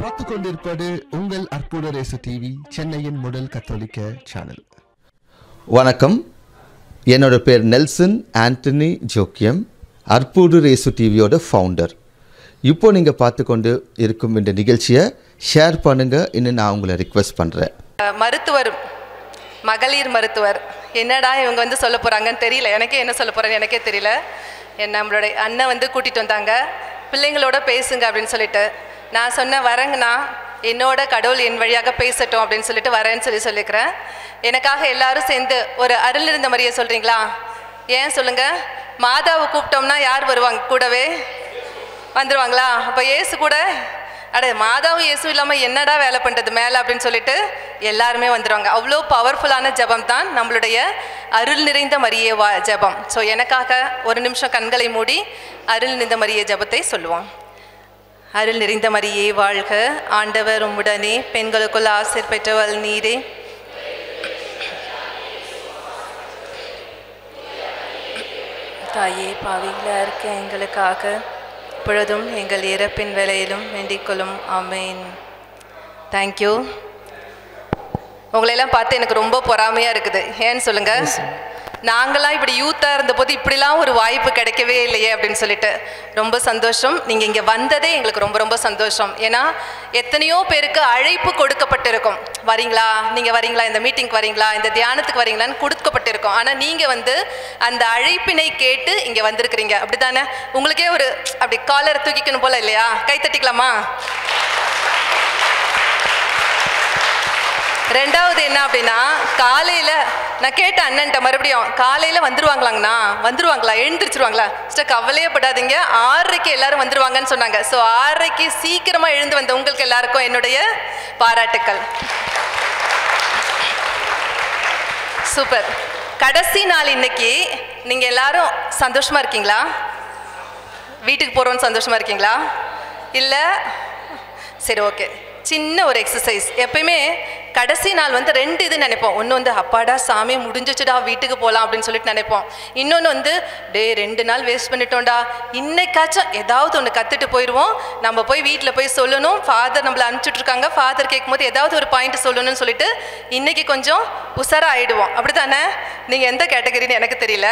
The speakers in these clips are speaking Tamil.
பார்த்து கொண்டிருப்பது உங்கள் அற்புத ரேசு டிவி, சென்னையின் முதல் கத்தோலிக்க சேனல். வணக்கம், என்னோட பேர் நெல்சன் ஆண்டனி ஜோக்கியம், அற்புத ரேசு டிவியோட ஃபவுண்டர். இப்போ நீங்கள் பார்த்து கொண்டு இருக்கும் இந்த நிகழ்ச்சியை ஷேர் பண்ணுங்கள் இன்னும் நான் உங்களை ரிக்வெஸ்ட் பண்ணுறேன். மருத்துவர், மகளிர் மருத்துவர், என்னடா இவங்க வந்து சொல்ல போகிறாங்கன்னு தெரியல. எனக்கே என்ன சொல்ல போகிறேன்னு எனக்கே தெரியல. நம்மளுடைய அண்ணன் வந்து கூட்டிகிட்டு வந்தாங்க, பிள்ளைங்களோட பேசுங்க அப்படின்னு சொல்லிட்டு. நான் சொன்னேன், வரேங்கண்ணா, என்னோட கடவுள் என் வழியாக பேசட்டும் அப்படின்னு சொல்லிட்டு வரேன்னு சொல்லியிருக்கிறேன். எனக்காக எல்லாரும் சேர்ந்து ஒரு அருள் இருந்த மாதிரியே சொல்கிறீங்களா? ஏன் சொல்லுங்கள். மாதாவை கூப்பிட்டோம்னா யார் வருவாங்க? கூடவே வந்துடுவாங்களா? அப்போ ஏசு கூட, மாதாவும் இயேசு இல்லாமல் என்னடா வேலை பண்ணுறது மேலே அப்படின்னு சொல்லிட்டு எல்லாருமே வந்துடுவாங்க. அவ்வளோ பவர்ஃபுல்லான ஜபம் தான் நம்மளுடைய அருள் நிறைந்த மரியே ஜபம். ஸோ எனக்காக ஒரு நிமிஷம் கண்களை மூடி அருள் நிறைந்த மரியே ஜபத்தை சொல்லுவோம். அருள் நிறைந்த மரியே வாழ்க, ஆண்டவர் உம்முடனே, பெண்களுக்குள் ஆசீர் பெற்றவள் நீரே, தாயே பாவிகளா இருக்க எங்களுக்காக இப்பொழுதும் எங்கள் இறப்பின் வேளையிலும் வேண்டிக்கொள்ளும். ஆமேன். தேங்க்யூ. உங்களையெல்லாம் பார்த்து எனக்கு ரொம்ப பொறாமையாக இருக்குது. ஏன்னு சொல்லுங்கள். நாங்களாம் இப்படி யூத்தாக இருந்தபோது இப்படிலாம் ஒரு வாய்ப்பு கிடைக்கவே இல்லையே அப்படின்னு சொல்லிட்டு ரொம்ப சந்தோஷம். நீங்கள் இங்கே வந்ததே எங்களுக்கு ரொம்ப ரொம்ப சந்தோஷம். ஏன்னா எத்தனையோ பேருக்கு அழைப்பு கொடுக்கப்பட்டிருக்கும், வரீங்களா, நீங்கள் வரீங்களா, இந்த மீட்டிங்க்கு வரீங்களா, இந்த தியானத்துக்கு வரீங்களான்னு கொடுக்கப்பட்டிருக்கோம். ஆனால் நீங்கள் வந்து அந்த அழைப்பினை கேட்டு இங்கே வந்திருக்கிறீங்க. அப்படி தானே? உங்களுக்கே ஒரு அப்படி காலரை தூக்கிக்கணும் போல இல்லையா? கை தட்டிக்கலாமா? ரெண்டாவது என்ன அப்படின்னா, காலையில் நான் கேட்ட அண்ணன்ட்ட மறுபடியும், காலையில் வந்துருவாங்களாங்கண்ணா, வந்துருவாங்களா, எழுந்திரிச்சிருவாங்களா? சிஸ்டர் கவலையே படாதீங்க, 6:30 எல்லாரும் வந்துருவாங்கன்னு சொன்னாங்க. ஸோ 6:30 சீக்கிரமாக எழுந்து வந்த உங்களுக்கு எல்லாருக்கும் என்னுடைய பாராட்டுக்கள். சூப்பர். கடைசி நாள் இன்னைக்கு. நீங்கள் எல்லாரும் சந்தோஷமாக இருக்கீங்களா? வீட்டுக்கு போகிறோன்னு சந்தோஷமாக இருக்கீங்களா? இல்லை? சரி, ஓகே. சின்ன ஒரு எக்ஸசைஸ். எப்பயுமே கடைசி நாள் வந்து 2 இது நினைப்போம். ஒன்று வந்து அப்பாடா சாமி முடிஞ்சிச்சுடா வீட்டுக்கு போகலாம் அப்படின்னு சொல்லிட்டு நினைப்போம். இன்னொன்று வந்து 2 நாள் வேஸ்ட் பண்ணிட்டோம்டா, இன்னைக்காச்சும் ஏதாவது ஒன்று கற்றுட்டு போயிடுவோம், நம்ம போய் வீட்டில் போய் சொல்லணும், ஃபாதர் நம்மளை அனுப்பிச்சுட்ருக்காங்க, ஃபாதர் கேட்கும்போது ஏதாவது ஒரு பாயிண்ட் சொல்லணும்னு சொல்லிட்டு இன்னைக்கு கொஞ்சம் உஷாராக ஆகிடுவோம். அப்படி தானே? நீங்கள் எந்த கேட்டகரின்னு எனக்கு தெரியல.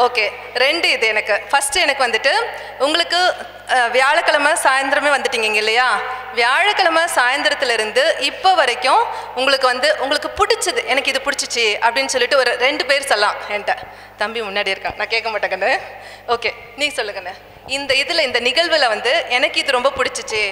ஓகே, 2 இது எனக்கு. ஃபஸ்ட்டு எனக்கு வந்துட்டு, உங்களுக்கு வியாழக்கிழமை சாயந்தரமே வந்துட்டீங்க இல்லையா? வியாழக்கிழமை சாயந்தரத்துலேருந்து இப்போ வரைக்கும் உங்களுக்கு பிடிச்சது, எனக்கு இது பிடிச்சிச்சு அப்படின்னு சொல்லிட்டு ஒரு 2 பேர் சொல்லலாம். என்கிட்ட தம்பி முன்னாடி இருக்கான், நான் கேட்க மாட்டேங்கண்ணு. ஓகே, நீ சொல்லுங்கண்ணே. இந்த நிகழ்வில் வந்து எனக்கு இது ரொம்ப பிடிச்சிச்சு.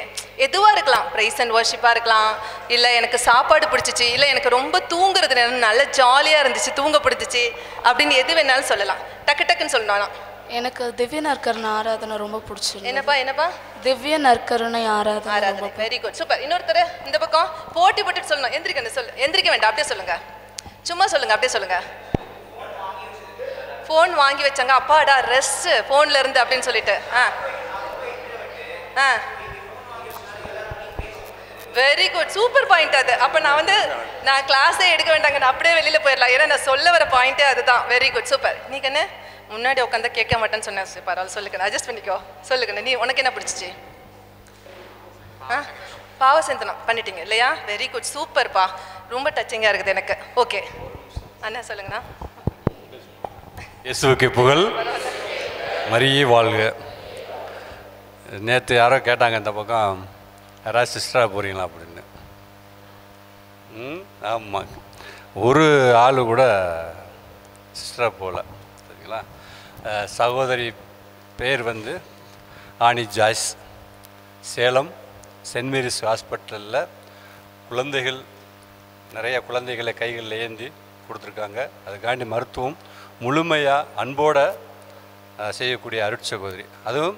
எதுவாக இருக்கலாம், ப்ரைஸ் அண்ட் வர்ஷிப்பாக இருக்கலாம், இல்லை எனக்கு சாப்பாடு பிடிச்சிச்சு, இல்லை எனக்கு ரொம்ப தூங்குறது நல்ல ஜாலியாக இருந்துச்சு, தூங்க பிடிச்சிச்சு அப்படின்னு எது வேணாலும் சொல்லலாம். டக்குன்னு சொல்லணும். எனக்கு திவ்ய நற்கருணை ஆராதனை ரொம்ப பிடிச்சிருக்கு. என்னப்பா? திவ்ய நற்கருணை ஆராதனை. Very good, super. இன்னொருத்தர் இந்த பக்கம் போட்டி போட்டு சொல்லணும். எந்திரிக்க வேண்டாம், அப்படியே சொல்லுங்க, சும்மா சொல்லுங்க, அப்படியே சொல்லுங்க. ஃபோன் வாங்கி வச்சாங்க, அப்பாடா ரெஸ்ட் ஃபோன்ல இருந்து அப்படின்னு சொல்லிட்டு. வெரி குட், சூப்பர் பாயிண்ட் அது. அப்போ நான் கிளாஸே எடுக்க வேண்டாங்க, நான் அப்படியே வெளியில் போயிடலாம். ஏன்னா நான் சொல்ல வர பாயிண்ட்டே அதுதான். Very good, super. நீ கண்ணு முன்னாடி உட்காந்து கேட்க மாட்டேன்னு சொன்னேன். பரவாயில்ல, சொல்லுக்கண்ணே, அட்ஜஸ்ட் பண்ணிக்கோ. சொல்லுக்கண்ணே, நீ உனக்கு என்ன பிடிச்சிச்சு? பாவ சிந்தனம் பண்ணிட்டீங்க இல்லையா? வெரி குட், சூப்பர்ப்பா, ரொம்ப டச்சிங்காக இருக்குது எனக்கு. ஓகே அண்ணா சொல்லுங்கண்ணா. இயேசுவுக்கு புகழ், மரியே வாழ்க. நேற்று யாரோ கேட்டாங்க இந்த பக்கம், யாராவது சிஸ்டராக போகிறீங்களா அப்படின்னு. ஆமாம், ஒரு ஆள் கூட சிஸ்டராக போகல, சரிங்களா? சகோதரி பேர் வந்து ஆனி ஜாய்ஸ், சேலம் சென்ட் மேரிஸ் ஹாஸ்பிட்டலில் குழந்தைகள், நிறைய குழந்தைகளை கைகளில் ஏந்தி கொடுத்துருக்காங்க. அதுக்காண்டி மருத்துவம் முழுமையாக அன்போடு செய்யக்கூடிய அருட்சகோதரி. அதுவும்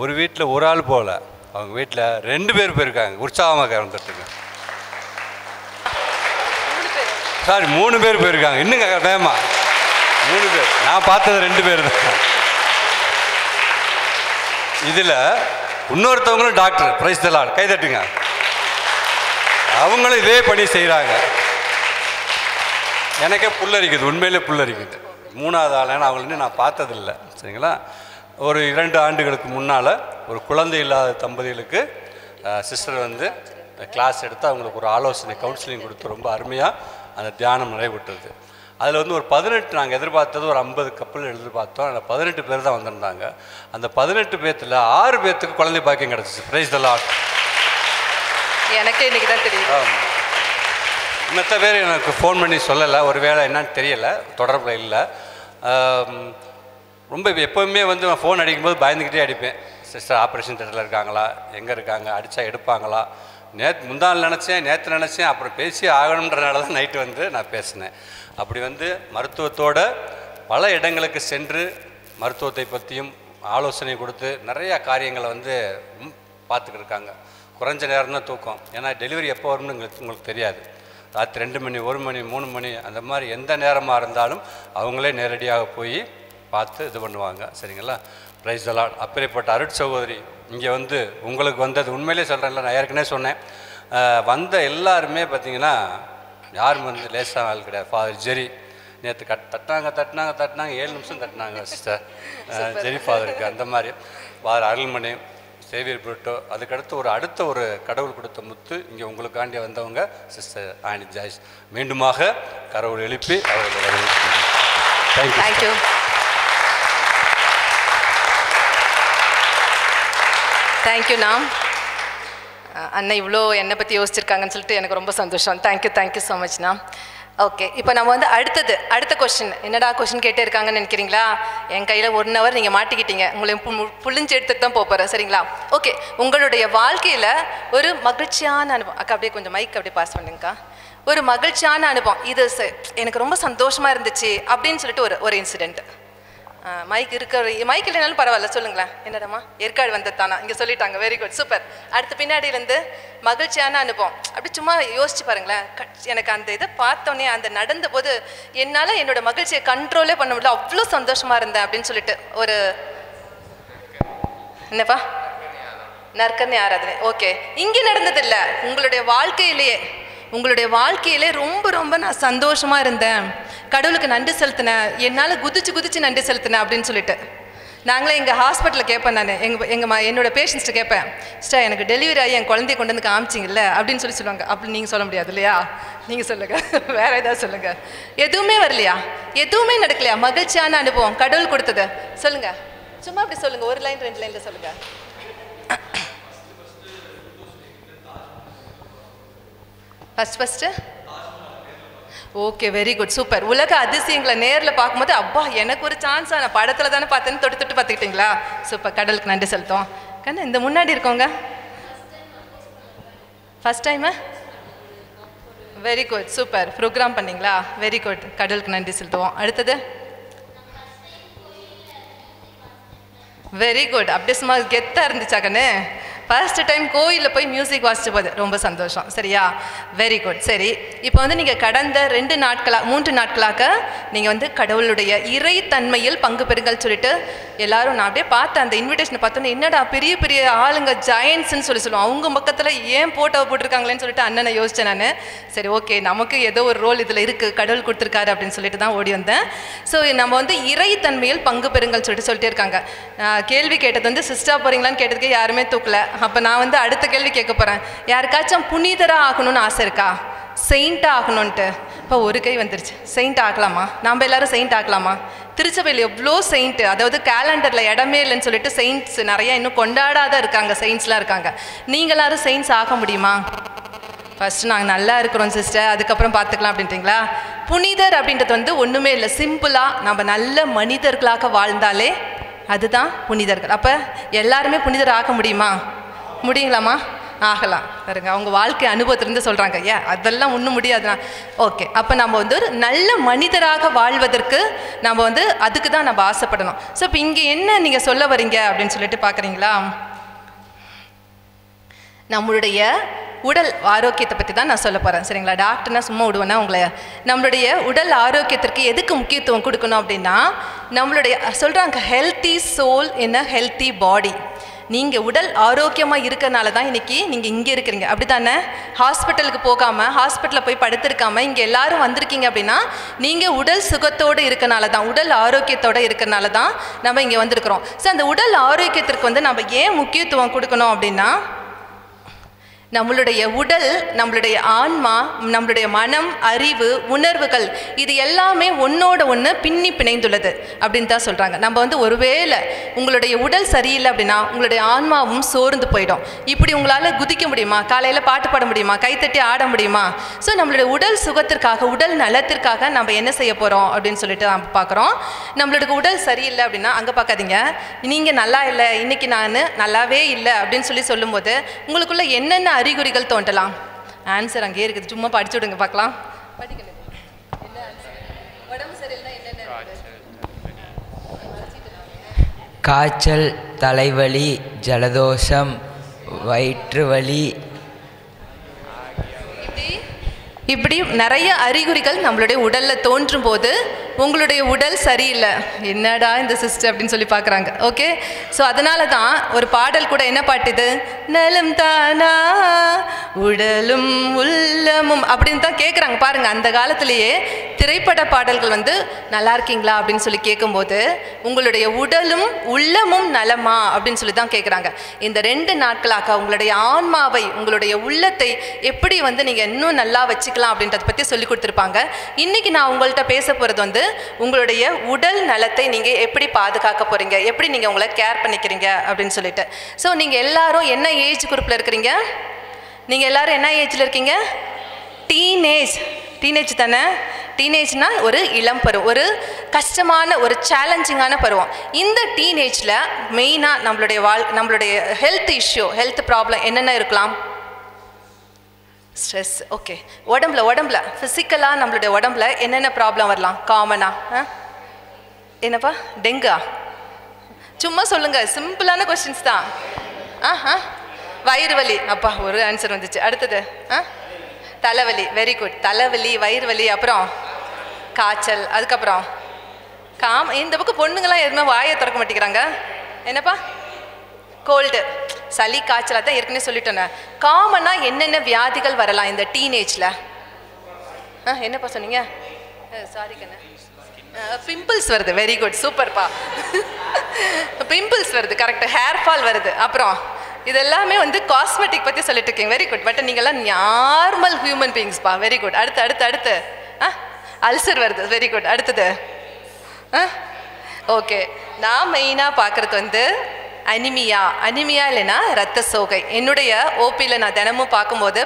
ஒரு வீட்டில் ஒரு ஆள் போகல, அவங்க வீட்டில் 2 பேர் போயிருக்காங்க. உற்சாகமாக இருந்துட்டுருங்க. சாரி, 3 பேர் போயிருக்காங்க. இன்னுங்க வேமா 3 பேர். நான் பார்த்தது 2 பேர் தான். இதில் இன்னொருத்தவங்களும் டாக்டர், பிரைஸ் தி லார்ட், கை தட்டுங்க. அவங்களும் இதே பணி செய்கிறாங்க. எனக்கே புல்லரிக்குது, உண்மையிலே புல்லரிக்குது. 3வது ஆளான அவங்கள நான் பார்த்ததில்லை, சரிங்களா? ஒரு 2 ஆண்டுகளுக்கு முன்னால் ஒரு குழந்தை இல்லாத தம்பதிகளுக்கு சிஸ்டர் வந்து கிளாஸ் எடுத்து அவங்களுக்கு ஒரு ஆலோசனை கவுன்சிலிங் கொடுத்து ரொம்ப அருமையாக அந்த தியானம் நிறைவேற்றுறது. அதில் வந்து ஒரு 18 நாங்கள் எதிர்பார்த்தது ஒரு 50 கப்பல் எதிர்பார்த்தோம். அதில் 18 பேர் தான் வந்திருந்தாங்க. அந்த 18 பேர்த்தில் 6 பேர்த்துக்கு குழந்தை பாக்கியம் கிடச்சிச்சு. Praise the Lord. எனக்கே இன்றைக்கி தான் தெரியும். மற்ற பேர் எனக்கு ஃபோன் பண்ணி சொல்லலை, ஒரு வேளை என்னன்னு தெரியலை, தொடர்பில் இல்லை. ரொம்ப எப்போவுமே வந்து நான் ஃபோன் அடிக்கும்போது பயந்துக்கிட்டே அடிப்பேன். சிஸ்டர் ஆப்ரேஷன் தியேட்டரில் இருக்காங்களா, எங்கே இருக்காங்க, அடித்தா எடுப்பாங்களா. முந்தாள் நினச்சேன், நேற்று நினச்சேன், அப்புறம் பேசி ஆகணுன்றனால தான் நைட்டு வந்து நான் பேசினேன். அப்படி வந்து மருத்துவத்தோட பல இடங்களுக்கு சென்று மருத்துவத்தை பற்றியும் ஆலோசனை கொடுத்து நிறையா காரியங்களை வந்து பார்த்துக்கிட்டு இருக்காங்க. குறைஞ்ச நேரம் தான் தூக்கம். ஏன்னா டெலிவரி எப்போ வரும்னு உங்களுக்கு தெரியாது. ராத்திரி 2 மணி, 1 மணி, 3 மணி அந்த மாதிரி எந்த நேரமாக இருந்தாலும் அவங்களே நேரடியாக போய் பார்த்து இது பண்ணுவாங்க. சரிங்களா? Praise the Lord. அப்பேற்பட்ட அருட் சகோதரி இங்கே வந்து உங்களுக்கு வந்தது உண்மையிலே சொல்கிறேன்ல, நான் ஏற்கனவே சொன்னேன், வந்த எல்லாருமே பார்த்தீங்கன்னா யாரும் வந்து லேசான ஆள் கிடையாது. ஃபாதர் ஜெரி நேற்று தட்டினாங்க 7 நிமிஷம் தட்டினாங்க சிஸ்டர் ஜெரி ஃபாதருக்கு. அந்த மாதிரி ஃபாதர் அருள்மணி, சேவியர் புருட்டோ, அதுக்கடுத்து அடுத்த ஒரு கடவுள் கொடுத்த முத்து இங்கே உங்களுக்காண்டி வந்தவங்க சிஸ்டர் ஆனி ஜாய்ஸ். மீண்டுமாக கடவுள் எழுப்பி அவர்கள் தேங்க்யூ. தேங்க்யூண்ணா. அண்ணா இவ்வளோ என்னை பற்றி யோசிச்சிருக்காங்கன்னு சொல்லிட்டு எனக்கு ரொம்ப சந்தோஷம். Thank you so மச்ண்ணா. ஓகே, இப்போ நம்ம வந்து அடுத்த கொஸ்டின். என்னடா கொஸ்டின் கேட்டே இருக்காங்கன்னு நினைக்கிறீங்களா? என் கையில் 1 hour நீங்கள் மாட்டிக்கிட்டீங்க. உங்களையும் புளிஞ்சு எடுத்துகிட்டு தான் போகிறேன். சரிங்களா? ஓகே, உங்களுடைய வாழ்க்கையில் ஒரு மகிழ்ச்சியான அனுபவம். அக்கா அப்படியே கொஞ்சம் மைக் அப்படியே பாஸ் பண்ணுங்கக்கா. ஒரு மகிழ்ச்சியான அனுபவம், இது எனக்கு ரொம்ப சந்தோஷமாக இருந்துச்சு அப்படின்னு சொல்லிட்டு ஒரு இன்சிடெண்ட். மைக் இல்லைனாலும் பரவாயில்ல, சொல்லுங்களேன். என்னடம்மா ஏற்காடு வந்ததானா? இங்கே சொல்லிட்டாங்க. Very good, super. அடுத்து பின்னாடியிலேருந்து மகிழ்ச்சியான அனுபவம். அப்படி சும்மா யோசிச்சு பாருங்களேன். எனக்கு அந்த இதை பார்த்தோன்னே, அந்த நடந்த போது என்னால் என்னோட மகிழ்ச்சியை கண்ட்ரோலே பண்ண முடியல, அவ்வளோ சந்தோஷமாக இருந்தேன் அப்படின்னு சொல்லிட்டு ஒரு என்னப்பா நற்கருணை ஆராதனை. ஓகே, இங்கே நடந்ததில்லை, உங்களுடைய வாழ்க்கையிலே ரொம்ப நான் சந்தோஷமாக இருந்தேன், கடவுளுக்கு நன்றி செலுத்தினேன், என்னால் குதிச்சு நன்றி செலுத்தினேன் அப்படின்னு சொல்லிட்டு. நாங்களே எங்கள் ஹாஸ்பிட்டலில் கேட்பேன், நான் என்னோட பேஷண்ட்ஸ்ட்டு கேட்பேன், சிஸ்டர் எனக்கு டெலிவரி ஆகி என் குழந்தைய கொண்டு வந்து காமிச்சிங்கல்ல அப்படின்னு சொல்லுவாங்க. அப்படி நீங்கள் சொல்ல முடியாது இல்லையா? நீங்கள் சொல்லுங்கள், வேறு ஏதாவது சொல்லுங்கள். எதுவுமே வரலையா? எதுவுமே நடக்கலையா? மகிழ்ச்சியான அனுபவம் கடவுள் கொடுத்தது சொல்லுங்கள். சும்மா அப்படி சொல்லுங்கள், 1 லைன் 2 லைனில் சொல்லுங்கள். First okay, very good, super. உலக அதிசயங்களை நேரில் பார்க்கும்போது அப்பா எனக்கு ஒரு சான்ஸா, நான் படத்தில் தானே பார்த்தேன்னு தொட்டு பார்த்துக்கிட்டீங்களா? சூப்பர், கடவுளுக்கு நன்றி செலுத்தோம். கண்ணா இந்த முன்னாடி இருக்கவங்க first time? Very good, super. Program பண்ணிங்களா? வெரி குட், கடவுளுக்கு நன்றி செலுத்துவோம். அடுத்தது வெரி குட். அப்படியே சும்மா கெத்தாக இருந்துச்சா கண்ணு? ஃபர்ஸ்ட் டைம் கோயிலில் போய் மியூசிக் வாசிச்ச போது ரொம்ப சந்தோஷம். சரியா? Very good. சரி, இப்போ வந்து நீங்கள் கடந்த 3 நாட்களாக நீங்கள் வந்து கடவுளுடைய இறைத்தன்மையில் பங்கு பெறுங்கள் சொல்லிட்டு எல்லாரும், நான் அப்படியே பார்த்தேன் அந்த இன்விடேஷனை பார்த்தோன்னே, என்னடா பெரிய ஆளுங்க ஜாயன்ட்ஸ்ன்னு சொல்லுவோம், அவங்க பக்கத்தில் ஏன் போட்டோ போட்டிருக்காங்களேன்னு சொல்லிட்டு அண்ணனை யோசித்தேன் நான். சரி, ஓகே, நமக்கு ஏதோ ஒரு ரோல் இதில் இருக்குது, கடவுள் கொடுத்துருக்காரு அப்படின்னு சொல்லிட்டு தான் ஓடி வந்தேன். ஸோ நம்ம வந்து இறைத்தன்மையில் பங்கு பெறுங்கள் சொல்லிட்டே இருக்காங்க. கேள்வி கேட்டது வந்து சிஸ்டா போகிறீங்களான்னு கேட்டதுக்கு யாருமே தூக்கல. அப்போ நான் வந்து அடுத்த கேள்வி கேட்க போகிறேன். யாருக்காச்சும் புனிதராக ஆகணும்னு ஆசை இருக்கா? செயின்ட்டாக ஆகணுன்ட்டு? இப்போ ஒரு கை வந்துருச்சு. செயின்ட் ஆகலாமா? நம்ம எல்லாரும் செயின்ட் ஆகலாமா? திருச்சபையில் எவ்வளோ செயின்ட்டு, அதாவது கேலண்டரில் இடமே இல்லைன்னு சொல்லிட்டு செயின்ட்ஸ் நிறையா இன்னும் கொண்டாடாத இருக்காங்க, செயின்ட்ஸ்லாம் இருக்காங்க. நீங்கள் எல்லாரும் செயின்ட்ஸ் ஆக முடியுமா? ஃபஸ்ட்டு நாங்கள் நல்லா இருக்கிறோம் சிஸ்டர், அதுக்கப்புறம் பார்த்துக்கலாம் அப்படின்றீங்களா? புனிதர் அப்படின்றது வந்து ஒன்றுமே இல்லை, சிம்பிளாக நம்ம நல்ல மனிதர்களாக வாழ்ந்தாலே அதுதான் புனிதர்கள். அப்போ எல்லாருமே புனிதர் ஆக முடியுமா? முடியுங்களாம்மா? ஆகலாம். பாருங்க, அவங்க வாழ்க்கை அனுபவத்திலேருந்து சொல்கிறாங்க. அதெல்லாம் ஒன்றும் முடியாதுண்ணா. ஓகே, அப்போ நம்ம வந்து ஒரு நல்ல மனிதராக வாழ்வதற்கு நம்ம வந்து அதுக்கு தான் நம்ம ஆசைப்படணும். ஸோ இப்போ இங்கே என்ன நீங்கள் சொல்ல வரீங்க அப்படின்னு சொல்லிட்டு பார்க்குறீங்களா? நம்மளுடைய உடல் ஆரோக்கியத்தை பற்றி தான் நான் சொல்ல போகிறேன். சரிங்களா? டாக்டர்னா சும்மா விடுவேன்னா உங்களை. நம்மளுடைய உடல் ஆரோக்கியத்திற்கு எதுக்கு முக்கியத்துவம் கொடுக்கணும் அப்படின்னா, நம்மளுடைய சொல்கிறாங்க healthy soul in a healthy body. நீங்கள் உடல் ஆரோக்கியமாக இருக்கிறனால தான் இன்றைக்கி நீங்கள் இங்கே இருக்கிறீங்க. அப்படி தானே? ஹாஸ்பிட்டலுக்கு போகாமல், ஹாஸ்பிட்டலில் போய் படுத்திருக்காமல் இங்கே எல்லோரும் வந்திருக்கீங்க அப்படின்னா நீங்கள் உடல் சுகத்தோடு இருக்கனால தான், உடல் ஆரோக்கியத்தோடு இருக்கிறனால தான் நம்ம இங்கே வந்திருக்கிறோம். ஸோ அந்த உடல் ஆரோக்கியத்திற்கு வந்து நம்ம ஏன் முக்கியத்துவம் கொடுக்கணும் அப்படின்னா, நம்மளுடைய உடல், நம்மளுடைய ஆன்மா, நம்மளுடைய மனம், அறிவு, உணர்வுகள் இது எல்லாமே ஒன்றோட ஒன்று பின்னி பிணைந்துள்ளது அப்படின்னு தான் சொல்கிறாங்க. நம்ம வந்து ஒருவேளை உங்களுடைய உடல் சரியில்லை அப்படின்னா உங்களுடைய ஆன்மாவும் சோர்ந்து போயிடும். இப்படி உங்களால் குதிக்க முடியுமா? காலையில் பாட்டு பாட முடியுமா? கைத்தட்டி ஆட முடியுமா? ஸோ நம்மளுடைய உடல் சுகத்திற்காக, உடல் நலத்திற்காக நம்ம என்ன செய்ய போகிறோம் அப்படின்னு சொல்லிட்டு நம்ம பார்க்குறோம். நம்மளுடைய உடல் சரியில்லை அப்படின்னா அங்கே பார்க்காதீங்க. நீங்கள் நல்லா இல்லை, இன்னைக்கு நான் நல்லாவே இல்லை அப்படின்னு சொல்லும்போது உங்களுக்குள்ள என்னென்ன அறிகுறிகள் தோன்றலாம்? ஆன்சர் அங்கேயே இருக்குது, சும்மா படிச்சு விடுங்க பார்க்கலாம். படிக்கணும். என்ன ஆன்சர்? உடம்பு சரியில்லைன்னா என்னென்ன? காய்ச்சல், தலைவலி, ஜலதோஷம், வயிற்று வலி, இப்படி நிறைய அறிகுறிகள் நம்மளுடைய உடலில் தோன்றும் போது உங்களுடைய உடல் சரியில்லை, என்னடா இந்த சிஸ்டர் அப்படின்னு சொல்லி பார்க்குறாங்க. ஓகே, ஸோ அதனால தான் ஒரு பாடல் கூட என்ன பாட்டுது, நலம் தானா உடலும் உள்ளமும் அப்படின்னு தான் கேட்குறாங்க. பாருங்கள், அந்த காலத்திலேயே திரைப்பட பாடல்கள் வந்து நல்லா இருக்கீங்களா அப்படின்னு சொல்லி கேட்கும்போது உங்களுடைய உடலும் உள்ளமும் நலமா அப்படின்னு சொல்லி தான் கேட்குறாங்க. இந்த 2 நாட்களாக உங்களுடைய ஆன்மாவை, உங்களுடைய உள்ளத்தை எப்படி வந்து நீங்கள் இன்னும் நல்லா வச்சுக்கலாம் அப்படின்றத பற்றி சொல்லி கொடுத்துருப்பாங்க. இன்றைக்கி நான் உங்கள்கிட்ட பேச போகிறது வந்து உங்களுடைய உடல் நலத்தை நீங்கள் எப்படி பாதுகாக்க போகிறீங்க, எப்படி நீங்கள் உங்களை கேர் பண்ணிக்கிறீங்க அப்படின்னு சொல்லிட்டு. ஸோ நீங்கள் எல்லாரும் என்ன ஏஜ் குரூப்பில் இருக்கிறீங்க? நீங்கள் எல்லாரும் என்ன ஏஜில் இருக்கீங்க? டீனேஜ் தானே? டீனேஜ்னா ஒரு இளம் பருவம், ஒரு கஷ்டமான, ஒரு சேலஞ்சிங்கான பருவம். இந்த டீனேஜில் மெயினாக நம்மளுடைய ஹெல்த் இஷ்யூ, ஹெல்த் ப்ராப்ளம் என்னென்ன இருக்கலாம்? ஸ்ட்ரெஸ். ஓகே, உடம்புல ஃபிசிக்கலாக நம்மளுடைய உடம்புல என்னென்ன ப்ராப்ளம் வரலாம் காமனாக? என்னப்பா, டெங்கா? சும்மா சொல்லுங்கள், சிம்பிளான கொஸ்டின்ஸ் தான். வயிறு வலி, அப்பா ஒரு ஆன்சர் வந்துச்சு. அடுத்தது தலைவலி, வெரி குட். தலைவலி, வயிறு வலி, அப்புறம் காய்ச்சல், அதுக்கப்புறம் இந்த பக்கம் பொண்ணுங்களாம் எதுவுமே வாயை திறக்க மாட்டேங்கிறாங்க. என்னப்பா, கோல்டு, சளி, காய்ச்சலாக தான் ஏற்கனவே சொல்லிட்டோன்னே. காமனாக என்னென்ன வியாதிகள் வரலாம் இந்த டீனேஜில்? என்னப்பா சொன்னீங்க? சாரி கண்ணா, பிம்பிள்ஸ் வருது. வெரி குட், சூப்பர்ப்பா. பிம்பிள்ஸ் வருது, கரெக்ட். ஹேர் ஃபால் வருது. அப்புறம் இதெல்லாமே வந்து காஸ்மெட்டிக் பற்றி சொல்லிட்டு இருக்கீங்க. Very good. பட் நீங்கள்லாம் நார்மல் ஹியூமன் பீயிங்ஸ்ப்பா. Very good. அடுத்து அல்சர் வருது. Very good. அடுத்தது ஓகே, நான் மெயினாக பார்க்குறது வந்து அனிமியா இல்லைன்னா ரத்த சோகை. என்னுடைய ஓபியில் நான் தினமும் பார்க்கும்போது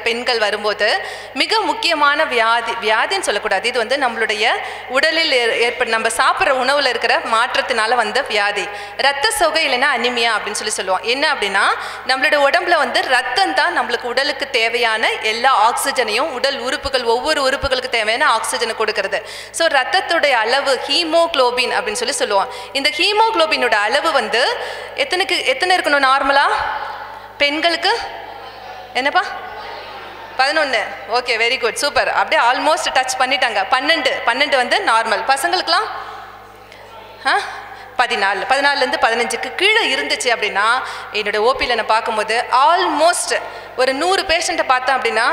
பெண்கள் வரும்போது மிக முக்கியமான வியாதின்னு சொல்லக்கூடாது, இது வந்து நம்மளுடைய உடலில் நம்ம சாப்பிட்ற உணவில் இருக்கிற மாற்றத்தினால வந்த வியாதி. ரத்த சோகை இல்லைன்னா அனிமியா அப்படின்னு சொல்லுவோம். என்ன அப்படின்னா நம்மளுடைய உடம்புல வந்து ரத்தம் தான் நம்மளுக்கு உடலுக்கு தேவையான எல்லா ஆக்சிஜனையும், உடல் உறுப்புகள் ஒவ்வொரு உறுப்புகளுக்கு தேவையான ஆக்சிஜனை கொடுக்கறது. ஸோ ரத்தத்துடைய அளவு ஹீமோகுளோபின் அப்படின்னு சொல்லுவோம். இந்த ஹீமோகுளோபினோட அளவு வந்து எத்தனை இருக்கணும் நார்மலா? பெண்களுக்கு என்னப்பா 11. Okay, very good, super. அப்படியே ஆல்மோஸ்ட் டச் பண்ணிட்டாங்க. 12 வந்து நார்மல். பசங்களுக்குலாம் 14லேருந்து 15க்கு கீழே இருந்துச்சு அப்படின்னா என்னோட ஓபியில் நான் பார்க்கும்போது ஆல்மோஸ்ட் ஒரு 100 பேஷண்ட்டை பார்த்தேன் அப்படின்னா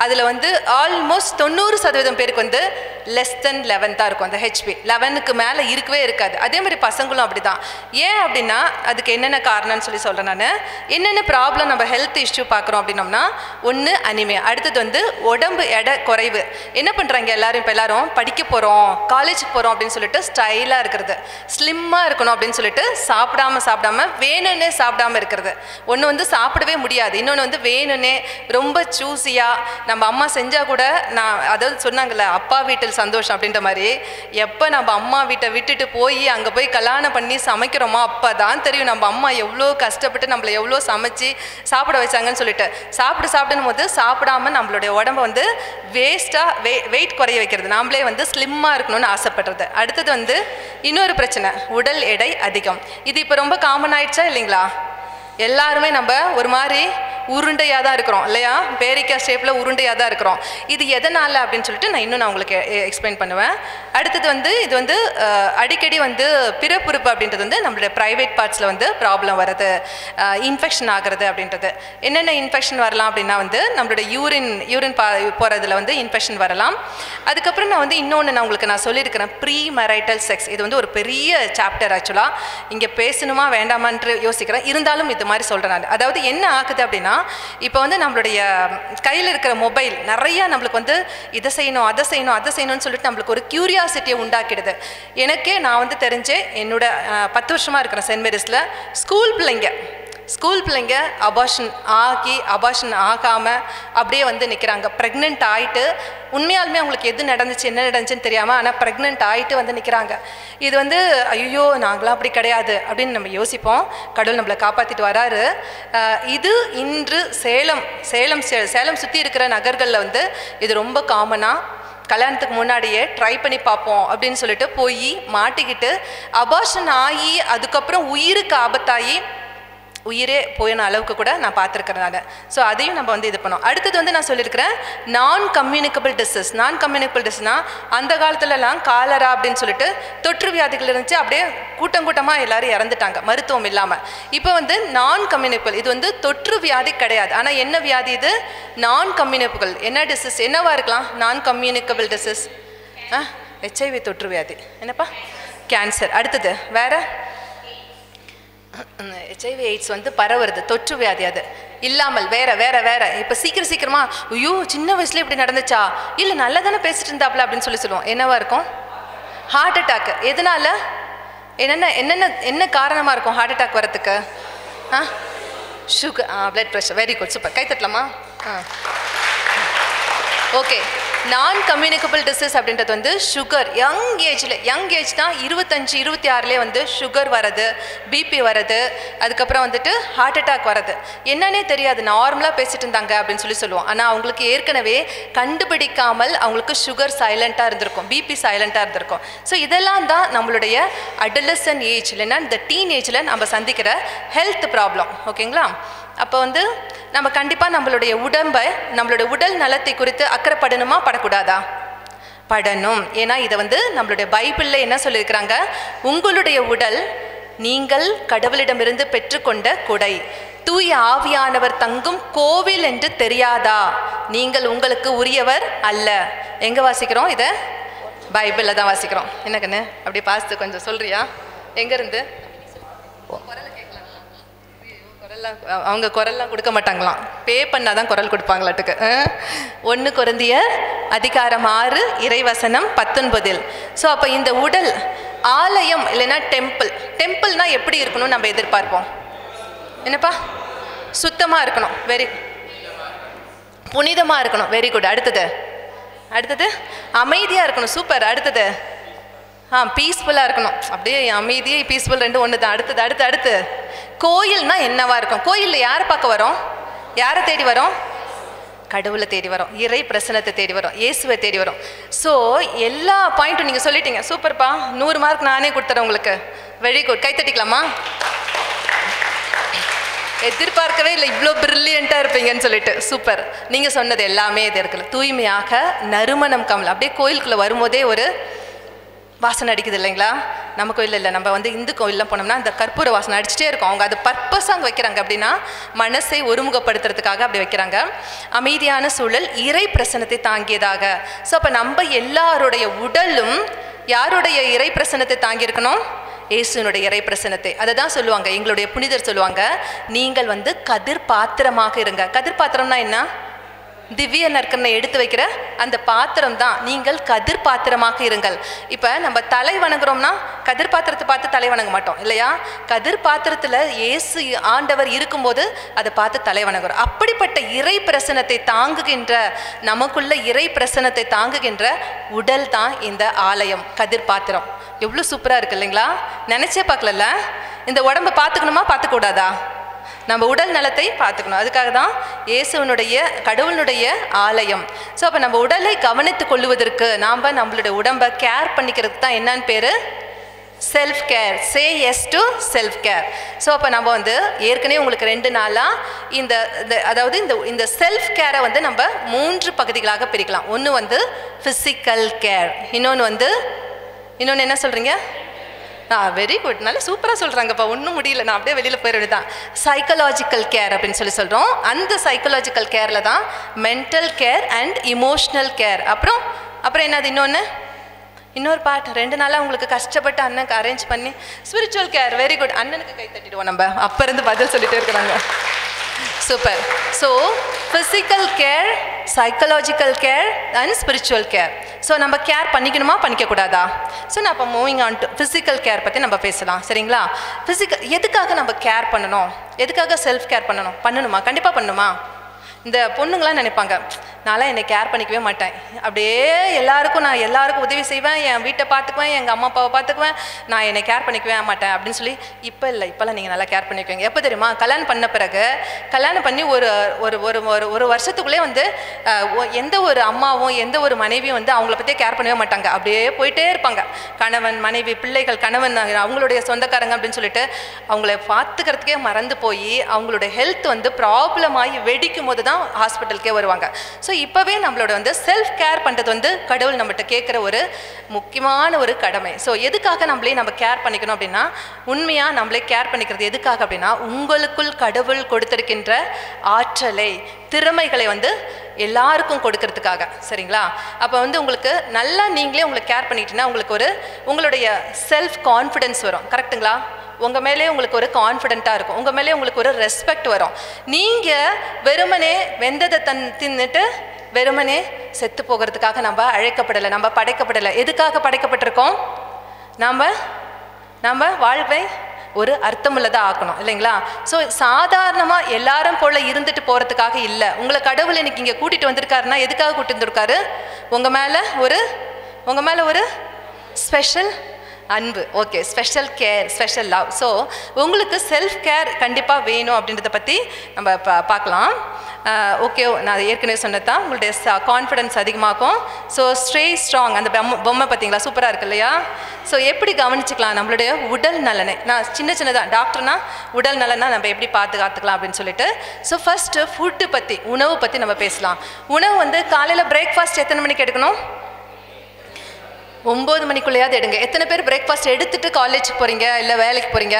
அதில் வந்து ஆல்மோஸ்ட் 90% பேருக்கு வந்து லெஸ் தென் 11 தான் இருக்கும். அந்த ஹெச்பி 11க்கு மேலே இருக்கவே இருக்காது. அதே மாதிரி பசங்களும் அப்படி தான். ஏன் அப்படின்னா அதுக்கு என்னென்ன காரணம்னு சொல்கிறேன் நான். என்னென்ன ப்ராப்ளம் நம்ம ஹெல்த் இஷ்யூ பார்க்குறோம் அப்படின்னோம்னா, ஒன்று அனிமியா, அடுத்தது வந்து உடம்பு எடை குறைவு. என்ன பண்ணுறாங்க எல்லாரும் படிக்க போகிறோம், காலேஜுக்கு போகிறோம் அப்படின்னு சொல்லிட்டு ஸ்டைலாக இருக்கிறது, ஸ்லிம்மாக இருக்கணும் அப்படின்னு சொல்லிட்டு சாப்பிடாம வேணும்னே சாப்பிடாம இருக்கிறது. ஒன்று வந்து சாப்பிடவே முடியாது, இன்னொன்று வந்து வேணும்னே ரொம்ப சூஸியாக நம்ம அம்மா செஞ்சால் கூட அதாவது சொன்னாங்கல்ல அப்பா வீட்டில் சந்தோஷம் அப்படின்ற மாதிரி, எப்போ நம்ம அம்மா வீட்டை விட்டுட்டு போய் அங்கே போய் கல்யாணம் பண்ணி சமைக்கிறோமோ அப்போ தான் தெரியும் நம்ம அம்மா எவ்வளோ கஷ்டப்பட்டு நம்மளை எவ்வளோ சமைச்சு சாப்பிட வச்சாங்கன்னு சொல்லிட்டு. சாப்பிடும் போது சாப்பிடாம நம்மளுடைய உடம்பை வந்து வெயிட் குறைய வைக்கிறது, நாமளே வந்து ஸ்லிம்மாக இருக்கணும்னு ஆசைப்படுறது. அடுத்தது வந்து இன்னொரு பிரச்சனை, உடல் எடை அதிகம். இது இப்போ ரொம்ப காமன் ஆயிடுச்சா இல்லைங்களா? எல்லாருமே நம்ம ஒரு மாதிரி உருண்டையாக தான் இருக்கிறோம் இல்லையா? பேரிக்காய் ஷேப்பில் உருண்டையாக தான் இருக்கிறோம். இது எதனால் அப்படின்னு சொல்லிட்டு நான் உங்களுக்கு எக்ஸ்பிளைன் பண்ணுவேன். அடுத்தது வந்து இது வந்து அடிக்கடி வந்து பிறப்புறுப்பு அப்படின்றது வந்து நம்மளுடைய ப்ரைவேட் பார்ட்ஸில் வந்து ப்ராப்ளம் வருது, இன்ஃபெக்ஷன் ஆகிறது அப்படின்றது. என்னென்ன இன்ஃபெக்ஷன் வரலாம் அப்படின்னா வந்து நம்மளுடைய யூரின் போகிறதுல வந்து இன்ஃபெக்ஷன் வரலாம். அதுக்கப்புறம் நான் வந்து இன்னொன்று உங்களுக்கு சொல்லியிருக்கிறேன், ப்ரீ மெரைட்டல் செக்ஸ். இது வந்து ஒரு பெரிய சாப்டர் ஆக்சுவலாக, இங்கே பேசணுமா வேண்டாமான்னு யோசிக்கிறேன், இருந்தாலும் இது மாதிரி சொல்கிறேன் நான். அதாவது என்ன ஆகுது அப்படின்னா இப்போ வந்து நம்மளுடைய கையில் இருக்கிற மொபைல் நிறையா நம்மளுக்கு வந்து இதை செய்யணும் அதை செய்யணும் அதை செய்யணும்னு சொல்லிட்டு நம்மளுக்கு ஒரு க்யூரியாசிட்டியை உண்டாக்கிடுது. எனக்கே நான் வந்து தெரிஞ்சேன், என்னோட 10 வருஷமாக இருக்கிறேன் சென்ட் மேரிஸில். ஸ்கூல் பிள்ளைங்க அபார்ஷன் ஆகாமல் அப்படியே வந்து நிற்கிறாங்க. ப்ரெக்னென்ட் ஆகிட்டு உண்மையாலுமே அவங்களுக்கு எது நடந்துச்சு என்ன நடந்துச்சுன்னு தெரியாமல், ஆனால் ப்ரெக்னென்ட் ஆகிட்டு வந்து நிற்கிறாங்க. இது வந்து ஐயோ நாங்களாம் அப்படி கிடையாது அப்படின்னு நம்ம யோசிப்போம். கடவுள் நம்மளை காப்பாற்றிட்டு வராரு. இது இன்று சேலம் சுற்றி இருக்கிற நகர்களில் வந்து இது ரொம்ப காமனாக கல்யாணத்துக்கு முன்னாடியே ட்ரை பண்ணி பார்ப்போம் அப்படின்னு சொல்லிட்டு போய் மாட்டிக்கிட்டு அபார்ஷன் ஆகி அதுக்கப்புறம் உயிருக்கு ஆபத்தாகி உயிரே போயின அளவுக்கு கூட நான் பார்த்துருக்கிறேன் நான். ஸோ அதையும் நம்ம வந்து இது பண்ணோம். அடுத்தது வந்து நான் சொல்லியிருக்கிறேன் நான் கம்யூனிகபிள் டிசீஸ்னால் அந்த காலத்துலலாம் காலரா அப்படின்னு சொல்லிட்டு தொற்று வியாதிகள் இருந்துச்சு. அப்படியே கூட்டமாக எல்லாரும் இறந்துட்டாங்க மருத்துவம் இல்லாமல். இப்போ வந்து நான் கம்யூனிகபிள், இது வந்து தொற்று வியாதி கிடையாது. ஆனால் என்ன வியாதி இது? நான் கம்யூனிகபிள். என்ன டிசீஸ் என்னவா இருக்கலாம்? நான் கம்யூனிகபிள் டிசீஸ் HIV தொற்று வியாதி, என்னப்பா கேன்சர். அடுத்தது வேற HIV எய்ட்ஸ் வந்து பரவுறது தொற்று வியாதி. அது இல்லாமல் வேற இப்போ சீக்கிரமா ஐயோ சின்ன வயசுல இப்படி நடந்துச்சா, இல்லை நல்லா தானே பேசிட்டு இருந்தாப்ல அப்படின்னு சொல்லுவோம். என்னவா இருக்கும்? Heart attack. எதனால? என்ன காரணமாக இருக்கும் ஹார்ட் அட்டாக் வரத்துக்கு? Sugar, blood pressure. Very good, super, கை தட்டலாமா? ஓகே. நான் கம்யூனிகபிள் டிசீஸ் அப்படின்றது வந்து சுகர் யங் ஏஜ்னா 25-26 வந்து சுகர் வரது, பிபி வரது, அதுக்கப்புறம் வந்துட்டு ஹார்ட் அட்டாக் வரது. என்னன்னே தெரியாது, நார்மலாக பேசிட்டு இருந்தாங்க அப்படின்னு சொல்லுவோம். ஆனால் அவங்களுக்கு ஏற்கனவே கண்டுபிடிக்காமல் அவங்களுக்கு சுகர் சைலண்ட்டாக இருந்திருக்கும், பிபி சைலண்ட்டாக இருந்திருக்கும். ஸோ இதெல்லாம் தான் நம்மளுடைய அடலசன் ஏஜ் இல்லைன்னா இந்த டீன் ஏஜில் நம்ம சந்திக்கிற ஹெல்த் ப்ராப்ளம். ஓகேங்களா? அப்போ வந்து நம்ம கண்டிப்பாக நம்மளுடைய உடல் நலத்தை குறித்து அக்கறைப்படணுமா படக்கூடாதா? படணும். ஏன்னா இதை வந்து நம்மளுடைய பைபிளில் என்ன சொல்லியிருக்கிறாங்க? உங்களுடைய உடல் நீங்கள் கடவுளிடமிருந்து பெற்றுக்கொண்ட கொடை, தூய ஆவியானவர் தங்கும் கோவில் என்று தெரியாதா? நீங்கள் உங்களுக்கு உரியவர் அல்ல. எங்கே வாசிக்கிறோம் இதை? பைபிளில் தான் வாசிக்கிறோம். என்ன கண்ணு அப்படி பார்த்து கொஞ்சம் சொல்றியா? எங்கேருந்து? அவங்க குரல்லாம் கொடுக்க மாட்டாங்களாம், பே பண்ணாதான் குரல் கொடுப்பாங்களாட்டுக்கு. 1 கொரிந்தியர் அதிகாரம் 6 இறைவசனம் 19. ஸோ அப்போ இந்த உடல் ஆலயம் இல்லைன்னா டெம்பிள்னா எப்படி இருக்கணும் நம்ம எதிர்பார்ப்போம்? என்னப்பா? சுத்தமாக இருக்கணும். புனிதமாக இருக்கணும். Very good. அடுத்தது அமைதியாக இருக்கணும். சூப்பர். அடுத்தது பீஸ்ஃபுல்லாக இருக்கணும். அப்படியே அமைதியே பீஸ்ஃபுல் ரெண்டும் ஒன்று தான். அடுத்து கோயில்னா என்னவா இருக்கும்? கோயிலில் யாரை பார்க்க வரோம்? யாரை தேடி வரோம்? கடவுளை தேடி வரோம், இறை பிரசன்னத்தை தேடி வரோம், இயேசுவை தேடி வரோம். ஸோ எல்லா பாயிண்ட்டும் நீங்கள் சொல்லிட்டீங்க. சூப்பர்ப்பா, 100 மார்க் நானே கொடுத்துறேன் உங்களுக்கு. Very good. கை தட்டிக்கலாமா? எதிர்பார்க்கவே இல்லை இவ்வளோ பிரில்லியண்ட்டாக இருப்பீங்கன்னு சொல்லிட்டு. சூப்பர். நீங்கள் சொன்னது எல்லாமே இது இருக்குல்ல, தூய்மையாக நறுமணம் கமல். அப்படியே கோயிலுக்குள்ளே வரும்போதே ஒரு வாசனை அடிக்குது இல்லைங்களா? நம்ம கோயில் இல்லை, நம்ம வந்து இந்து கோயிலெலாம் போனோம்னா அந்த கற்பூர வாசனை அடிச்சுட்டே இருக்கும். அவங்க அது பர்பஸாக அங்கே வைக்கிறாங்க. அப்படின்னா மனசை ஒருமுகப்படுத்துறதுக்காக அப்படி வைக்கிறாங்க. அமைதியான சூழல், இறை பிரசன்னத்தை தாங்கியதாக. ஸோ அப்போ நம்ம எல்லாருடைய உடலும் யாருடைய இறை பிரசன்னத்தை தாங்கியிருக்கணும்? இயேசுனுடைய இறை பிரசன்னத்தை. அதை தான் சொல்லுவாங்க எங்களுடைய புனிதர் சொல்லுவாங்க, நீங்கள் வந்து கதிர் பாத்திரமாக இருங்க. கதிர் பாத்திரம்னா என்ன? திவ்ய நற்கரணை எடுத்து வைக்கிற அந்த பாத்திரம் தான். நீங்கள் கதிர் பாத்திரமாக இருங்கள். இப்போ நம்ம தலை வணங்குறோம்னா கதிர் பாத்திரத்தை பார்த்து தலை வணங்க மாட்டோம் இல்லையா? கதிர் பாத்திரத்தில் இயேசு ஆண்டவர் இருக்கும்போது அதை பார்த்து தலை வணங்குறோம். அப்படிப்பட்ட இறை பிரசன்னத்தை தாங்குகின்ற, நமக்குள்ள இறை பிரசன்னத்தை தாங்குகின்ற உடல் தான் இந்த ஆலயம், கதிர் பாத்திரம். எவ்வளோ சூப்பராக இருக்குது இல்லைங்களா? நினச்சே பார்க்கல. இந்த உடம்பை பார்த்துக்கணுமா பார்த்துக்கூடாதா? நம்ம உடல் நலத்தை பார்த்துக்கணும். அதுக்காக தான் இயேசுவனுடைய கடவுளுடைய ஆலயம். ஸோ அப்போ நம்ம உடலை கவனித்து கொள்ளுவதற்கு நாம் நம்மளுடைய உடம்பை கேர் பண்ணிக்கிறதுக்கு தான் என்னன்னு பேர்? Self care. Say yes to self care. So அப்போ நம்ம வந்து ஏற்கனவே உங்களுக்கு 2 நாளாக அதாவது இந்த செல்ஃப் கேரை வந்து நம்ம 3 பகுதிகளாக பிரிக்கலாம். ஒன்று வந்து ஃபிசிக்கல் கேர், இன்னொன்று என்ன சொல்கிறீங்க? வெரி குட், நல்லா சூப்பராக சொல்கிறாங்கப்பா. ஒன்றும் முடியல, நான் அப்படியே வெளியில் போயிட வேண்டியதான். சைக்கலாஜிக்கல் கேர் அப்படின்னு சொல்கிறோம். அந்த சைக்கலாஜிக்கல் கேரில் தான் mental care and emotional care. அப்புறம் என்னது? இன்னொரு பார்ட் 2 நாளாக உங்களுக்கு கஷ்டப்பட்டு அண்ணனுக்கு அரேஞ்ச் பண்ணி ஸ்பிரிச்சுவல் கேர். Very good. அண்ணனுக்கு கை தட்டிடுவோம் நம்ம, அப்போ இருந்து பதில் சொல்லிகிட்டே இருக்கிறாங்க. Super. So physical care, psychological care and spiritual care. So நம்ம கேர் பண்ணிக்கணுமா பண்ணிக்கக்கூடாதா? ஸோ நான் இப்போ moving on to physical care பற்றி நம்ம பேசலாம். சரிங்களா? எதுக்காக நம்ம கேர் பண்ணணும்? எதுக்காக செல்ஃப் கேர் பண்ணணுமா? கண்டிப்பாக பண்ணணுமா? இந்த பொண்ணுங்களாம் நினைப்பாங்க, நான்லாம் என்னை கேர் பண்ணிக்கவே மாட்டேன், அப்படியே நான் எல்லாருக்கும் உதவி செய்வேன், என் வீட்டை பார்த்துக்குவேன், எங்கள் அம்மா அப்பாவை பார்த்துக்குவேன், நான் என்னை கேர் பண்ணிக்கவே மாட்டேன் அப்படின்னு சொல்லி. இப்போல்லாம் நீங்கள் நல்லா கேர் பண்ணிக்குவீங்க. எப்போ தெரியுமா? கல்யாணம் பண்ண பிறகு, கல்யாணம் பண்ணி ஒரு வருஷத்துக்குள்ளே வந்து எந்த ஒரு அம்மாவும் எந்த ஒரு மனைவியும் வந்து அவங்கள பற்றியே கேர் பண்ணவே மாட்டாங்க. அப்படியே போயிட்டே இருப்பாங்க. கணவன், மனைவி, பிள்ளைகள், கணவன், அவங்களுடைய சொந்தக்காரங்க அப்படின்னு சொல்லிட்டு அவங்கள பார்த்துக்கிறதுக்கே மறந்து போய் அவங்களுடைய ஹெல்த் வந்து ப்ராப்ளம் ஆகி வெடிக்கும் போது தான் ஹாஸ்பிட்டலுக்கே வருவாங்க. ஸோ இப்போவே நம்மளோட வந்து செல்ஃப் கேர் பண்ணுறது வந்து கடவுள் நம்மகிட்ட கேட்குற ஒரு முக்கியமான ஒரு கடமை. ஸோ எதுக்காக நம்ம கேர் பண்ணிக்கணும் அப்படின்னா, உண்மையாக நம்மளே கேர் பண்ணிக்கிறது எதுக்காக அப்படின்னா, உங்களுக்குள் கடவுள் கொடுத்திருக்கின்ற ஆற்றலை, திறமைகளை வந்து எல்லாருக்கும் கொடுக்கறதுக்காக. சரிங்களா? அப்போ வந்து உங்களுக்கு நல்லா நீங்களே உங்களுக்கு கேர் பண்ணிக்கிட்டீங்கன்னா உங்களுக்கு உங்களுடைய செல்ஃப் கான்ஃபிடென்ஸ் வரும். கரெக்டுங்களா? உங்கள் மேலே உங்களுக்கு ஒரு கான்ஃபிடென்ட்டாக இருக்கும், உங்கள் மேலே உங்களுக்கு ஒரு ரெஸ்பெக்ட் வரும். நீங்கள் வெறுமனே வெந்ததை தின்னுட்டு வெறுமனே செத்து போகிறதுக்காக நம்ம அழைக்கப்படலை, நம்ம படைக்கப்படலை. எதுக்காக படைக்கப்பட்டிருக்கோம்? நம்ம வாழ்வை ஒரு அர்த்தமுள்ளதாக ஆக்கணும், இல்லைங்களா? ஸோ சாதாரணமாக எல்லாரும் போல் இருந்துட்டு போகிறதுக்காக இல்லை. உங்களை கடவுள் இன்னைக்கு இங்கே கூட்டிகிட்டு வந்திருக்காருன்னா எதுக்காக கூட்டிட்டு வந்திருக்காரு? உங்கள் மேலே ஒரு ஸ்பெஷல் அன்பு. Okay, special care, special love. So உங்களுக்கு செல்ஃப் கேர் கண்டிப்பாக வேணும் அப்படின்றத பற்றி நம்ம பார்க்கலாம். ஓகே, நான் ஏற்கனவே சொன்னதான் உங்களுடைய கான்ஃபிடென்ஸ் அதிகமாகும். So stay strong. அந்த பொம்மை பார்த்தீங்களா, சூப்பராக இருக்கு இல்லையா? ஸோ எப்படி கவனிச்சிக்கலாம் நம்மளுடைய உடல் நலனை? நான் சின்னதாக டாக்டர்னா உடல் நலனா நம்ம எப்படி காத்துக்கலாம் அப்படின்னு சொல்லிட்டு. ஸோ ஃபஸ்ட்டு ஃபுட்டு பற்றி, உணவு பற்றி நம்ம பேசலாம். உணவு வந்து காலையில் பிரேக்ஃபாஸ்ட் எத்தனை மணிக்கு எடுக்கணும்? 9 மணிக்குள்ளேயாவது எடுங்க. எத்தனை பேர் பிரேக்ஃபாஸ்ட் எடுத்துகிட்டு காலேஜுக்கு போகிறீங்க இல்லை வேலைக்கு போகிறீங்க?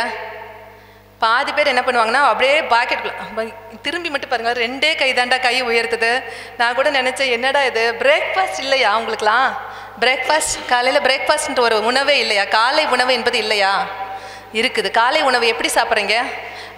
பாதி பேர் என்ன பண்ணுவாங்கன்னா அப்படியே பாக்கெட்டுக்குள்ள திரும்பி மட்டும் பாருங்கள், 2 கை தாண்டா கை உயர்த்துது. நான் கூட நினச்சேன், என்னடா இது பிரேக்ஃபாஸ்ட் இல்லையா உங்களுக்குலாம்? காலையில் பிரேக்ஃபாஸ்ட்ன்ற ஒரு உணவே இல்லையா? காலை உணவு என்பது இல்லையா? இருக்குது. காலை உணவு எப்படி சாப்பிட்றீங்க?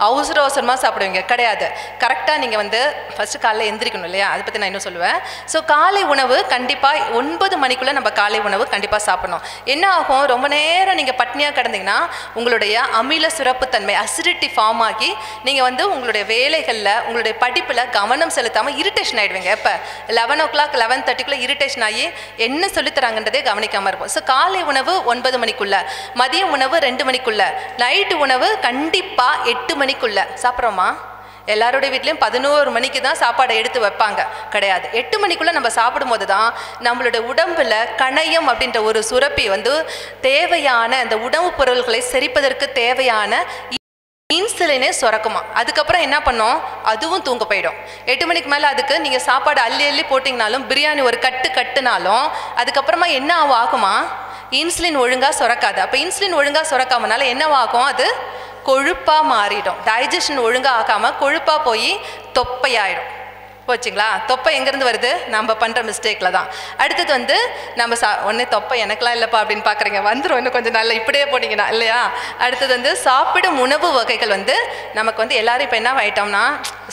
அவசரமாக சாப்பிடுவீங்க கிடையாது. கரெக்டாக நீங்கள் வந்து ஃபஸ்ட்டு காலையில் எந்திரிக்கணும் இல்லையா? அதை பற்றி நான் இன்னும் சொல்லுவேன். ஸோ காலை உணவு கண்டிப்பாக 9 மணிக்குள்ளே நம்ம காலை உணவு கண்டிப்பாக சாப்பிடணும். என்ன ஆகும்? ரொம்ப நேரம் நீங்கள் பட்னியாக கிடந்தீங்கன்னா உங்களுடைய அமில சுரப்புத்தன்மை, அசிடிட்டி ஃபார்ம் ஆகி நீங்கள் வந்து உங்களுடைய வேலைகளில், உங்களுடைய படிப்பில் கவனம் செலுத்தாமல் இரிட்டேஷன் ஆகிடுவீங்க. எப்போ 11 o'clock 11:30க்குள்ளே இரிட்டேஷன் ஆகி என்ன சொல்லித்தராங்கன்றதே கவனிக்காமல் இருப்போம். ஸோ காலை உணவு 9 மணிக்குள்ளே, மதியம் உணவு 2 மணிக்குள்ளே, நைட்டு உணவு கண்டிப்பாக 8 மணிக்குள்ளே சாப்பிட்றோமா? எல்லாருடைய வீட்லேயும் 11 மணிக்கு தான் சாப்பாடை எடுத்து வைப்பாங்க கிடையாது. 8 மணிக்குள்ளே நம்ம சாப்பிடும்போது தான் நம்மளுடைய உடம்பில் கணையம் அப்படின்ற ஒரு சுரப்பி வந்து தேவையான அந்த உணவுப் பொருள்களை செரிப்பதற்கு தேவையான இன்சுலினே சுரக்குமா. அதுக்கப்புறம் என்ன பண்ணோம்? அதுவும் தூங்க போயிடும். 8 மணிக்கு மேலே அதுக்கு நீங்கள் சாப்பாடு அள்ளி போட்டிங்கனாலும், பிரியாணி ஒரு கட்டுனாலும் அதுக்கப்புறமா என்ன ஆகுமா? இன்சுலின் ஒழுங்காக சுரக்காது. அப்போ இன்சுலின் ஒழுங்காக சுரக்காமனால என்னவாகும்? அது கொழுப்பாக மாறிடும். டைஜஷன் ஒழுங்காக ஆகாமல் கொழுப்பாக போய் தொப்பையாயிடும். போச்சுங்களா? தொப்பை எங்கேருந்து வருது? நம்ம பண்ணுற மிஸ்டேக்கில் தான். அடுத்தது வந்து நம்ம ஒன்றே தொப்பை எனக்கெலாம் இல்லைப்பா அப்படின்னு பார்க்குறீங்க, வந்துடும் இன்னும் கொஞ்சம் நாளில், இப்படியே போனீங்கன்னா இல்லையா? அடுத்தது வந்து சாப்பிடும் உணவு வகைகள் வந்து நமக்கு வந்து எல்லோரும் இப்போ என்ன ஆகிட்டோம்னா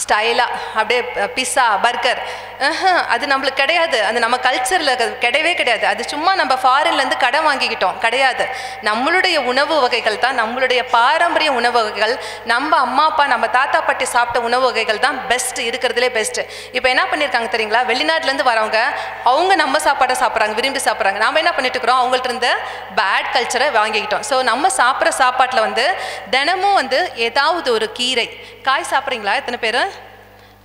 ஸ்டைலாக அப்படியே பிஸ்ஸா, பர்கர், அது நம்மளுக்கு கிடையாது. அது நம்ம கல்ச்சரில் கிடையவே கிடையாது. அது சும்மா நம்ம ஃபாரின்லேருந்து கடை வாங்கிக்கிட்டோம் கிடையாது. நம்மளுடைய உணவு வகைகள் தான், நம்மளுடைய பாரம்பரிய உணவு வகைகள், நம்ம அம்மா அப்பா, நம்ம தாத்தா பாட்டி சாப்பிட்ட உணவு வகைகள் தான் பெஸ்ட்டு, இருக்கிறதுலே பெஸ்ட்டு. இப்போ என்ன பண்ணியிருக்காங்க தெரியுங்களா? வெளிநாட்டிலேருந்து வரவங்க அவங்க நம்ம சாப்பாடை சாப்பிட்றாங்க, விரும்பி சாப்பிட்றாங்க. நம்ம என்ன பண்ணிட்டு இருக்கிறோம்? அவங்கள்ட்ட இருந்த பேட் கல்ச்சரை வாங்கிக்கிட்டோம். ஸோ நம்ம சாப்பிட்ற சாப்பாட்டில் வந்து தினமும் வந்து ஏதாவது ஒரு கீரை, காய் சாப்பிட்றீங்களா? எத்தனை பேர்?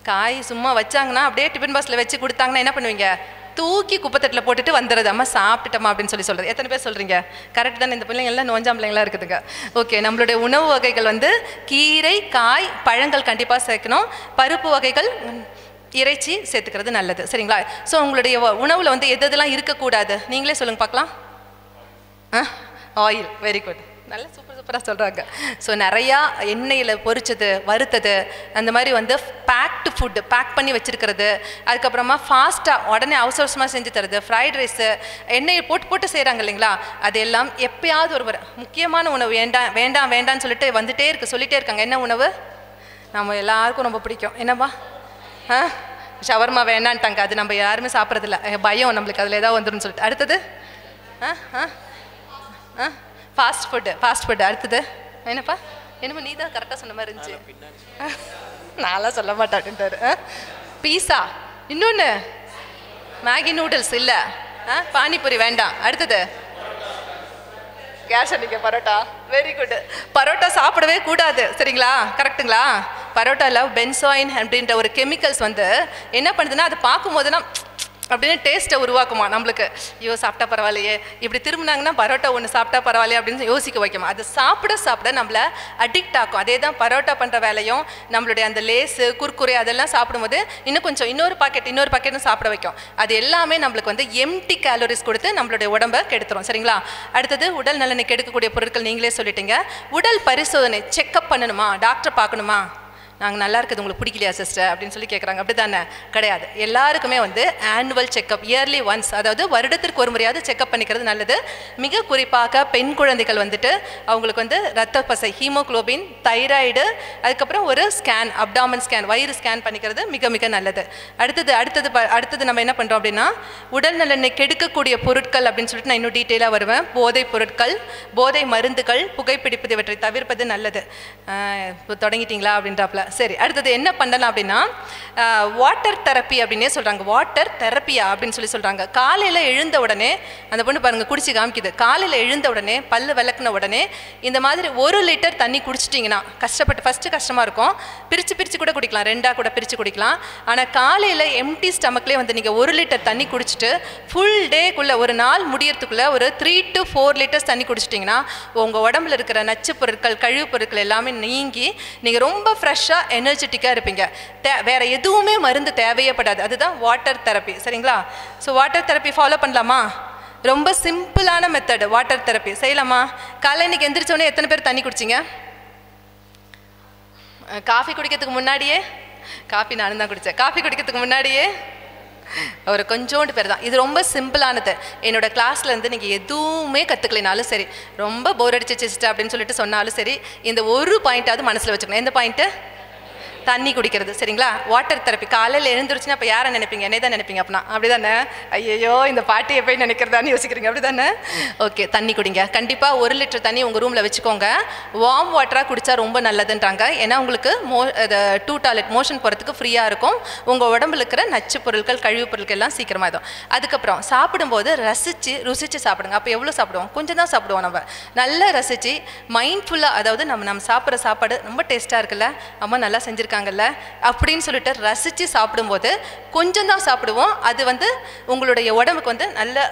காய் சும்மா வச்சாங்கன்னா அப்படியே டிஃபன் பாக்ஸில் வச்சு கொடுத்தாங்கன்னா என்ன பண்ணுவீங்க? தூக்கி குப்பத்தட்டில் போட்டுட்டு வந்துடுது, அம்மா சாப்பிட்டுட்டோமா அப்படின்னு சொல்கிறது. எத்தனை பேர் சொல்கிறீங்க? கரெக்ட் தானே? இந்த பிள்ளைங்க எல்லாம் நோஞ்சாம் பிள்ளைங்களாம் இருக்குதுங்க. ஓகே, நம்மளுடைய உணவு வகைகள் வந்து கீரை, காய், பழங்கள் கண்டிப்பாக சேர்க்கணும். பருப்பு வகைகள், இறைச்சி சேர்த்துக்கிறது நல்லது. சரிங்களா? ஸோ உங்களுடைய உணவில் வந்து எதெல்லாம் இருக்கக்கூடாது நீங்களே சொல்லுங்கள் பார்க்கலாம். ஆயில், வெரி குட், நல்ல சூப்பராக சொல்கிறாங்க. ஸோ நிறையா எண்ணெயில் பொரிச்சது, வறுத்தது, அந்த மாதிரி வந்து பேக்டு ஃபுட்டு, பேக் பண்ணி வச்சுருக்கிறது, அதுக்கப்புறமா ஃபாஸ்ட்டாக உடனே அவசரமாக செஞ்சு தருது, ஃப்ரைட் ரைஸு, எண்ணெயை போட்டு செய்கிறாங்க இல்லைங்களா? அது எல்லாம் எப்பயாவது ஒரு முக்கியமான உணவு வேண்டாம் வேண்டாம் வேண்டாம்னு சொல்லிட்டு வந்துட்டே சொல்லிகிட்டே இருக்காங்க. என்ன உணவு? நம்ம எல்லாருக்கும் ரொம்ப பிடிக்கும். என்னப்பா ஷவர்மா வேணான்ட்டாங்க, அது நம்ம யாருமே சாப்பிட்றதில்ல, பயம் நம்மளுக்கு அதில் ஏதாவது வந்துடும் சொல்லிட்டு. அடுத்தது ஃபாஸ்ட் ஃபுட்டு. அடுத்தது என்னப்பா? என்னப்பா நீ தான் கரெக்டாக சொன்ன மாதிரி இருந்துச்சு. நான்லாம் சொல்ல மாட்டேன்ட்டாரு. பீஸா, இன்னொன்று மேகி நூடுல்ஸ் இல்லை, பானிபூரி வேண்டாம். அடுத்தது கேஷ் அன்றைக்கி பரோட்டா. Very good. பரோட்டா சாப்பிடவே கூடாது, சரிங்களா? கரெக்டுங்களா? பரோட்டாவில் பென்சாயின் அப்படின்ற ஒரு கெமிக்கல்ஸ் வந்து என்ன பண்ணுதுன்னா, அது பார்க்கும்போதுனா அப்படின்னு டேஸ்ட்டை உருவாக்குமா நம்மளுக்கு. ஐயோ சாப்பிட்டா பரவாயில்லையே, இப்படி திரும்பினாங்கன்னா பரோட்டா ஒன்று சாப்பிட்டா பரவாயில்லையே அப்படின்னு யோசிக்க வைக்குமா. அது சாப்பிட நம்மளை அடிக்ட் ஆக்கும். அதே தான் பரோட்டா பண்ணுற வேலையும் நம்மளுடைய அந்த லேஸு குர்குரே அதெல்லாம் சாப்பிடும்போது இன்னொரு பாக்கெட்னு சாப்பிட வைக்கும். அது எல்லாமே நம்மளுக்கு வந்து எம்டி கேலரிஸ் கொடுத்து நம்மளுடைய உடம்பை கெடுத்துரும், சரிங்களா? அடுத்தது உடல் நலனை கெடுக்கக்கூடிய பொருட்கள் நீங்களே சொல்லிட்டீங்க. உடல் பரிசோதனை செக்அப் பண்ணணுமா, டாக்டர் பார்க்கணுமா? நாங்கள் நல்லா இருக்குது உங்களுக்கு பிடிக்கலையா சிஸ்டர் அப்படின்னு சொல்லி கேட்குறாங்க. அப்படி தானே? கிடையாது. எல்லாருக்குமே வந்து ஆனுவல் செக்அப், இயர்லி ஒன்ஸ், அதாவது வருடத்திற்கு ஒரு முறையாவது செக்அப் பண்ணிக்கிறது நல்லது. மிக குறிப்பாக பெண் குழந்தைகள் வந்துட்டு அவங்களுக்கு வந்து ரத்த பசை, ஹீமோக்ளோபின், தைராய்டு, அதுக்கப்புறம் ஒரு ஸ்கேன், அப்டாமன் ஸ்கேன், வயிறு ஸ்கேன் பண்ணிக்கிறது மிக மிக நல்லது. அடுத்தது நம்ம என்ன பண்ணுறோம் அப்படின்னா, உடல் நலனை கெடுக்கக்கூடிய பொருட்கள் அப்படின்னு சொல்லிட்டு நான் இன்னும் டீட்டெயிலாக வருவேன். போதைப் பொருட்கள், போதை மருந்துகள், புகைப்பிடிப்பது இவற்றை தவிர்ப்பது நல்லது. இப்போ தொடங்கிட்டீங்களா அப்படின்றாப்புல. சரி, அடுத்தது என்ன பண்ணலாம் அப்படின்னா, வாட்டர் தெரப்பி அப்படின்னே சொல்கிறாங்க. வாட்டர் தெரப்பியா அப்படின்னு சொல்லி சொல்கிறாங்க. காலையில் எழுந்த உடனே அந்த பொண்ணு பாருங்கள் குடிச்சு காமிக்குது. காலையில் எழுந்த உடனே பல்லு விளக்குன உடனே இந்த மாதிரி 1 லிட்டர் தண்ணி குடிச்சிட்டிங்கன்னா, ஃபஸ்ட்டு கஷ்டமாக இருக்கும், பிரித்து கூட குடிக்கலாம், 2ஆக கூட பிரித்து குடிக்கலாம். ஆனால் காலையில் எம்டி ஸ்டமக்லேயே வந்து நீங்கள் 1 லிட்டர் தண்ணி குடிச்சிட்டு ஃபுல் டேக்குள்ளே ஒரு நாள் முடியறதுக்குள்ளே ஒரு 3 to 4 லிட்டர்ஸ் தண்ணி குடிச்சிட்டிங்கன்னா உங்கள் உடம்புல இருக்கிற நச்சு பொருட்கள், கழிவு பொருட்கள் எல்லாமே நீங்கி நீங்கள் ரொம்ப ஃப்ரெஷ்ஷாக எனர்ஜெட்டிக்காக இருப்பீங்க. வேறு எதுவுமே மருந்து தேவையே படாது. அதுதான் வாட்டர் தெரப்பி, சரிங்களா? ஸோ வாட்டர் தெரப்பி ஃபாலோ பண்ணலாமா? ரொம்ப சிம்பிளான மெத்தடு வாட்டர் தெரப்பி. செய்யலாமா? காலையில் இன்றைக்கி எந்திரிச்சோடனே எத்தனை பேர் தண்ணி குடிச்சிங்க? காஃபி குடிக்கிறதுக்கு முன்னாடியே, காஃபி நானும் தான் குடித்தேன், காஃபி குடிக்கிறதுக்கு முன்னாடியே ஒரு கொஞ்சோண்டு பேர் தான். இது ரொம்ப சிம்பிளானது. என்னோட கிளாஸ்லேருந்து நீங்கள் எதுவுமே கற்றுக்கலைனாலும் சரி, ரொம்ப போர் அடிச்சு சிஸ்டர் அப்படின்னு சொல்லிட்டு சொன்னாலும் சரி, இந்த ஒரு பாயிண்ட்டாவது மனசில் வச்சுக்கணும். எந்த பாயிண்ட்டு? தண்ணி குடிக்கிறது, சரிங்களா? Water therapy. காலையில் எழுந்துருச்சுன்னா அப்போ யாரை நினைப்பீங்க? என்னை தான் நினைப்பீங்க. அப்படின்னா அப்படி தானே? ஐயோ இந்த பாட்டியை போய் நினைக்கிறதான்னு யோசிக்கிறீங்க, அப்படி தானே? ஓகே, தண்ணி குடிங்க. கண்டிப்பாக 1 லிட்டர் தண்ணி உங்கள் ரூமில் வச்சுக்கோங்க. வார்ம் வாட்டராக குடித்தா ரொம்ப நல்லதுன்றாங்க. ஏன்னா உங்களுக்கு டூ டாய்லெட் மோஷன் போகிறதுக்கு ஃப்ரீயாக இருக்கும். உங்கள் உடம்புல இருக்கிற நச்சு பொருட்கள், கழிவு பொருட்கள் எல்லாம் சீக்கிரமாக இதுவும். அதுக்கப்புறம் சாப்பிடும்போது ருசித்து சாப்பிடுங்க. அப்போ எவ்வளோ சாப்பிடுவோம்? கொஞ்சம் தான் சாப்பிடுவோம். நம்ம நல்லா ரசித்து மைண்ட்ஃபுல்லாக, அதாவது நம்ம சாப்பிட்ற சாப்பாடு ரொம்ப டேஸ்ட்டாக இருக்குல்ல, அம்மா நல்லா செஞ்சுருக்காங்கல்ல அப்படின்னு சொல்லிட்டு ரசித்து சாப்பிடும்போது கொஞ்சம் தான் சாப்பிடுவோம். அது வந்து உங்களுடைய உடம்புக்கு வந்து நல்ல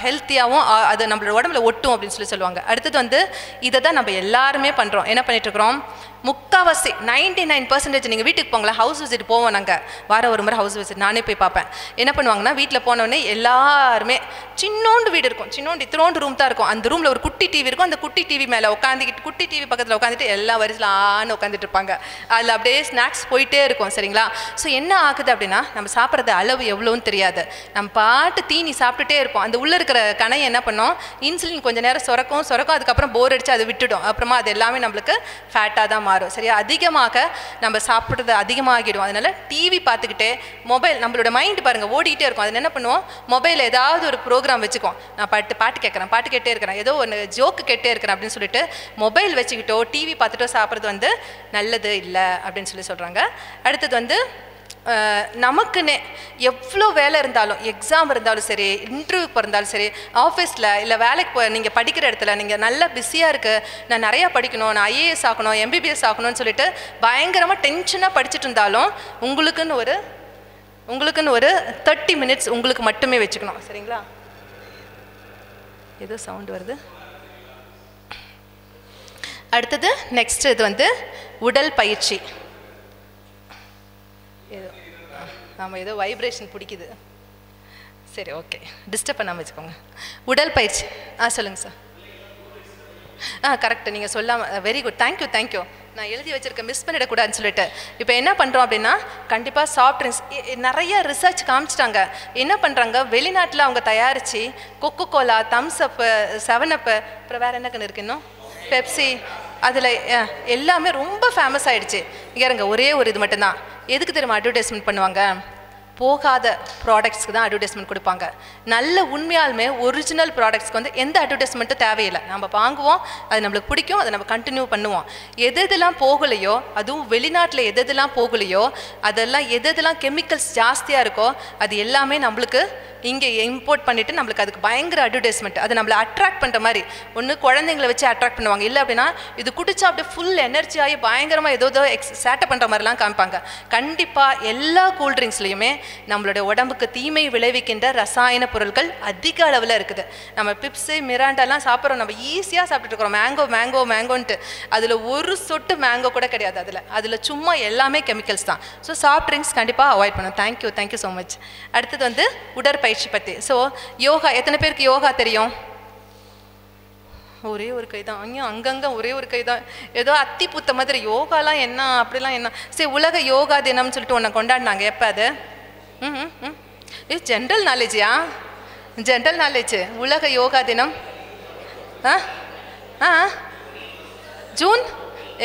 ஹெல்த்தியாகவும் அது நம்மளோட உடம்புல ஒட்டும் அப்படின்னு சொல்லுவாங்க. அடுத்தது வந்து இதை தான் நம்ம எல்லாருமே பண்ணுறோம். என்ன பண்ணிட்டுருக்குறோம்? முக்கால்வாசி 99% நீங்கள் வீட்டுக்கு போங்களேன், ஹவுஸ் விசிட் போவோம். நாங்கள் வாரம் ஒரு முறை ஹவுஸ் விசிட் நானே போய் பார்ப்பேன். என்ன பண்ணுவாங்கன்னா, வீட்டில் போனோடனே எல்லாருமே சின்னோண்டு வீடு இருக்கும், இத்தினோண்டு ரூம் தான் இருக்கும். அந்த ரூமில் ஒரு குட்டி டிவி இருக்கும். அந்த குட்டி டிவி மேலே உட்காந்துக்கிட்டு, குட்டி டிவி பக்கத்தில் உட்காந்துட்டு எல்லா வரிசையில் உட்காந்துட்டு இருப்பாங்க. அதில் அப்படியே ஸ்நாக்ஸ் போயிட்டே இருக்கும், சரிங்களா? ஸோ என்ன ஆகுது அப்படின்னா, நம்ம சாப்பிட்றது அளவு எவ்வளோன்னு தெரியாது. நம்ம பாட்டு தீனி சாப்பிட்டுட்டே இருப்போம். அந்த உள்ளே இருக்கிற கணையை என்ன பண்ணோம்? இன்சுலின் கொஞ்சம் நேரம் சுரக்கும், அதுக்கப்புறம் போர் அடித்து அதை விட்டுடும். அப்புறமா அது எல்லாமே நம்மளுக்கு ஃபேட்டாக தான் மாறும், சரியா? அதிகமாக நம்ம சாப்பிட்றது அதிகமாகிடும். அதனால டிவி பார்த்துக்கிட்டே மொபைல், நம்மளோட மைண்டு பாருங்கள் ஓடிக்கிட்டே இருக்கும். அது என்ன பண்ணுவோம்? மொபைலில் ஏதாவது ஒரு ப்ரோக்ராம் வச்சுக்கோம். நான் பாட்டு கேட்குறேன், பாட்டு கேட்டே இருக்கிறேன், ஏதோ ஒன்று ஜோக்கு கேட்டே இருக்கிறேன் அப்படின்னு சொல்லிட்டு மொபைல் வச்சுக்கிட்டோ டிவி பார்த்துட்டோ சாப்பிட்றது வந்து நல்லது இல்லை அப்படின்னு சொல்கிறாங்க. அடுத்தது வந்து நமக்குன்னே எவ்வளோ வேலை இருந்தாலும், எக்ஸாம் இருந்தாலும் சரி, இன்டர்வியூ இருந்தாலும் சரி, ஆஃபீஸில் இல்லை வேலைக்கு நீங்கள் படிக்கிற இடத்துல நீங்கள் நல்லா பிஸியாக இருக்குது, நான் நிறையா படிக்கணும், நான் ஐஏஎஸ் ஆகணும், எம்பிபிஎஸ் ஆகணும்னு சொல்லிட்டு பயங்கரமாக டென்ஷனாக படிச்சுட்டு இருந்தாலும் உங்களுக்குன்னு ஒரு 30 minutes உங்களுக்கு மட்டுமே வச்சுக்கணும், சரிங்களா? ஏதோ சவுண்டு வருது. அடுத்தது நெக்ஸ்ட் இது வந்து உடல் பயிற்சி. ஏதோ வைப்ரேஷன் பிடிக்குது. சரி, ஓகே, டிஸ்டர்ப் பண்ணாமல் வச்சுக்கோங்க. உடல் பயிற்சி. சொல்லுங்கள் சார். கரெக்டு, நீங்கள் சொல்லாமல். Very good, thank you. நான் எழுதி வச்சுருக்கேன், மிஸ் பண்ணிடக்கூடாதுன்னு சொல்லிட்டு. இப்போ என்ன பண்ணுறோம் அப்படின்னா, கண்டிப்பாக சாஃப்ட் ட்ரிங்க்ஸ் நிறைய ரிசர்ச் காமிச்சிட்டாங்க. என்ன பண்ணுறாங்க, வெளிநாட்டில் அவங்க தயாரித்து கொக்கோ கோலா, தம்ஸ் அப்பு, 7 அப்பு, அப்புறம் வேறு என்ன இருக்குது இன்னும், பெப்சி, அதில் எல்லாமே ரொம்ப ஃபேமஸ் ஆகிடுச்சு. இங்கே இருங்க, ஒரே ஒரு இது மட்டும்தான். எதுக்கு தெரியுமா அட்வர்டைஸ்மெண்ட் பண்ணுவாங்க? போகாத ப்ராடக்ட்ஸ்க்கு தான் அட்வர்டைஸ்மெண்ட் கொடுப்பாங்க. நல்ல உண்மையாலுமே ஒரிஜினல் ப்ராடக்ட்ஸ்க்கு வந்து எந்த அட்வர்டைஸ்மெண்ட்டும் தேவையில்லை. நம்ம வாங்குவோம், அது நம்மளுக்கு பிடிக்கும், அதை நம்ம கண்டினியூ பண்ணுவோம். எதெல்லாம் போகலையோ, அதுவும் வெளிநாட்டில் எதெல்லாம் போகலையோ, அதெல்லாம் எதெல்லாம் கெமிக்கல்ஸ் ஜாஸ்தியாக இருக்கோ அது எல்லாமே நம்மளுக்கு இங்கே இம்போர்ட் பண்ணிவிட்டு நம்மளுக்கு அதுக்கு பயங்கர அட்வர்டைஸ்மெண்ட், அது நம்மளை அட்ராக்ட் பண்ணுற மாதிரி. ஒன்று குழந்தைங்களை வச்சு அட்ராக்ட் பண்ணுவாங்க, இல்லை அப்படின்னா இது குடிச்சா அப்படியே ஃபுல் எனர்ஜி ஆகி பயங்கரமாக ஏதோ சேட்டை பண்ணுற மாதிரிலாம் காமிப்பாங்க. கண்டிப்பாக எல்லா கூல்ட்ரிங்க்ஸ்லையுமே நம்மளுடைய உடம்புக்கு தீமை விளைவிக்கின்ற ரசாயன பொருட்கள் அதிக அளவில் இருக்குது. நம்ம பிப்ஸு மிராண்டாலாம் சாப்பிட்றோம், நம்ம ஈஸியாக சாப்பிட்டுட்டு இருக்கிறோம். மேங்கோ மேங்கோ மேங்கோன்ட்டு அதில் ஒரு சொட்டு மேங்கோ கூட கிடையாது. அதில் சும்மா எல்லாமே கெமிக்கல்ஸ் தான். ஸோ சாஃப்ட் ட்ரிங்க்ஸ் கண்டிப்பாக அவாய்ட் பண்ணணும். Thank you so much. அடுத்தது வந்து உடற்பயிற்சி பற்றி. ஸோ யோகா, எத்தனை பேருக்கு யோகா தெரியும்? ஒரே ஒரு கை தான். அங்கங்கே ஒரே ஒரு கை தான். ஏதோ அத்தி பூத்த மாதிரி. யோகாலாம் என்ன, அப்படிலாம் என்ன? சரி, உலக யோகா தினம்னு சொல்லிட்டு ஒன்று கொண்டாடினாங்க. எப்போ அது? இது ஜென்ரல் நாலேஜா? General knowledge. உலக யோகா தினம் ஜூன்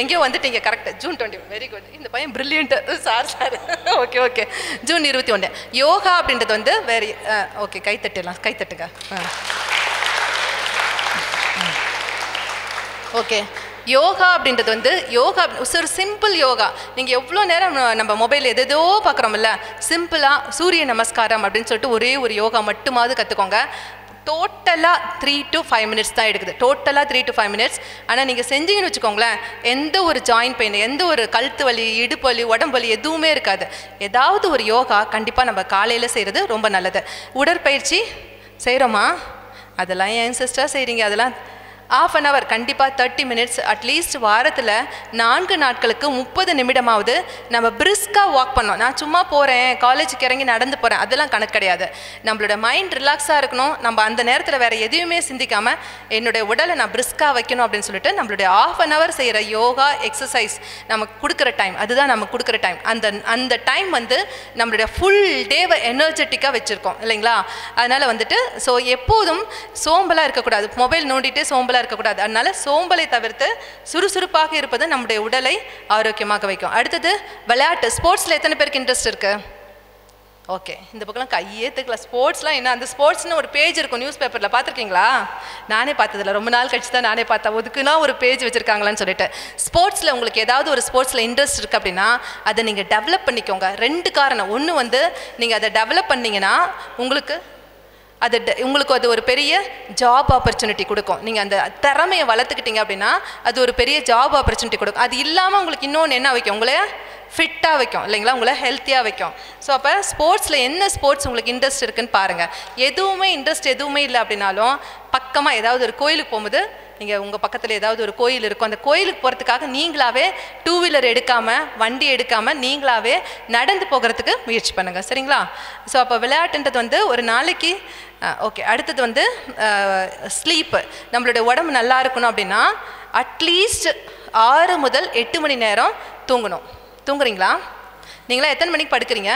எங்கேயோ வந்துட்டீங்க, கரெக்ட். ஜூன் 20. Very good. இந்த பையன் brilliant sir. Okay. June 21. Yoga அப்படின்றது வந்து வேறு. ஓகே, கைத்தட்டலாம், கைத்தட்டுங்க. ஓகே, யோகா அப்படின்றது வந்து யோகா ஒரு சிம்பிள் யோகா. நீங்கள் எவ்வளோ நேரம் நம்ம மொபைல் எதோ பார்க்குறோம்ல, சிம்பிளாக சூரிய நமஸ்காரம் அப்படின்னு சொல்லிட்டு ஒரே ஒரு யோகா மட்டுமாவது கற்றுக்கோங்க. டோட்டலாக 3 to 5 minutes தான் எடுக்குது. டோட்டலாக 3 to 5 minutes. ஆனால் நீங்கள் செஞ்சீங்கன்னு வச்சுக்கோங்களேன், எந்த ஒரு ஜாயின்ட் பெயின், எந்த ஒரு கழுத்து வலி, இடுப்பு வலி, உடம்பு வலி எதுவுமே இருக்காது. ஏதாவது ஒரு யோகா கண்டிப்பாக நம்ம காலையில் செய்கிறது ரொம்ப நல்லது. உடற்பயிற்சி செய்கிறோமா? அதெல்லாம் என் சிஸ்டர் செய்கிறீங்க. அதெல்லாம் ½ an hour கண்டிப்பாக 30 minutes அட்லீஸ்ட் வாரத்தில் 4 நாட்களுக்கு 30 நிமிடமாவது நம்ம பிரிஸ்காக வாக் பண்ணோம். நான் சும்மா போகிறேன், காலேஜுக்கு இறங்கி நடந்து போகிறேன், அதெல்லாம் கணக்கு கிடையாது. நம்மளோட மைண்ட் ரிலாக்ஸாக இருக்கணும். நம்ம அந்த நேரத்தில் வேறு எதையுமே சிந்திக்காமல் என்னுடைய உடலை நான் பிரிஸ்காக வைக்கணும் அப்படின்னு சொல்லிட்டு நம்மளுடைய ½ an hour செய்கிற யோகா எக்ஸசைஸ் நமக்கு கொடுக்குற டைம், அதுதான் நமக்கு கொடுக்குற டைம். அந்த டைம் வந்து நம்மளுடைய ஃபுல் டேவை எனர்ஜெட்டிக்காக வச்சுருக்கோம் இல்லைங்களா? அதனால் வந்துட்டு ஸோ எப்போதும் சோம்பலாக இருக்கக்கூடாது, மொபைல் நோண்டிட்டு சோம்பலாக இருக்கக்கூடாது. அதனால சோம்பலை தவிர்த்து சுறுசுறுப்பாக இருப்பது நம்முடைய உடலை ஆரோக்கியமாக வைக்கும். அடுத்தது விளையாட்டு. ஸ்போர்ட்ஸில் எத்தனை பேருக்கு இன்ட்ரெஸ்ட் இருக்கு? ஓகே, இந்த பக்கம்லாம் கையே தூக்கல. ஸ்போர்ட்ஸ்லாம் என்ன? அந்த ஸ்போர்ட்ஸ்னு ஒரு பேஜ் இருக்கும் நியூஸ் பேப்பரில், பார்த்துருக்கீங்களா? நானே பார்த்ததில்ல, ரொம்ப நாள் கழிச்சு தான் நானே பார்த்தேன். ஒதுக்குனா ஒரு பேஜ் வச்சுருக்காங்களான்னு சொல்லிட்டு. ஸ்போர்ட்ஸில் உங்களுக்கு ஏதாவது ஒரு ஸ்போர்ட்ஸில் இன்ட்ரெஸ்ட் இருக்குது அப்படின்னா அதை நீங்கள் டெவலப் பண்ணிக்கோங்க. 2 காரணம். ஒன்று வந்து நீங்கள் அதை டெவலப் பண்ணிங்கன்னா உங்களுக்கு அது ஒரு பெரிய ஜாப் ஆப்பர்ச்சுனிட்டி கொடுக்கும். நீங்கள் அந்த திறமையை வளர்த்துக்கிட்டீங்க அப்படின்னா அது ஒரு பெரிய ஜாப் ஆப்பர்ச்சுனிட்டி கொடுக்கும். அது இல்லாமல் உங்களுக்கு இன்னொன்று என்ன வைக்கும்? உங்களை ஃபிட்டாக வைக்கும் இல்லைங்களா? உங்களை ஹெல்த்தியாக வைக்கும். ஸோ அப்போ ஸ்போர்ட்ஸில் என்ன ஸ்போர்ட்ஸ் உங்களுக்கு இன்ட்ரெஸ்ட் இருக்குன்னு பாருங்கள். எதுவுமே இன்ட்ரெஸ்ட் எதுவுமே இல்லை அப்படின்னாலும் பக்கமாக ஏதாவது ஒரு கோயிலுக்கு போகும்போது, நீங்கள் உங்கள் பக்கத்தில் ஏதாவது ஒரு கோயில் இருக்கும், அந்த கோயிலுக்கு போகிறதுக்காக நீங்களாகவே 2 வீலர் எடுக்காமல், வண்டி எடுக்காமல் நீங்களாகவே நடந்து போகிறதுக்கு முயற்சி பண்ணுங்கள். சரிங்களா? ஸோ அப்போ விளையாட்டுன்றது வந்து ஒரு நாளைக்கு ஓகே. அடுத்தது வந்து ஸ்லீப்பு. நம்மளுடைய உடம்பு நல்லா இருக்கணும் அப்படின்னா அட்லீஸ்ட் 6 முதல் 8 மணி நேரம் தூங்கணும். தூங்குறீங்களா? நீங்களா எத்தனை மணிக்கு படுக்கிறீங்க?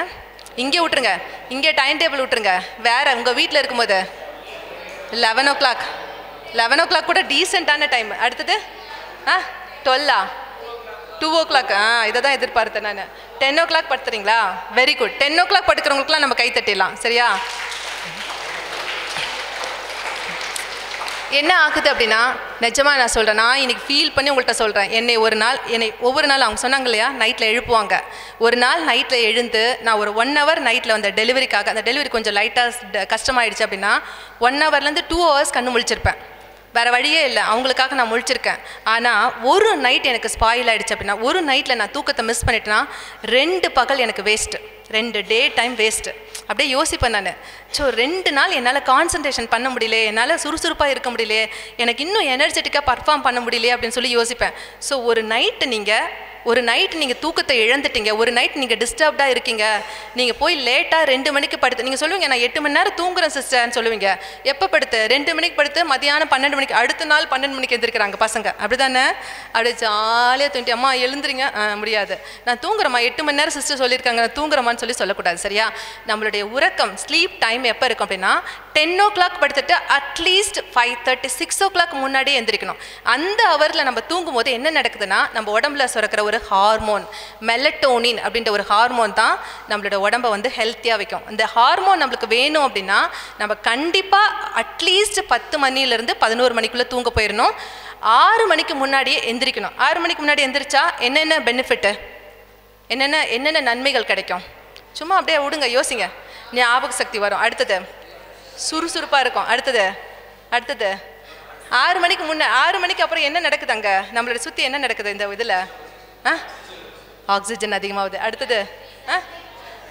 இங்கே விட்டுருங்க, இங்கே டைம் டேபிள் விட்டுருங்க. வேறு உங்கள் வீட்டில் இருக்கும்போது 11 o'clock. 11 o'clock கூட டீசெண்டான டைம். அடுத்தது 12 2 o'clock. இதை தான் எதிர்பார்த்தேன் நான். 10 o'clock படுத்துறீங்களா? Very good. 10 o'clock படுக்கிறவங்களுக்குலாம் நம்ம கை தட்டிடலாம். சரியா? என்ன ஆகுது அப்படின்னா, நிஜமாக நான் சொல்கிறேன், நான் இன்றைக்கி ஃபீல் பண்ணி உங்கள்கிட்ட சொல்கிறேன். என்னை ஒவ்வொரு நாள் அவங்க சொன்னாங்க இல்லையா, நைட்டில் எழுப்புவாங்க. ஒரு நாள் நைட்டில் எழுந்து நான் ஒரு 1 hour நைட்டில் வந்த டெலிவரிக்காக, அந்த டெலிவரி கொஞ்சம் லைட்டாக கஷ்டமாயிடுச்சு அப்படின்னா 1 hourலேருந்து 2 hours கண்ணு முழிச்சிருப்பேன். வேறு வழியே இல்லை, அவங்களுக்காக நான் முழிச்சிருக்கேன். ஆனால் ஒரு நைட் எனக்கு ஸ்பாயில் ஆகிடுச்சு அப்படின்னா, ஒரு நைட்டில் நான் தூக்கத்தை மிஸ் பண்ணிட்டேன்னா 2 பகல் எனக்கு வேஸ்ட்டு, 2 டே டைம் வேஸ்ட்டு. அப்படியே யோசிப்பேன் நான். ஸோ 2 நாள் என்னால் கான்சன்ட்ரேஷன் பண்ண முடியல, என்னால் சுறுசுறுப்பாக இருக்க முடியல, எனக்கு இன்னும் எனர்ஜெட்டிக்காக பர்ஃபார்ம் பண்ண முடியல அப்படின்னு சொல்லி யோசிப்பேன். ஸோ ஒரு நைட்டு நீங்கள் ஒரு நைட் நீங்கள் தூக்கத்தை இழந்துட்டீங்க, ஒரு நைட் நீங்கள் டிஸ்டர்ப்டாக இருக்கீங்க, நீங்கள் போய் லேட்டாக 2 மணிக்கு படுத்து, நீங்கள் சொல்லுவீங்க நான் 8 மணி நேரம் தூங்குறேன் சிஸ்டர்னு சொல்லுவீங்க. எப்போ படுத்து? 2 மணிக்கு படுத்து மதியானம் 12 மணிக்கு, அடுத்த நாள் 12 மணிக்கு எழுந்திருக்கிறாங்க பசங்க. அப்படி தானே? அப்படியே ஜாலியாக தூங்கிட்டு அம்மா எழுந்துறீங்க, முடியாது நான் தூங்குறேம்மா 8 மணி நேரம் சிஸ்டர் சொல்லியிருக்காங்க நான் தூங்குறேம்மான்னு சொல்லக்கூடாது. சரியா? நம்மளுடைய உறக்கம் ஸ்லீப் டைம் எப்போ இருக்கும் அப்படின்னா 10 o'clock படுத்துட்டு அட்லீஸ்ட் 5:30 6 o'clock முன்னாடியே எழுந்திரிக்கணும். அந்த ஹவரில் நம்ம தூங்கும் போது என்ன நடக்குதுன்னா நம்ம உடம்புல சுரக்கிற ஒரு ஹார்மோன் மெலட்டோனின் அப்படின்ற ஒரு ஹார்மோன் தான் நம்மளோட உடம்பை வந்து ஹெல்த்தியாக வைக்கும். இந்த ஹார்மோன் நம்மளுக்கு வேணும் அப்படின்னா நம்ம கண்டிப்பாக அட்லீஸ்ட் 10 மணிலேருந்து 11 மணிக்குள்ளே தூங்க போயிடணும். 6 மணிக்கு முன்னாடியே எந்திரிக்கணும். 6 மணிக்கு முன்னாடி எந்திரிச்சா என்னென்ன பெனிஃபிட்டு, என்னென்ன நன்மைகள் கிடைக்கும்? சும்மா அப்படியே விடுங்க, யோசிங்க, ஞாபக சக்தி வரும். அடுத்தது சுறுசுறுப்பாக இருக்கும். அடுத்தது 6 மணிக்கு அப்புறம் என்ன நடக்குது? அங்கே நம்மளோட சுற்றி என்ன நடக்குது? இந்த இதில் ஆக்சிஜன் அதிகமாகுது. அடுத்தது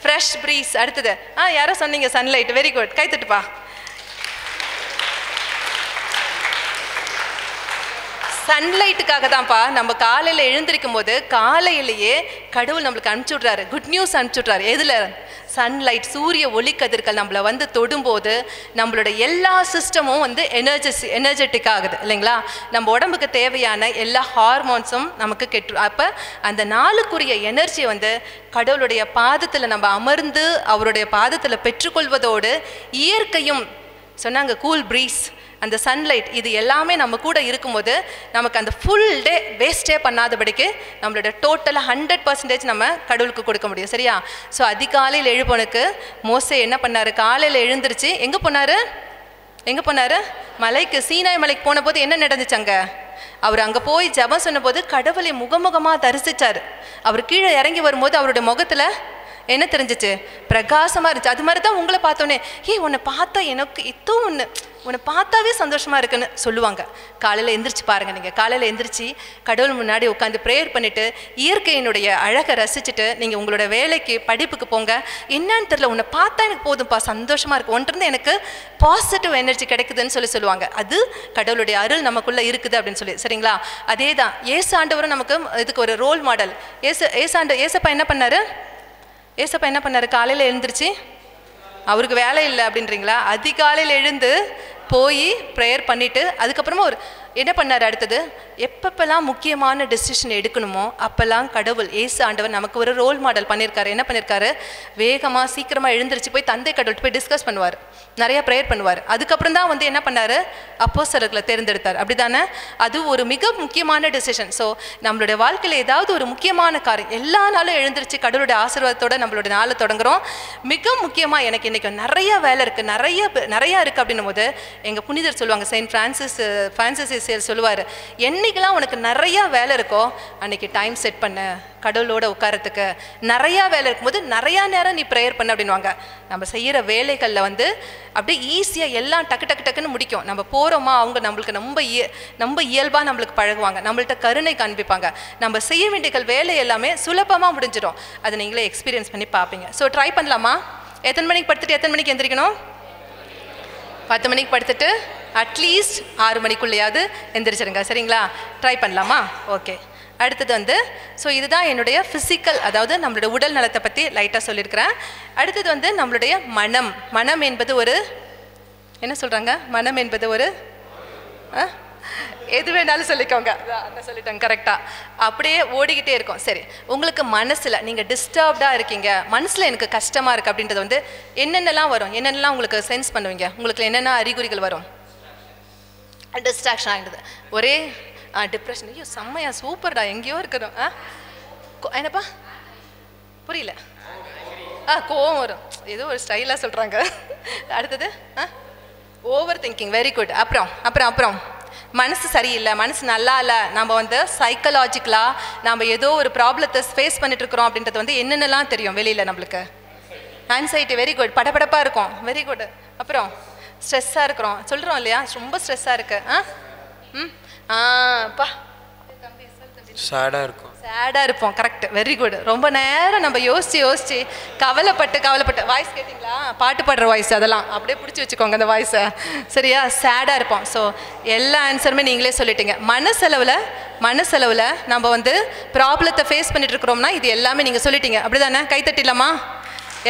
ஃப்ரெஷ் ப்ரீஸ். அடுத்தது யாரோ சொன்னீங்க சன்லைட். வெரி குட், கை தட்டுப்பா. சன்லைட்டுக்காக தான்ப்பா நம்ம காலையில் எழுந்திருக்கும் போது காலையிலேயே கடவுள் நம்மளுக்கு அனுப்பிச்சி விட்றாரு, குட் நியூஸ் அனுப்பிச்சி விட்றாரு. எதில்? சன்லைட், சூரிய ஒளி கதிர்கள் நம்மளை வந்து தொடும்போது நம்மளோட எல்லா சிஸ்டமும் வந்து எனர்ஜெட்டிக் ஆகுது இல்லைங்களா? நம்ம உடம்புக்கு தேவையான எல்லா ஹார்மோன்ஸும் நமக்கு கெட்டு, அப்போ அந்த நாளுக்குரிய எனர்ஜி வந்து கடவுளுடைய பாதத்தில் நம்ம அமர்ந்து அவருடைய பாதத்தில் பெற்றுக்கொள்வதோடு இயற்கையும் சொன்னாங்க கூல் ப்ரீஸ், அந்த சன்லைட், இது எல்லாமே நம்ம கூட இருக்கும்போது நமக்கு அந்த ஃபுல் டே வேஸ்டே பண்ணாதபடிக்கு நம்மளோட டோட்டலாக 100% நம்ம கடவுளுக்கு கொடுக்க முடியும். சரியா? ஸோ அதிகாலையில் எழுப்பனுக்கு மோசே என்ன பண்ணார்? காலையில் எழுந்திருச்சு எங்கே போனார்? மலைக்கு, சீனாய் மலைக்கு போன போது என்ன நடந்துச்சு? அவர் அங்கே போய் ஜெபம் சொன்னபோது கடவுளை முகமுகமாக தரிசித்தார். அவர் கீழே இறங்கி வரும்போது அவருடைய முகத்தில் என்ன தெரிஞ்சிச்சு? பிரகாசமாக இருந்துச்சு. அது மாதிரி தான் உங்களை பார்த்தோன்னே உன்னை பார்த்தா எனக்கு உன்னை பார்த்தாவே சந்தோஷமாக இருக்குன்னு சொல்லுவாங்க. காலையில் எந்திரிச்சு பாருங்கள், நீங்கள் காலையில் எந்திரிச்சு கடவுள் முன்னாடி உட்காந்து ப்ரேயர் பண்ணிவிட்டு இயற்கையினுடைய அழகை ரசிச்சுட்டு நீங்கள் உங்களோட வேலைக்கு படிப்புக்கு போங்க. என்னன்னு தெரியல, உன்னை பார்த்தா எனக்கு போதும்ப்பா, சந்தோஷமாக இருக்கும், ஒன்றிருந்து எனக்கு பாசிட்டிவ் எனர்ஜி கிடைக்குதுன்னு சொல்லுவாங்க. அது கடவுளுடைய அருள் நமக்குள்ளே இருக்குது அப்படின்னு சொல்லி. சரிங்களா? அதே தான் ஏசு ஆண்டவரும் நமக்கு இதுக்கு ஒரு ரோல் மாடல். ஏசப்பா என்ன பண்ணார்? காலையில் எழுந்திரிச்சு, அவருக்கு வேலை இல்லை அப்படின்றீங்களா? அதிகாலையில் எழுந்து போய் ப்ரேயர் பண்ணிவிட்டு அதுக்கப்புறமா என்ன பண்ணார்? அடுத்தது எப்பப்பெல்லாம் முக்கியமான டெசிஷன் எடுக்கணுமோ அப்போல்லாம் கடவுள் ஏசு ஆண்டவர் நமக்கு ஒரு ரோல் மாடல் பண்ணியிருக்காரு. என்ன பண்ணியிருக்காரு? வேகமாக சீக்கிரமாக எழுந்திரிச்சு போய் தந்தை கடவுள்கிட்ட போய் டிஸ்கஸ் பண்ணுவார், நிறையா ப்ரேயர் பண்ணுவார். அதுக்கப்புறம் தான் வந்து என்ன பண்ணார்? அப்போஸ்தலர்களை தேர்ந்தெடுத்தார். அப்படி தானே? அது ஒரு மிக முக்கியமான டெசிஷன். ஸோ நம்மளுடைய வாழ்க்கையில் ஏதாவது ஒரு முக்கியமான காரியம் எல்லா நாளும் எழுந்திரிச்சு கடவுளுடைய ஆசீர்வாதத்தோடு நம்மளுடைய நாளை தொடங்குகிறோம். மிக முக்கியமாக எனக்கு இன்றைக்கி நிறைய வேலை இருக்குது, நிறையா இருக்குது அப்படின்னும் போது எங்கள் புனிதர் சொல்லுவாங்க, செயின்ட் ஃப்ரான்சிஸ் சொல்லுவார், என்னைக்கெல்லாம் உனக்கு நிறையா வேலை இருக்கோ அன்றைக்கி டைம் செட் பண்ணு கடவுளோட உட்காரத்துக்கு. நிறையா வேலை இருக்கும்போது நிறையா நேரம் நீ ப்ரேயர் பண்ண அப்படின்வாங்க. நம்ம செய்கிற வேலைகளில் வந்து அப்படியே ஈஸியாக எல்லாம் டக்குன்னு முடிக்கும். நம்ம போகிறோமா, அவங்க நம்மளுக்கு ரொம்ப இயல்பாக நம்மளுக்கு பழகுவாங்க, நம்மள்கிட்ட கருணை காண்பிப்பாங்க. நம்ம செய்ய வேண்டிய வேலை எல்லாமே சுலபமாக முடிஞ்சிடும். அதை நீங்களே எக்ஸ்பீரியன்ஸ் பண்ணி பார்ப்பீங்க. ஸோ ட்ரை பண்ணலாமா? எத்தனை மணிக்கு படுத்துட்டு எத்தனை மணிக்கு எந்திரிக்கணும்? 10 மணிக்கு படுத்துட்டு அட்லீஸ்ட் 6 மணிக்குள்ளேயாவது எந்திரிச்சிருங்க. சரிங்களா? ட்ரை பண்ணலாமா? ஓகே. அடுத்தது வந்து ஸோ இதுதான் என்னுடைய ஃபிசிக்கல், அதாவது நம்மளோட உடல் நலத்தை பற்றி லைட்டாக சொல்லியிருக்கிறேன். அடுத்தது வந்து நம்மளுடைய மனம் என்பது ஒரு என்ன சொல்கிறாங்க? மனம் என்பது ஒரு எது வேணாலும் சொல்லிக்கோங்க, அதான் சொல்லிட்டாங்க கரெக்டாக. அப்படியே ஓடிக்கிட்டே இருக்கும். சரி, உங்களுக்கு மனசில் நீங்கள் டிஸ்டர்ப்டாக இருக்கீங்க, மனசில் எனக்கு கஷ்டமாக இருக்குது அப்படின்றது வந்து என்னென்னலாம் வரும்? என்னென்னலாம் உங்களுக்கு சென்ஸ் பண்ணுவீங்க? உங்களுக்கு என்னென்ன அறிகுறிகள் வரும்? டிஸ்ட்ராக்ஷன் ஆகிடுது, ஒரே டிப்ரெஷன், ஐயோ செம்மையா சூப்பர்டா எங்கேயோ இருக்கிறோம், என்னப்பா புரியல, கோவம் வரும், ஏதோ ஒரு ஸ்டைலாக சொல்கிறாங்க. அடுத்தது ஓவர் திங்கிங், வெரி குட். அப்புறம் மனசு சரியில்லை, மனசு நல்லா இல்லை, நம்ம வந்து சைக்கலாஜிக்கலாக நம்ம ஏதோ ஒரு ப்ராப்ளத்தை ஃபேஸ் பண்ணிட்டு இருக்கிறோம் அப்படின்றது வந்து என்னென்னலாம் தெரியும் வெளியில் நம்மளுக்கு? Anxiety, very good. படபடப்பாக இருக்கும், வெரி குட். அப்புறம் ஸ்ட்ரெஸ்ஸாக இருக்கிறோம், சொல்கிறோம் இல்லையா, ரொம்ப ஸ்ட்ரெஸ்ஸாக இருக்கு. சேடாக இருக்கும். சேடாக இருப்போம். Correct, very good. ரொம்ப நேரம் நம்ம யோசிச்சு கவலைப்பட்டு வாய்ஸ் கேட்டிங்களா? பாட்டு பாடுற வாய்ஸ் அதெல்லாம் அப்படியே பிடிச்சி வச்சுக்கோங்க அந்த வாய்ஸை. சரியா? சேடாக இருப்போம். ஸோ எல்லா ஆன்சருமே நீங்களே சொல்லிட்டீங்க. மனசளவில் நம்ம வந்து ப்ராப்ளத்தை ஃபேஸ் பண்ணிட்டு இருக்கிறோம்னா இது எல்லாமே நீங்கள் சொல்லிட்டீங்க. அப்படி தானே? கைத்தட்டிடலாமா?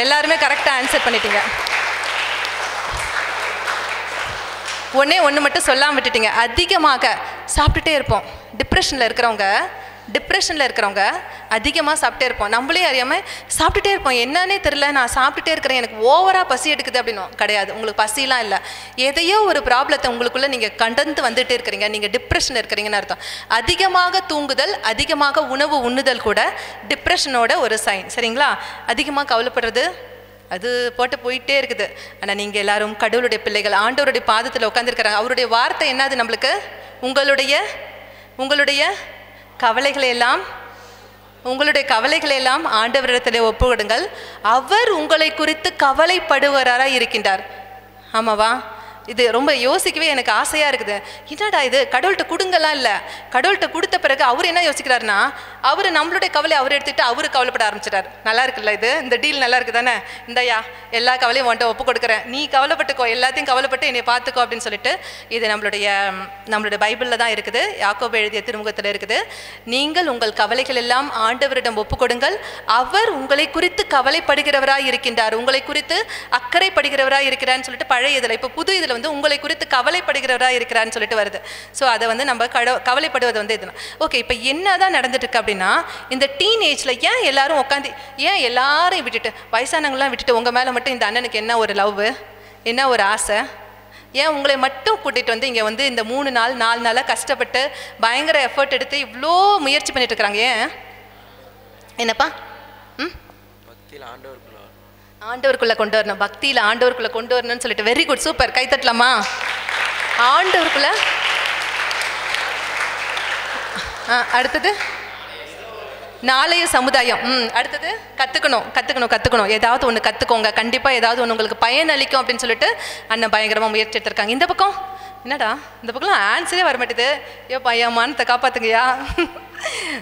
எல்லாருமே கரெக்டாக ஆன்சர் பண்ணிட்டீங்க. ஒன்று மட்டும் சொல்லாமல் விட்டுட்டீங்க. அதிகமாக சாப்பிட்டுட்டே இருப்போம். டிப்ரெஷனில் இருக்கிறவங்க அதிகமாக சாப்பிட்டே இருப்போம். நம்மளே அறியாமல் சாப்பிட்டுட்டே இருப்போம். என்னன்னே தெரியல, நான் சாப்பிட்டுட்டே இருக்கிறேன், எனக்கு ஓவராக பசி எடுக்குது அப்படின்னும். கிடையாது, உங்களுக்கு பசிலாம் இல்லை. எதையோ ஒரு ப்ராப்ளத்தை உங்களுக்குள்ளே நீங்கள் கண்டந்து வந்துகிட்டே இருக்கிறீங்க. நீங்கள் டிப்ரெஷனில் இருக்கிறீங்கன்னு அர்த்தம். அதிகமாக தூங்குதல், அதிகமாக உணவு உண்ணுதல் கூட டிப்ரெஷனோட ஒரு சைன். சரிங்களா? அதிகமாக கவலைப்படுறது அது போயிட்டே இருக்குது. ஆனால் நீங்கள் எல்லாரும் கடவுளுடைய பிள்ளைகள், ஆண்டவருடைய பாதத்தில் உட்காந்துருக்கிறாங்க. அவருடைய வார்த்தை என்னது நம்மளுக்கு? உங்களுடைய கவலைகளை எல்லாம் ஆண்டவரிடத்தில் ஒப்புவிடுங்கள், அவர் உங்களை குறித்து கவலைப்படுவராக இருக்கின்றார். ஆமாவா? இது ரொம்ப யோசிக்கவே எனக்கு ஆசையாக இருக்குது. என்னடா இது, கடவுள்கிட்ட கொடுங்கலாம் இல்லை, கடவுள்கிட்ட கொடுத்த பிறகு அவர் என்ன யோசிக்கிறாருன்னா, அவர் நம்மளுடைய கவலை அவர் எடுத்துகிட்டு அவர் கவலைப்பட ஆரம்பிச்சிட்டார். நல்லா இருக்குல்ல இது? இந்த டீல் நல்லா இருக்குது தானே? இந்தயா எல்லா கவலையும் உன்ட்ட ஒப்பு கொடுக்குறேன், நீ கவலைப்பட்டுக்கோ, எல்லாத்தையும் கவலைப்பட்டு என்னை பார்த்துக்கோ அப்படின்னு சொல்லிட்டு. இது நம்மளுடைய பைபிளில் தான் இருக்குது, யாக்கோபு எழுதிய திருமுகத்தில் இருக்குது. நீங்கள் உங்கள் கவலைகள் எல்லாம் ஆண்டவரிடம் ஒப்பு கொடுங்கள், அவர் உங்களை குறித்து கவலைப்படுகிறவராக இருக்கின்றார், உங்களை குறித்து அக்கறைப்படுகிறவராக இருக்கிறான்னு சொல்லிட்டு பழைய இதில். இப்போ புது இதில் வந்து உங்களை குறித்து கவலைப்படுகிறவராக இருக்கிறான்னு சொல்லிட்டு வருது. ஸோ அதை வந்து நம்ம கவலைப்படுவது வந்து இதுதான். ஓகே, இப்போ என்னதான் நடந்துட்டு இருக்கு அப்படின்னா, இந்த டீனேஜில் ஏன் எல்லாரும் உட்காந்து, ஏன் எல்லாரையும் விட்டுட்டு, வயசானவங்களாம் விட்டுட்டு உங்கள் மேலே மட்டும் இந்த அண்ணனுக்கு என்ன ஒரு லவ், என்ன ஒரு ஆசை, ஏன் உங்களை மட்டும் கூட்டிகிட்டு வந்து இங்கே வந்து இந்த 3 நாள் 4 நாளாக கஷ்டப்பட்டு பயங்கர எஃபர்ட் எடுத்து இவ்வளோ முயற்சி பண்ணிட்டு இருக்கிறாங்க? ஏன்? என்னப்பா? ஆண்டவருக்குள்ளே கொண்டு வரணும், பக்தியில் ஆண்டவருக்குள்ளே கொண்டு வரணும்னு சொல்லிட்டு. வெரி குட், சூப்பர், கைத்தட்டலாமா? ஆண்டவருக்குள்ள. அடுத்தது நாளைய சமுதாயம். அடுத்தது கற்றுக்கணும். ஏதாவது ஒன்று கற்றுக்கோங்க, கண்டிப்பாக ஏதாவது ஒன்று உங்களுக்கு பயனளிக்கும் அப்படின்னு சொல்லிட்டு அண்ணன் பயங்கரமாக முயற்சி எடுத்திருக்காங்க. இந்த பக்கம் என்னடா, இந்த பக்கம்லாம் ஆன்சரே வர மாட்டேது. பையன் மானத்தை காப்பாற்றுங்கய்யா.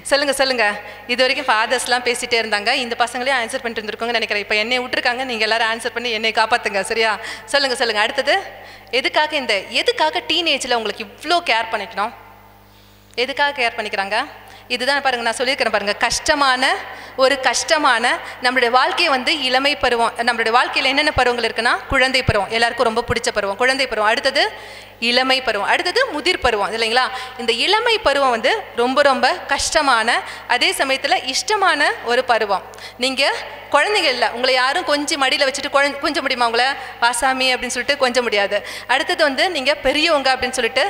சொல்லுங்கள். இது வரைக்கும் ஃபாதர்ஸ்லாம் பேசிகிட்டே இருந்தாங்க, இந்த பசங்களையும் ஆன்சர் பண்ணிட்டு இருந்திருக்கோங்கன்னு நினைக்கிறேன். இப்போ என்னை விட்டுருக்காங்க, நீங்கள் எல்லோரும் ஆன்சர் பண்ணி என்னை காப்பாற்றுங்க. சரியா? சொல்லுங்கள். அடுத்தது எதுக்காக டீனேஜில் உங்களுக்கு இவ்வளோ கேர் பண்ணிக்கணும்? எதுக்காக கேர் பண்ணிக்கிறாங்க? இதுதான் பாருங்க, நான் சொல்லியிருக்கிறேன் பாருங்க, கஷ்டமான நம்மளுடைய வாழ்க்கையை வந்து இளமை பருவம். நம்மளுடைய வாழ்க்கையில் என்னென்ன பருவங்கள் இருக்குன்னா, குழந்தை பருவம் எல்லாருக்கும் ரொம்ப பிடிச்ச பருவம், குழந்தை பருவம். அடுத்தது இளமை பருவம், அடுத்தது முதிர் பருவம், இல்லைங்களா? இந்த இளமை பருவம் வந்து ரொம்ப ரொம்ப கஷ்டமான, அதே சமயத்தில் இஷ்டமான ஒரு பருவம். நீங்கள் குழந்தைங்க இல்லை, உங்களை யாரும் கொஞ்சம் மடியில் வச்சுட்டு கொஞ்சம் முடியுமா? உங்களை வாசாமி அப்படின்னு சொல்லிட்டு கொஞ்சம் முடியாது. அடுத்தது வந்து நீங்கள் பெரியவங்க அப்படின்னு சொல்லிட்டு,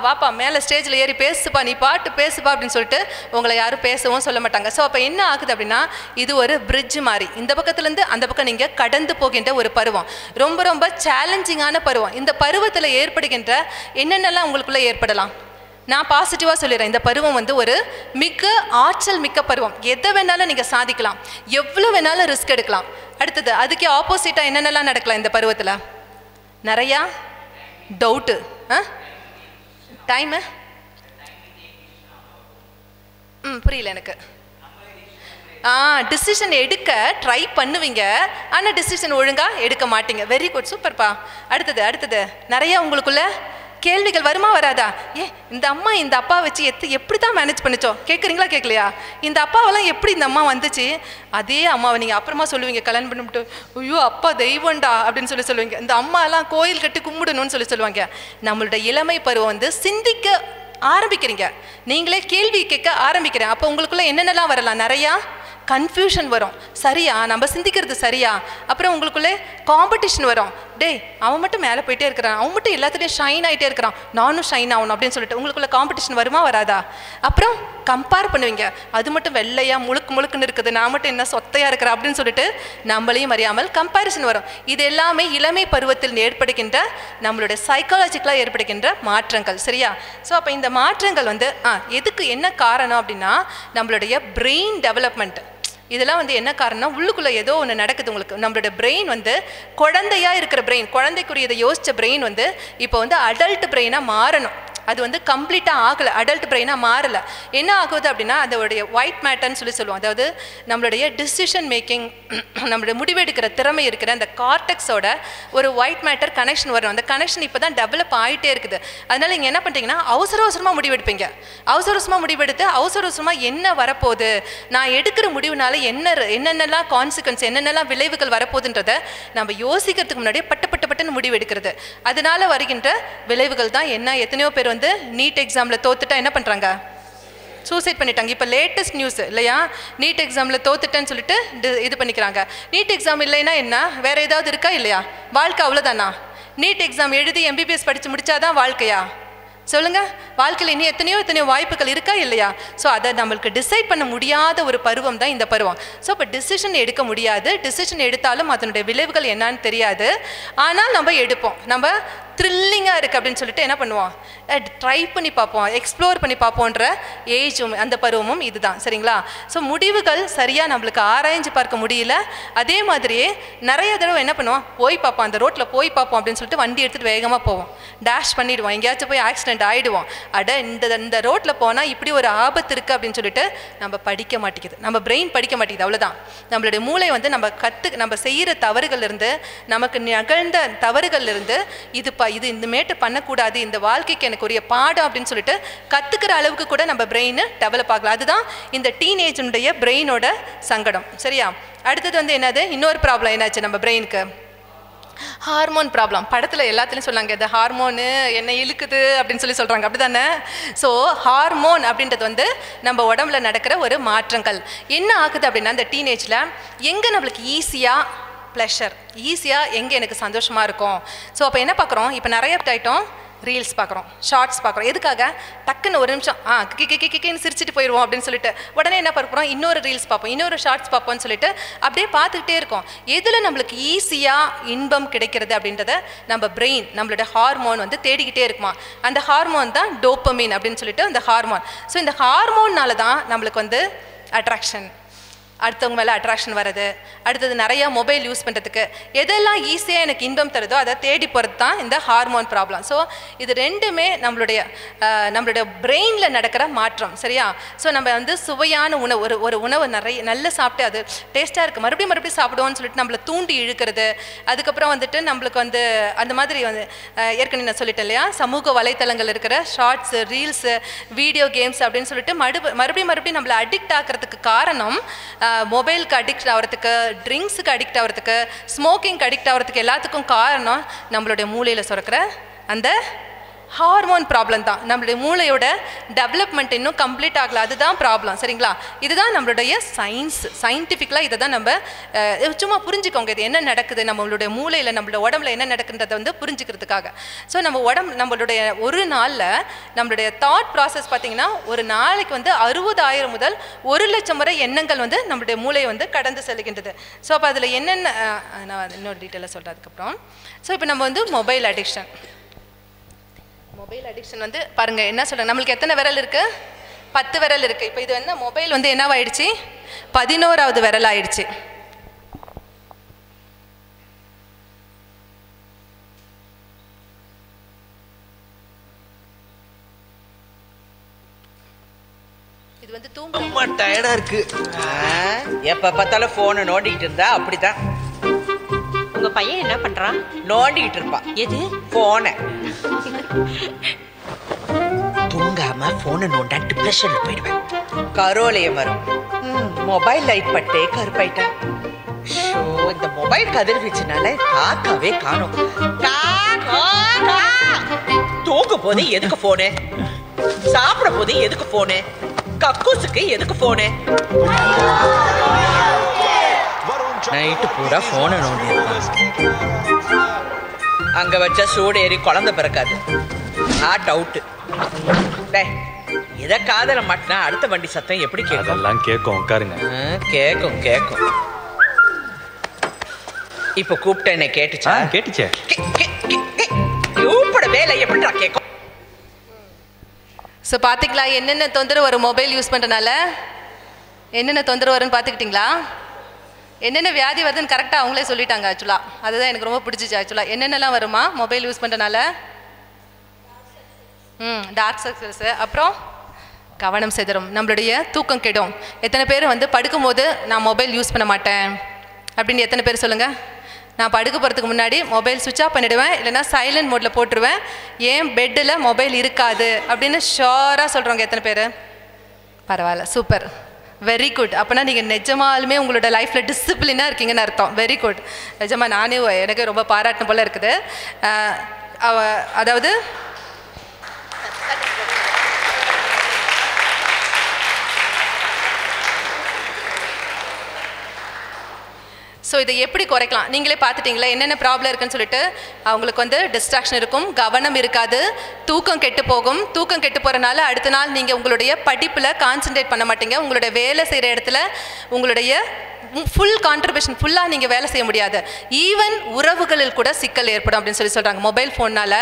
வாப்பா மேலே ஸ்டேஜில் ஏறி பேசுப்பா, நீ பாட்டு பேசுப்பா அப்படின்னு சொல்லிட்டு உங்களை யாரும் பேசவும் சொல்ல மாட்டாங்க. ஸோ அப்போ என்ன ஆகுது அப்படின்னா, இது ஒரு பிரிட்ஜ் மாதிரி, இந்த பக்கத்துலேருந்து அந்த பக்கம் நீங்கள் கடந்து போகின்ற ஒரு பருவம், ரொம்ப ரொம்ப சேலஞ்சிங்கான பருவம். இந்த பருவத்தில் ஏற்படுகின்ற என்னென்னலாம் உங்களுக்குள்ளே ஏற்படலாம்? நான் பாசிட்டிவாக சொல்லிடுறேன், இந்த பருவம் வந்து ஒரு மிக ஆற்றல் மிக்க பருவம். எதை வேணாலும் நீங்கள் சாதிக்கலாம், எவ்வளோ வேணாலும் ரிஸ்க் எடுக்கலாம். அடுத்தது அதுக்கு ஆப்போசிட்டாக என்னென்னலாம் நடக்கலாம் இந்த பருவத்தில்? நிறையா டவுட்டு, டைமு புரியல எனக்கு. டிசிஷன் எடுக்க ட்ரை பண்ணுவீங்க, ஆனால் டிசிஷன் ஒழுங்காக எடுக்க மாட்டீங்க. வெரி குட், சூப்பர்ப்பா. அடுத்தது நிறையா உங்களுக்குள்ள கேள்விகள் வருமா வராதா? இந்த அம்மா இந்த அப்பா வச்சு எப்படி தான் மேனேஜ் பண்ணிச்சோ? கேட்குறீங்களா கேட்கலையா? இந்த அப்பாவெல்லாம் எப்படி இந்த அம்மா வந்துச்சு? அதே அம்மாவை நீங்கள் அப்புறமா சொல்லுவீங்க, கல்யாணம் பண்ணிவிட்டு, ஐயோ அப்பா தெய்வண்டா அப்படின்னு சொல்லுவீங்க. இந்த அம்மாலாம் கோயில் கட்டி கும்பிடணும்னு சொல்லுவாங்க. நம்மளுடைய இளமை பருவம் வந்து சிந்திக்க ஆரம்பிக்கிறீங்க, நீங்களே கேள்வி கேட்க ஆரம்பிக்கிறேன். அப்போ உங்களுக்குள்ள என்னென்னலாம் வரலாம்? நிறையா கன்ஃபியூஷன் வரும். சரியா நம்ம சிந்திக்கிறது சரியா? அப்புறம் உங்களுக்குள்ளே காம்படிஷன் வரும். டேய் அவன் மட்டும் மேலே போயிட்டே இருக்கிறான், அவன் மட்டும் எல்லாத்துலேயும் ஷைன் ஆகிட்டே இருக்கிறான், நானும் ஷைன் ஆகணும் அப்படின்னு சொல்லிட்டு உங்களுக்குள்ள காம்படிஷன் வருமா வராதா? அப்புறம் கம்பேர் பண்ணுவீங்க, அது மட்டும் வெள்ளையாக முழுக்குன்னு இருக்குது, நான் மட்டும் என்ன சொத்தையாக இருக்கிறேன் அப்படின்னு சொல்லிட்டு நம்மளையும் அறியாமல் கம்பேரிசன் வரும். இது எல்லாமே இளமை பருவத்தில் ஏற்படுகின்ற நம்மளுடைய சைக்காலஜிக்கலாக ஏற்படுகின்ற மாற்றங்கள். சரியா? ஸோ அப்போ இந்த மாற்றங்கள் வந்து எதுக்கு என்ன காரணம் அப்படின்னா, நம்மளுடைய பிரெயின் டெவலப்மெண்ட். இதெல்லாம் வந்து என்ன காரணம்? உள்ளுக்குள்ளே ஏதோ ஒன்று நடக்குது உங்களுக்கு. நம்மளோட பிரெயின் வந்து குழந்தையாக இருக்கிற பிரெயின், குழந்தைக்குரியதை யோசித்த பிரெயின் வந்து இப்போ வந்து அடல்ட் பிரெயினாக மாறணும். அது வந்து கம்ப்ளீட்டாக ஆகலை, அடல்ட் பிரெயினாக மாறலை. என்ன ஆகுது அப்படின்னா அதோடைய ஒயிட் மேட்டர்னு சொல்லுவோம். அதாவது நம்மளுடைய டிசிஷன் மேக்கிங், நம்மளுடைய முடிவெடுக்கிற திறமை இருக்கிற அந்த கார்டெக்ஸோட ஒரு ஒயிட் மேட்டர் கனெக்ஷன் வரும். அந்த கனெக்ஷன் இப்போ தான் டெவலப் ஆகிட்டே இருக்குது. அதனால நீங்கள் என்ன பண்ணுறீங்கன்னா அவசரமாக முடிவெடுப்பீங்க. அவசரமாக முடிவெடுத்து அவசரமாக என்ன வரப்போகுது, நான் எடுக்கிற முடிவுனால என்னென்னலாம் கான்சிக்வன்ஸ், என்னென்னலாம் விளைவுகள் வரப்போகுதுன்றதை நம்ம யோசிக்கிறதுக்கு முன்னாடியே பட்டுன்னு முடிவு எடுக்கிறது. அதனால வருகின்ற விளைவுகள் தான் என்ன. எத்தனையோ பேர் வந்து நீட் எக்ஸாமில் தோத்துட்டா என்ன பண்ணுறாங்க, சூசைட் பண்ணிட்டாங்க. இப்போ லேட்டஸ்ட் நியூஸ் இல்லையா, நீட் எக்ஸாமில் தோத்துட்டேன்னு சொல்லிட்டு இது பண்ணிக்கிறாங்க. நீட் எக்ஸாம் இல்லைன்னா என்ன, வேற ஏதாவது இருக்கா இல்லையா, வாழ்க்கை அவ்வளோதானா? நீட் எக்ஸாம் எழுதி எம்பிபிஎஸ் படித்து முடிச்சாதான் வாழ்க்கையா? சொல்லுங்க, வாழ்க்கையில் இன்னும் எத்தனையோ வாய்ப்புகள் இருக்கா இல்லையா? ஸோ அதை நம்மளுக்கு டிசைட் பண்ண முடியாத ஒரு பருவம் தான் இந்த பருவம். ஸோ இப்போ டிசிஷன் எடுக்க முடியாது. டிசிஷன் எடுத்தாலும் அதனுடைய விளைவுகள் என்னன்னு தெரியாது. ஆனால் நம்ம எடுப்போம். நம்ம த்ரில்லிங்காக இருக்குது அப்படின்னு சொல்லிட்டு என்ன பண்ணுவோம், ட்ரை பண்ணி பார்ப்போம், எக்ஸ்ப்ளோர் பண்ணி பார்ப்போன்ற ஏஜும் அந்த பருவமும் இதுதான். சரிங்களா? ஸோ முடிவுகள் சரியாக நம்மளுக்கு ஆராய்ஞ்சு பார்க்க முடியல. அதே மாதிரியே நிறைய தடவை என்ன பண்ணுவோம், போய் பார்ப்போம், அந்த ரோட்டில் போய் பார்ப்போம் அப்படின்னு சொல்லிட்டு வண்டி எடுத்துகிட்டு வேகமாக போவோம், டேஷ் பண்ணிவிடுவோம், எங்கேயாச்சும் போய் ஆக்சிடென்ட் ஆகிடுவோம். இந்த ரோட்டில் போனால் இப்படி ஒரு ஆபத்து இருக்குது அப்படின்னு சொல்லிட்டு நம்ம படிக்க மாட்டேங்குது, நம்ம பிரெயின் படிக்க மாட்டேங்குது. அவ்வளோதான். நம்மளுடைய மூளை வந்து நம்ம செய்கிற தவறுகள்லேருந்து, நமக்கு நிகழ்ந்த தவறுகள்லேருந்து இது இந்த மேட்டு பண்ணக்கூடாது, இந்த வாழ்க்கைக்கு எனக்கு ஒரு பாடம் அப்படின்னு சொல்லிட்டு கற்றுக்கிற அளவுக்கு கூட நம்ம பிரெயின் டெவலப் ஆகலாம். அதுதான் இந்த டீனேஜனுடைய பிரெயினோட சங்கடம். சரியா? அடுத்தது வந்து என்னது, இன்னொரு ப்ராப்ளம் என்னாச்சு நம்ம பிரெயினுக்கு, ஹார்மோன் ப்ராப்ளம். படத்தில் எல்லாத்துலேயும் சொன்னாங்க, இந்த ஹார்மோனு என்ன இழுக்குது அப்படின்னு சொல்கிறாங்க, அப்படி தானே? ஸோ ஹார்மோன் அப்படின்றது வந்து நம்ம உடம்புல நடக்கிற ஒரு மாற்றங்கள். என்ன ஆகுது அப்படின்னா இந்த டீனேஜில் எங்கே நம்மளுக்கு ஈஸியாக ப்ளஷர், ஈஸியாக எங்கே எனக்கு சந்தோஷமாக இருக்கும். ஸோ அப்போ என்ன பார்க்குறோம், இப்போ நிறைய ஐட்டம் ரீல்ஸ் பார்க்குறோம், ஷார்ட்ஸ் பார்க்குறோம். எதுக்காக, டக்குன்னு ஒரு நிமிஷம் கிக்கின்னு சிரிச்சிட்டு போயிடுவோம் அப்படின்னு சொல்லிட்டு உடனே என்ன பார்க்குறோம், இன்னொரு ரீல்ஸ் பார்ப்போம், இன்னொரு ஷார்ட்ஸ் பார்ப்போம்னு சொல்லிட்டு அப்படியே பார்த்துக்கிட்டே இருக்கோம். எதில் நம்மளுக்கு ஈஸியாக இன்பம் கிடைக்கிறது அப்படின்றத நம்ம பிரெயின், நம்மளோட ஹார்மோன் வந்து தேடிக்கிட்டே இருக்குமா. அந்த ஹார்மோன் தான் டோப்பமின் அப்படின்னு சொல்லிட்டு அந்த ஹார்மோன். ஸோ இந்த ஹார்மோன்னால தான் நம்மளுக்கு வந்து அட்ராக்ஷன், அடுத்தவங்க மேலே அட்ராக்ஷன் வருது. அடுத்தது நிறையா மொபைல் யூஸ் பண்ணுறதுக்கு எதெல்லாம் ஈஸியாக எனக்கு இன்பம் தருதோ அதை தேடி போகிறது தான் இந்த ஹார்மோன் ப்ராப்ளம். ஸோ இது ரெண்டுமே நம்மளுடைய பிரெயினில் நடக்கிற மாற்றம். சரியா? ஸோ நம்ம வந்து சுவையான உணவு, ஒரு உணவு நல்ல சாப்பிட்டு அது டேஸ்ட்டாக இருக்குது, மறுபடியும் சாப்பிடுவோம்னு சொல்லிட்டு நம்மளை தூண்டி இழுக்கிறது. அதுக்கப்புறம் வந்துட்டு நம்மளுக்கு வந்து அந்த மாதிரி வந்து ஏற்கனவே நான் சொல்லிட்டேன் இல்லையா, சமூக வலைத்தளங்கள் இருக்கிற ஷார்ட்ஸு, ரீல்ஸு, வீடியோ கேம்ஸ் அப்படின்னு சொல்லிட்டு மறுபடியும் நம்மளை அடிக்ட் ஆகிறதுக்கு காரணம் மொபைலுக்கு அடிக்ட் ஆகிறதுக்கு, ட்ரிங்க்ஸுக்கு அடிக்ட் ஆகிறதுக்கு, ஸ்மோக்கிங்க்கு அடிக்ட் ஆகிறதுக்கு எல்லாத்துக்கும் காரணம் நம்மளுடைய மூளையில் சுரக்கிற அந்த ஹார்மோன் ப்ராப்ளம் தான். நம்மளுடைய மூளையோட டெவலப்மெண்ட் இன்னும் கம்ப்ளீட் ஆகலை, அதுதான் ப்ராப்ளம். சரிங்களா? இதுதான் நம்மளுடைய சயின்டிஃபிக்கலாக இதை தான் நம்ம சும்மா புரிஞ்சுக்கோங்க, இது என்ன நடக்குது நம்மளுடைய மூளையில், நம்மளோட உடம்புல என்ன நடக்குன்றதை வந்து புரிஞ்சுக்கிறதுக்காக. ஸோ நம்மளுடைய ஒரு நாளில் நம்மளுடைய தாட் ப்ராசஸ் பார்த்திங்கன்னா ஒரு நாளைக்கு வந்து 60,000 முதல் 1,00,000 வரை எண்ணங்கள் வந்து நம்மளுடைய மூளையை வந்து கடந்து செல்கின்றது. ஸோ அப்போ அதில் என்னென்ன நான் இன்னொரு டீட்டெயிலாக சொல்கிறேன் அதுக்கப்புறம். ஸோ இப்போ நம்ம வந்து மொபைல் அடிக்ஷன் வந்து பாருங்கள் என்ன சொல்கிறாங்க, நம்மளுக்கு எத்தனை விரல் இருக்குது, 10 விரல் இருக்குது. இப்போ இது வந்து மொபைல் வந்து என்னவாயிடுச்சு, 11வது விரல் ஆயிடுச்சு. இது வந்து தூங்க டயர்டா இருக்கு, எப்ப பார்த்தாலும் போனை நோண்டிக்கிட்டு இருந்தா அப்படிதான். உங்க பையன் என்ன பண்றான்? நோண்டிக்கிட்டு இருப்பான். எது? போனை. தூங்காம போனை நோண்டா டிப்ரெஷன்ல போயிடுவேன், கரோலையும் வரும். மொபைல் லைட் பட்டே கருப்பாயிட்டேன். இந்த மொபைல் கதிர்வீச்சுனால காக்காவே காணும். தூங்கும் போது எதுக்கு போனு, சாப்பிட போது எதுக்கு போனு, கக்கூசுக்கு எதுக்கு போனு, நைட்டு பூரா போனை நோண்டி அங்க வச்சா சூடு ஏறி குழந்தை பிறக்காது. டவுட். எதை காதல மாட்டினா அடுத்த வண்டி சத்தம் எப்படி கேட்கும்? அதெல்லாம் கேட்கும், உட்காருங்க. கேட்கும். இப்ப கூப்பிட்ட என்ன கேட்டுச்சா? கேட்டுச்சே. கூப்பிடவே இல்லை, எப்படிடா கேட்கும்? ஸோ பார்த்திங்களா என்னென்ன தொந்தரவு வரும் மொபைல் யூஸ் பண்ணுறதுனால, என்னென்ன தொந்தரவு வரும்னு பார்த்துக்கிட்டிங்களா? என்னென்ன வியாதி வருதுன்னு கரெக்டாக அவங்களே சொல்லிட்டாங்க. ஆக்சுவலாக அதுதான் எனக்கு ரொம்ப பிடிச்சிச்சு. ஆக்சுவலாக என்னென்னலாம் வருமா மொபைல் யூஸ் பண்ணுறதுனால? டார்க் சர்க்கிள்ஸு, அப்புறம் கவனம் சிதறும், நம்மளுடைய தூக்கம் கெடும். எத்தனை பேர் வந்து படுக்கும்போது நான் மொபைல் யூஸ் பண்ண மாட்டேன் அப்படின்னு எத்தனை பேர் சொல்லுங்கள்? நான் படுக்க போகிறதுக்கு முன்னாடி மொபைல் சுவிட்ச் ஆஃப் பண்ணிவிடுவேன், இல்லைனா சைலண்ட் மோடில் போட்டுருவேன், ஏன் பெட்டில் மொபைல் இருக்காது அப்படின்னு ஷோராக சொல்கிறவங்க எத்தனை பேர்? பரவாயில்ல, சூப்பர், வெரி குட். அப்போனா நீங்கள் நிஜமாலுமே உங்களோட லைஃப்பில் டிசிப்ளினாக இருக்கீங்கன்னு அர்த்தம். Very good. நிஜமாக நானே எனக்கு ரொம்ப பாராட்டின போல் இருக்குது. அதாவது ஸோ இதை எப்படி குறைக்கலாம்? நீங்களே பார்த்துட்டிங்களா என்னென்ன ப்ராப்ளம் இருக்குன்னு சொல்லிட்டு. அவங்களுக்கு வந்து டிஸ்ட்ராக்ஷன் இருக்கும், கவனம் இருக்காது, தூக்கம் கெட்டு போகும். தூக்கம் கெட்டு போகிறனால அடுத்த நாள் நீங்கள் உங்களுடைய படிப்பில் கான்சன்ட்ரேட் பண்ண மாட்டீங்க. உங்களுடைய வேலை செய்கிற இடத்துல உங்களுடைய ஃபுல் கான்ட்ரிபியூஷன் ஃபுல்லாக நீங்கள் வேலை செய்ய முடியாது. ஈவன் உறவுகளில் கூட சிக்கல் ஏற்படும் அப்படின்னு சொல்கிறாங்க மொபைல் ஃபோன்னால்.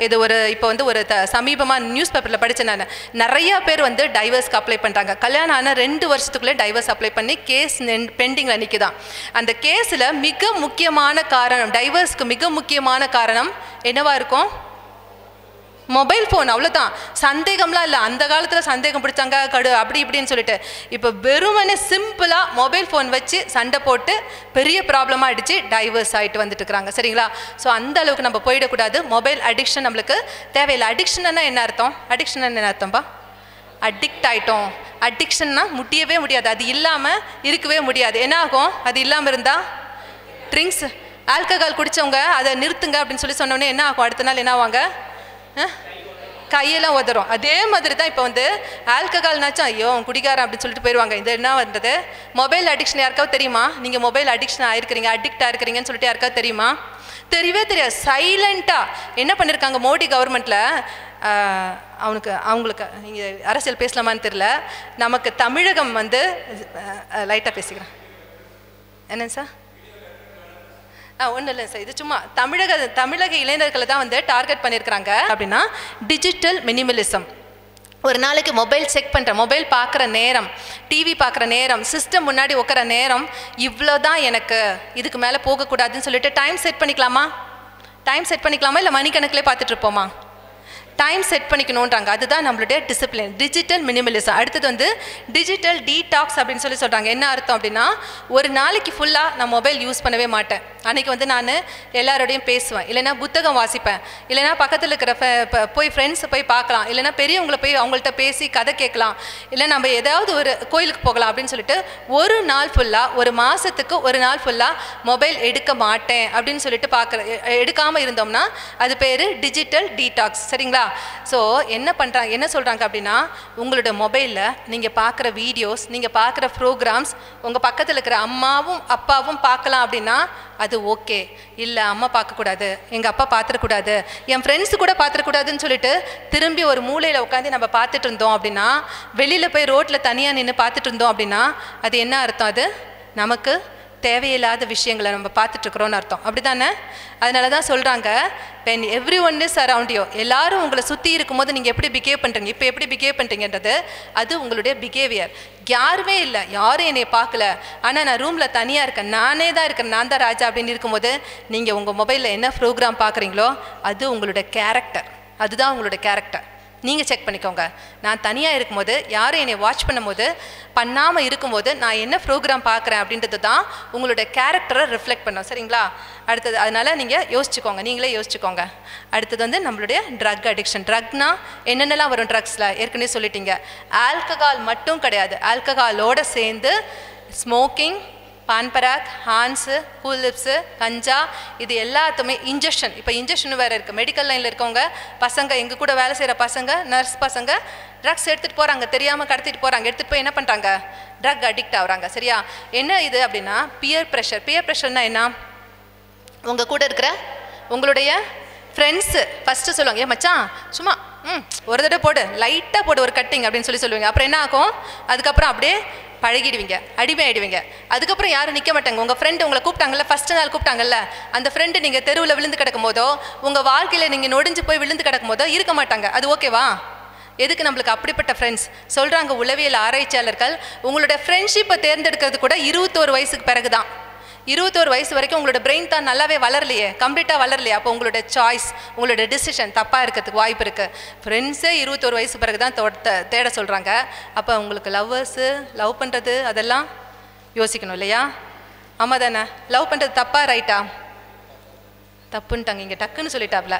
இது ஒரு இப்போ வந்து ஒரு சமீபமாக நியூஸ் பேப்பரில் படித்தேன் நான். நிறையா பேர் வந்து டைவர்ஸ்க்கு அப்ளை பண்ணுறாங்க. கல்யாணம் ஆனால் 2 வருஷத்துக்குள்ளே டைவர்ஸ் அப்ளை பண்ணி கேஸ் பெண்டிங்கில் நிற்குதான். அந்த கேஸில் மிக முக்கியமான காரணம், டைவர்ஸ்க்கு மிக முக்கியமான காரணம் என்னவாக இருக்கும்? Mobile phone. அவ்வளோதான், சந்தேகம்லாம் இல்லை. அந்த காலத்தில் சந்தேகம் பிடிச்சாங்க அப்படி இப்படின்னு சொல்லிட்டு. இப்போ வெறுமனே சிம்பிளாக மொபைல் ஃபோன் வச்சு சண்டை போட்டு பெரிய ப்ராப்ளமாக ஆகிடுச்சு, டைவர்ஸ் ஆகிட்டு வந்துட்டு இருக்கிறாங்க. சரிங்களா? ஸோ அந்த அளவுக்கு நம்ம போயிடக்கூடாது. மொபைல் அடிக்ஷன் நம்மளுக்கு தேவையில்லை. அடிக்ஷன்னா என்ன அர்த்தம்? அடிக்ஷன் என்ன அர்த்தம்பா? அடிக்ட் ஆகிட்டோம். அடிக்ஷன்னா முடியவே முடியாது, அது இல்லாமல் இருக்கவே முடியாது. என்ன ஆகும் அது இல்லாமல் இருந்தால்? ட்ரிங்க்ஸ், ஆல்கஹால் குடித்தவங்க அதை நிறுத்துங்க அப்படின்னு சொல்லி சொன்னோன்னே என்ன ஆகும்? அடுத்த நாள் என்ன ஆவாங்க? கையெல்லாம் உதறும். அதே மாதிரி தான் இப்போ வந்து ஆல்கஹால்னாச்சும் ஐயோ குடிக்காரன் அப்படின்னு சொல்லிட்டு போயிடுவாங்க. இது என்ன வந்தது? Mobile addiction. யாருக்காவது தெரியுமா நீங்கள் மொபைல் அடிக்ஷன் ஆகிருக்கிறீங்க, அடிக்ட் ஆகிருக்கிறீங்கன்னு சொல்லிட்டு யாருக்காவது தெரியுமா? தெரியவே தெரியாது. சைலண்ட்டாக என்ன பண்ணியிருக்காங்க மோடி கவர்மெண்ட்டில், அவங்களுக்கு நீங்கள் அரசியல் பேசலாமான்னு தெரியல. நமக்கு தமிழகம் வந்து லைட்டாக பேசிக்கிறேன். என்னங்க சார்? ஒன்றும் இல்லை சார், இது சும்மா தமிழக இளைஞர்களை தான் வந்து டார்கெட் பண்ணியிருக்கிறாங்க. அப்படின்னா டிஜிட்டல் மினிமலிசம். ஒரு நாளைக்கு மொபைல் செக் பண்ணுற, மொபைல் பார்க்குற நேரம், டிவி பார்க்குற நேரம், சிஸ்டம் முன்னாடி உட்கார நேரம், இவ்வளோ தான் எனக்கு, இதுக்கு மேலே போகக்கூடாதுன்னு சொல்லிட்டு டைம் செட் பண்ணிக்கலாமா? இல்லை மணிக்கணக்கிலே பார்த்துட்டு இருப்போமா? டைம் செட் பண்ணிக்கணுன்றாங்க. அதுதான் நம்மளுடைய டிசிப்ளின், டிஜிட்டல் மினிமலிசம். அடுத்தது வந்து டிஜிட்டல் டீடாக்ஸ் அப்படின்னு சொல்லி சொல்கிறாங்க. என்ன அர்த்தம் அப்படின்னா, ஒரு நாளைக்கு ஃபுல்லாக நான் மொபைல் யூஸ் பண்ணவே மாட்டேன். அன்றைக்கி வந்து நான் எல்லாரோடையும் பேசுவேன், இல்லைனா புத்தகம் வாசிப்பேன், இல்லைனா பக்கத்தில் இருக்கிற போய் ஃப்ரெண்ட்ஸை போய் பார்க்கலாம், இல்லைனா பெரியவங்களை போய் அவங்கள்ட்ட பேசி கதை கேட்கலாம், இல்லை நம்ம ஏதாவது ஒரு கோயிலுக்கு போகலாம் அப்படின்னு சொல்லிட்டு ஒரு நாள் ஃபுல்லாக, ஒரு மாதத்துக்கு ஒரு நாள் ஃபுல்லாக மொபைல் எடுக்க மாட்டேன் அப்படின்னு சொல்லிட்டு எடுக்காமல் இருந்தோம்னா அது பேர் டிஜிட்டல் டீடாக்ஸ். சரிங்களா? ஸோ என்ன சொல்கிறாங்க அப்படின்னா, உங்களோட மொபைலில் நீங்கள் பார்க்குற வீடியோஸ், நீங்கள் பார்க்குற ப்ரோக்ராம்ஸ் உங்கள் பக்கத்தில் இருக்கிற அம்மாவும் அப்பாவும் பார்க்கலாம் அப்படின்னா அது ஓகே. இல்லை அம்மா பார்க்கக்கூடாது, எங்கள் அப்பா பார்த்துடக்கூடாது, என் ஃப்ரெண்ட்ஸு கூட பார்த்துடக்கூடாதுன்னு சொல்லிட்டு திரும்பி ஒரு மூலையில் உட்காந்து நம்ம பார்த்துட்டு இருந்தோம் அப்படின்னா, வெளியில் போய் ரோட்டில் தனியாக நின்று பார்த்துட்டு இருந்தோம் அப்படின்னா அது என்ன அர்த்தம்? அது நமக்கு தேவையில்லாத விஷயங்களை நம்ம பார்த்துட்ருக்குறோன்னு அர்த்தம். அப்படி தானே? அதனால தான் சொல்கிறாங்க, when everyone is around you, எல்லாரும் உங்களை சுற்றி இருக்கும்போது நீங்கள் எப்படி பிஹேவ் பண்ணுறீங்க, இப்போ எப்படி பிஹேவ் பண்ணுறீங்கன்றது அது உங்களுடைய பிஹேவியர். யாருமே இல்லை, யாரும் என்னை பார்க்கல, ஆனால் நான் ரூமில் தனியாக இருக்கேன், நானே தான் இருக்கேன், நான் தான் ராஜா அப்படின்னு இருக்கும்போது நீங்கள் உங்கள் மொபைலில் என்ன ப்ரோக்ராம் பார்க்குறீங்களோ அது உங்களோட கேரக்டர். அதுதான் உங்களோட கேரக்டர். நீங்கள் செக் பண்ணிக்கோங்க. நான் தனியாக இருக்கும்போது, யாரும் என்னை வாட்ச் பண்ணும்போது, பண்ணாமல் இருக்கும்போது நான் என்ன ப்ரோக்ராம் பார்க்குறேன் அப்படின்றது தான் உங்களோட கேரக்டரை ரிஃப்ளெக்ட் பண்ணோம். சரிங்களா? அடுத்தது அதனால் நீங்கள் யோசிச்சுக்கோங்க, நீங்களே யோசிச்சுக்கோங்க. அடுத்தது வந்து நம்மளுடைய ட்ரக் அடிக்ஷன். ட்ரக்னா என்னென்னலாம் வரும் ட்ரக்ஸில் ஏற்கனவே சொல்லிட்டீங்க. ஆல்கஹால் மட்டும் கிடையாது, ஆல்கஹாலோடு சேர்ந்து ஸ்மோக்கிங், பான்பராக், ஹான்ஸு, கூலிப்ஸு, கஞ்சா, இது எல்லாத்துமே இன்ஜெக்ஷன். இப்போ இன்ஜெக்ஷன் வேறு இருக்குது. மெடிக்கல் லைனில் இருக்கவங்க பசங்க, எங்கள் கூட வேலை செய்கிற பசங்க, நர்ஸ் பசங்க ட்ரக்ஸ் எடுத்துகிட்டு போகிறாங்க, தெரியாமல் கடத்திட்டு போகிறாங்க. எடுத்துகிட்டு போய் என்ன பண்ணுறாங்க? ட்ரக் அடிக்ட் ஆகுறாங்க. சரியா? என்ன இது அப்படின்னா பியர் ப்ரெஷர். பியர் ப்ரெஷர்னால் என்ன? உங்கள் கூட இருக்கிற உங்களுடைய ஃப்ரெண்ட்ஸு ஃபஸ்ட்டு சொல்லுவாங்க, ஏன் மச்சான் சும்மா ஒரு தடவை போடு, லைட்டாக போடு ஒரு கட்டிங் அப்படின்னு சொல்லுவீங்க. அப்புறம் என்ன ஆகும்? அதுக்கப்புறம் அப்படியே பழகிடுவீங்க, அடிமை ஆகிடுவீங்க. அதுக்கப்புறம் யாரும் நிற்க மாட்டாங்க. உங்கள் ஃப்ரெண்டு உங்களை கூப்பிட்டாங்கல்ல, ஃபஸ்ட்டு நாள் கூப்பிட்டாங்கல்ல, அந்த ஃப்ரெண்டு நீங்கள் தெருவில் விழுந்து கிடக்கும் போதோ, உங்கள் வாழ்க்கையில் நீங்கள் நொடிஞ்சு போய் விழுந்து கிடக்கும் போதோ இருக்க மாட்டாங்க. அது ஓகேவா? எதுக்கு நம்மளுக்கு அப்படிப்பட்ட ஃப்ரெண்ட்ஸ்? சொல்கிறாங்க உளவியல் ஆராய்ச்சியாளர்கள், உங்களோட ஃப்ரெண்ட்ஷிப்பை தேர்ந்தெடுக்கிறது கூட 21 வயசுக்கு பிறகு தான். 21 வயசு வரைக்கும் உங்களோட பிரெயின் தான் நல்லாவே வளரலையே, கம்ப்ளீட்டாக வளரலையே. அப்போ உங்களோட சாய்ஸ், உங்களோட டிசிஷன் தப்பாக இருக்கிறதுக்கு வாய்ப்பு இருக்குது. ஃப்ரெண்ட்ஸே 21 வயசு பிறகு தான் தேட சொல்கிறாங்க. அப்போ உங்களுக்கு லவ் பண்ணுறது அதெல்லாம் யோசிக்கணும் இல்லையா? ஆமாம் தானே? லவ் பண்ணுறது தப்பா ரைட்டா? தப்புன்ட்டாங்க, இங்கே டக்குன்னு சொல்லிட்டாப்ல.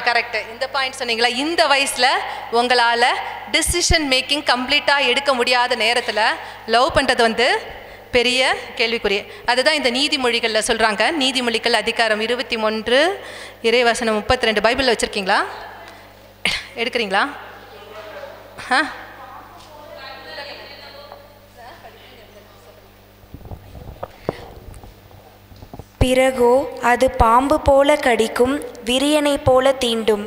கரெக்டு. இந்த பாயிண்ட் சொன்னீங்களா? இந்த வயசில் உங்களால் டிசிஷன் மேக்கிங் கம்ப்ளீட்டாக எடுக்க முடியாத நேரத்தில் லவ் பண்ணுறது பெரிய கேள்விக்குரிய. அதுதான் இந்த நீதிமொழிகளில் சொல்கிறாங்க. நீதிமொழிகள் அதிகாரம் 21 இறைவசனம் 32 பைபிளில் வச்சுருக்கீங்களா? எடுக்கிறீங்களா? பிறகோ அது பாம்பு போல கடிக்கும், விரியனை போல தீண்டும்.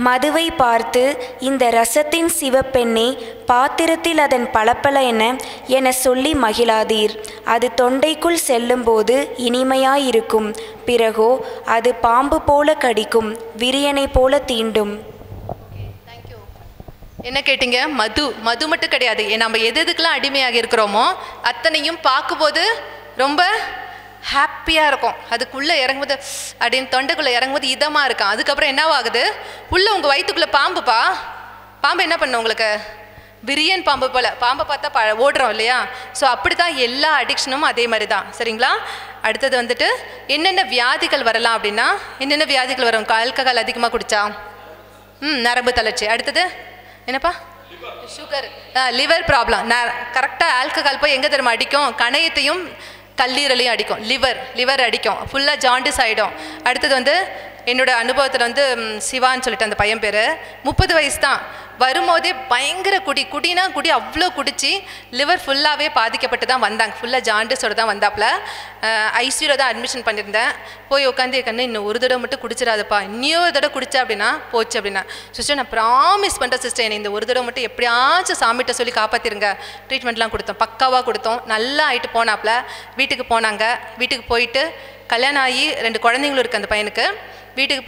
மதுவை பார்த்து, இந்த ரசத்தின் சிவப்பெண்ணே, பாத்திரத்தில் அதன் பளபள என சொல்லி மகிழாதீர். அது தொண்டைக்குள் செல்லும்போது இனிமையாயிருக்கும். பிறகோ அது பாம்பு போல கடிக்கும், விரியனை போல தீண்டும். என்ன கேட்டீங்க? மது மட்டும் கிடையாது. நம்ம எதுக்கெல்லாம் அடிமையாக இருக்கிறோமோ அத்தனையும் பார்க்கும்போது ரொம்ப ஹாப்பியாக இருக்கும். அதுக்குள்ளே இறங்கும்போது அப்படின்னு தொண்டைக்குள்ளே இறங்கும்போது இதமாக இருக்கும். அதுக்கப்புறம் என்னவாகுது? உள்ளே உங்கள் வயிற்றுக்குள்ளே பாம்பு என்ன பண்ணும் உங்களுக்கு? விரியன் பாம்பு போல். பாம்பை பார்த்தா ஓடுறோம் இல்லையா? ஸோ அப்படி தான் எல்லா அடிக்ஷனும் அதே மாதிரி தான். சரிங்களா? அடுத்தது என்னென்ன வியாதிகள் வரலாம் அப்படின்னா, என்னென்ன வியாதிகள் வரும்? ஆல்கஹால் அதிகமாக குடித்தா நரம்பு தளர்ச்சி. அடுத்தது என்னப்பா? Sugar, liver problem. கரெக்டாக ஆல்கஹால் போய் எங்கே தெரியுமா அடிக்கும்? கணையத்தையும் கல்லீரலையும் அடிக்கும். லிவர் அடிக்கும். ஃபுல்லாக ஜாண்டிஸ் ஆகிடும். அடுத்தது என்னோட அனுபவத்தில் சிவான்னு சொல்லிட்டு அந்த பையன் பேர் 30 வயசு தான். வரும்போதே பயங்கர குடினா அவ்வளோ குடிச்சு லிவர் ஃபுல்லாகவே பாதிக்கப்பட்டு தான் வந்தாங்க. ஃபுல்லாக ஜாண்டிஸோடு தான் வந்தாப்புல. ஐசியூவில் தான் அட்மிஷன் பண்ணியிருந்தேன். போய் உட்காந்து இன்னும் ஒரு தடவை மட்டும் குடிச்சிடாதப்பா, இன்னொரு தடவை குடிச்சா அப்படின்னா போச்சு அப்படின்னா, சிஸ்டர் நான் ப்ராமிஸ் பண்ணுறேன் சிஸ்டர், என்னை இந்த ஒரு தடவை மட்டும் எப்படியாச்சும் சாமிகிட்ட சொல்லி காப்பாற்றிருங்க. ட்ரீட்மெண்ட்லாம் கொடுத்தோம், பக்காவாக கொடுத்தோம். நல்லா ஆகிட்டு போனாப்புல. வீட்டுக்கு போனாங்க. வீட்டுக்கு போயிட்டு கல்யாணம் ஆகி 2 குழந்தைங்களும் இருக்குது அந்த பையனுக்கு. வீட்டுக்கு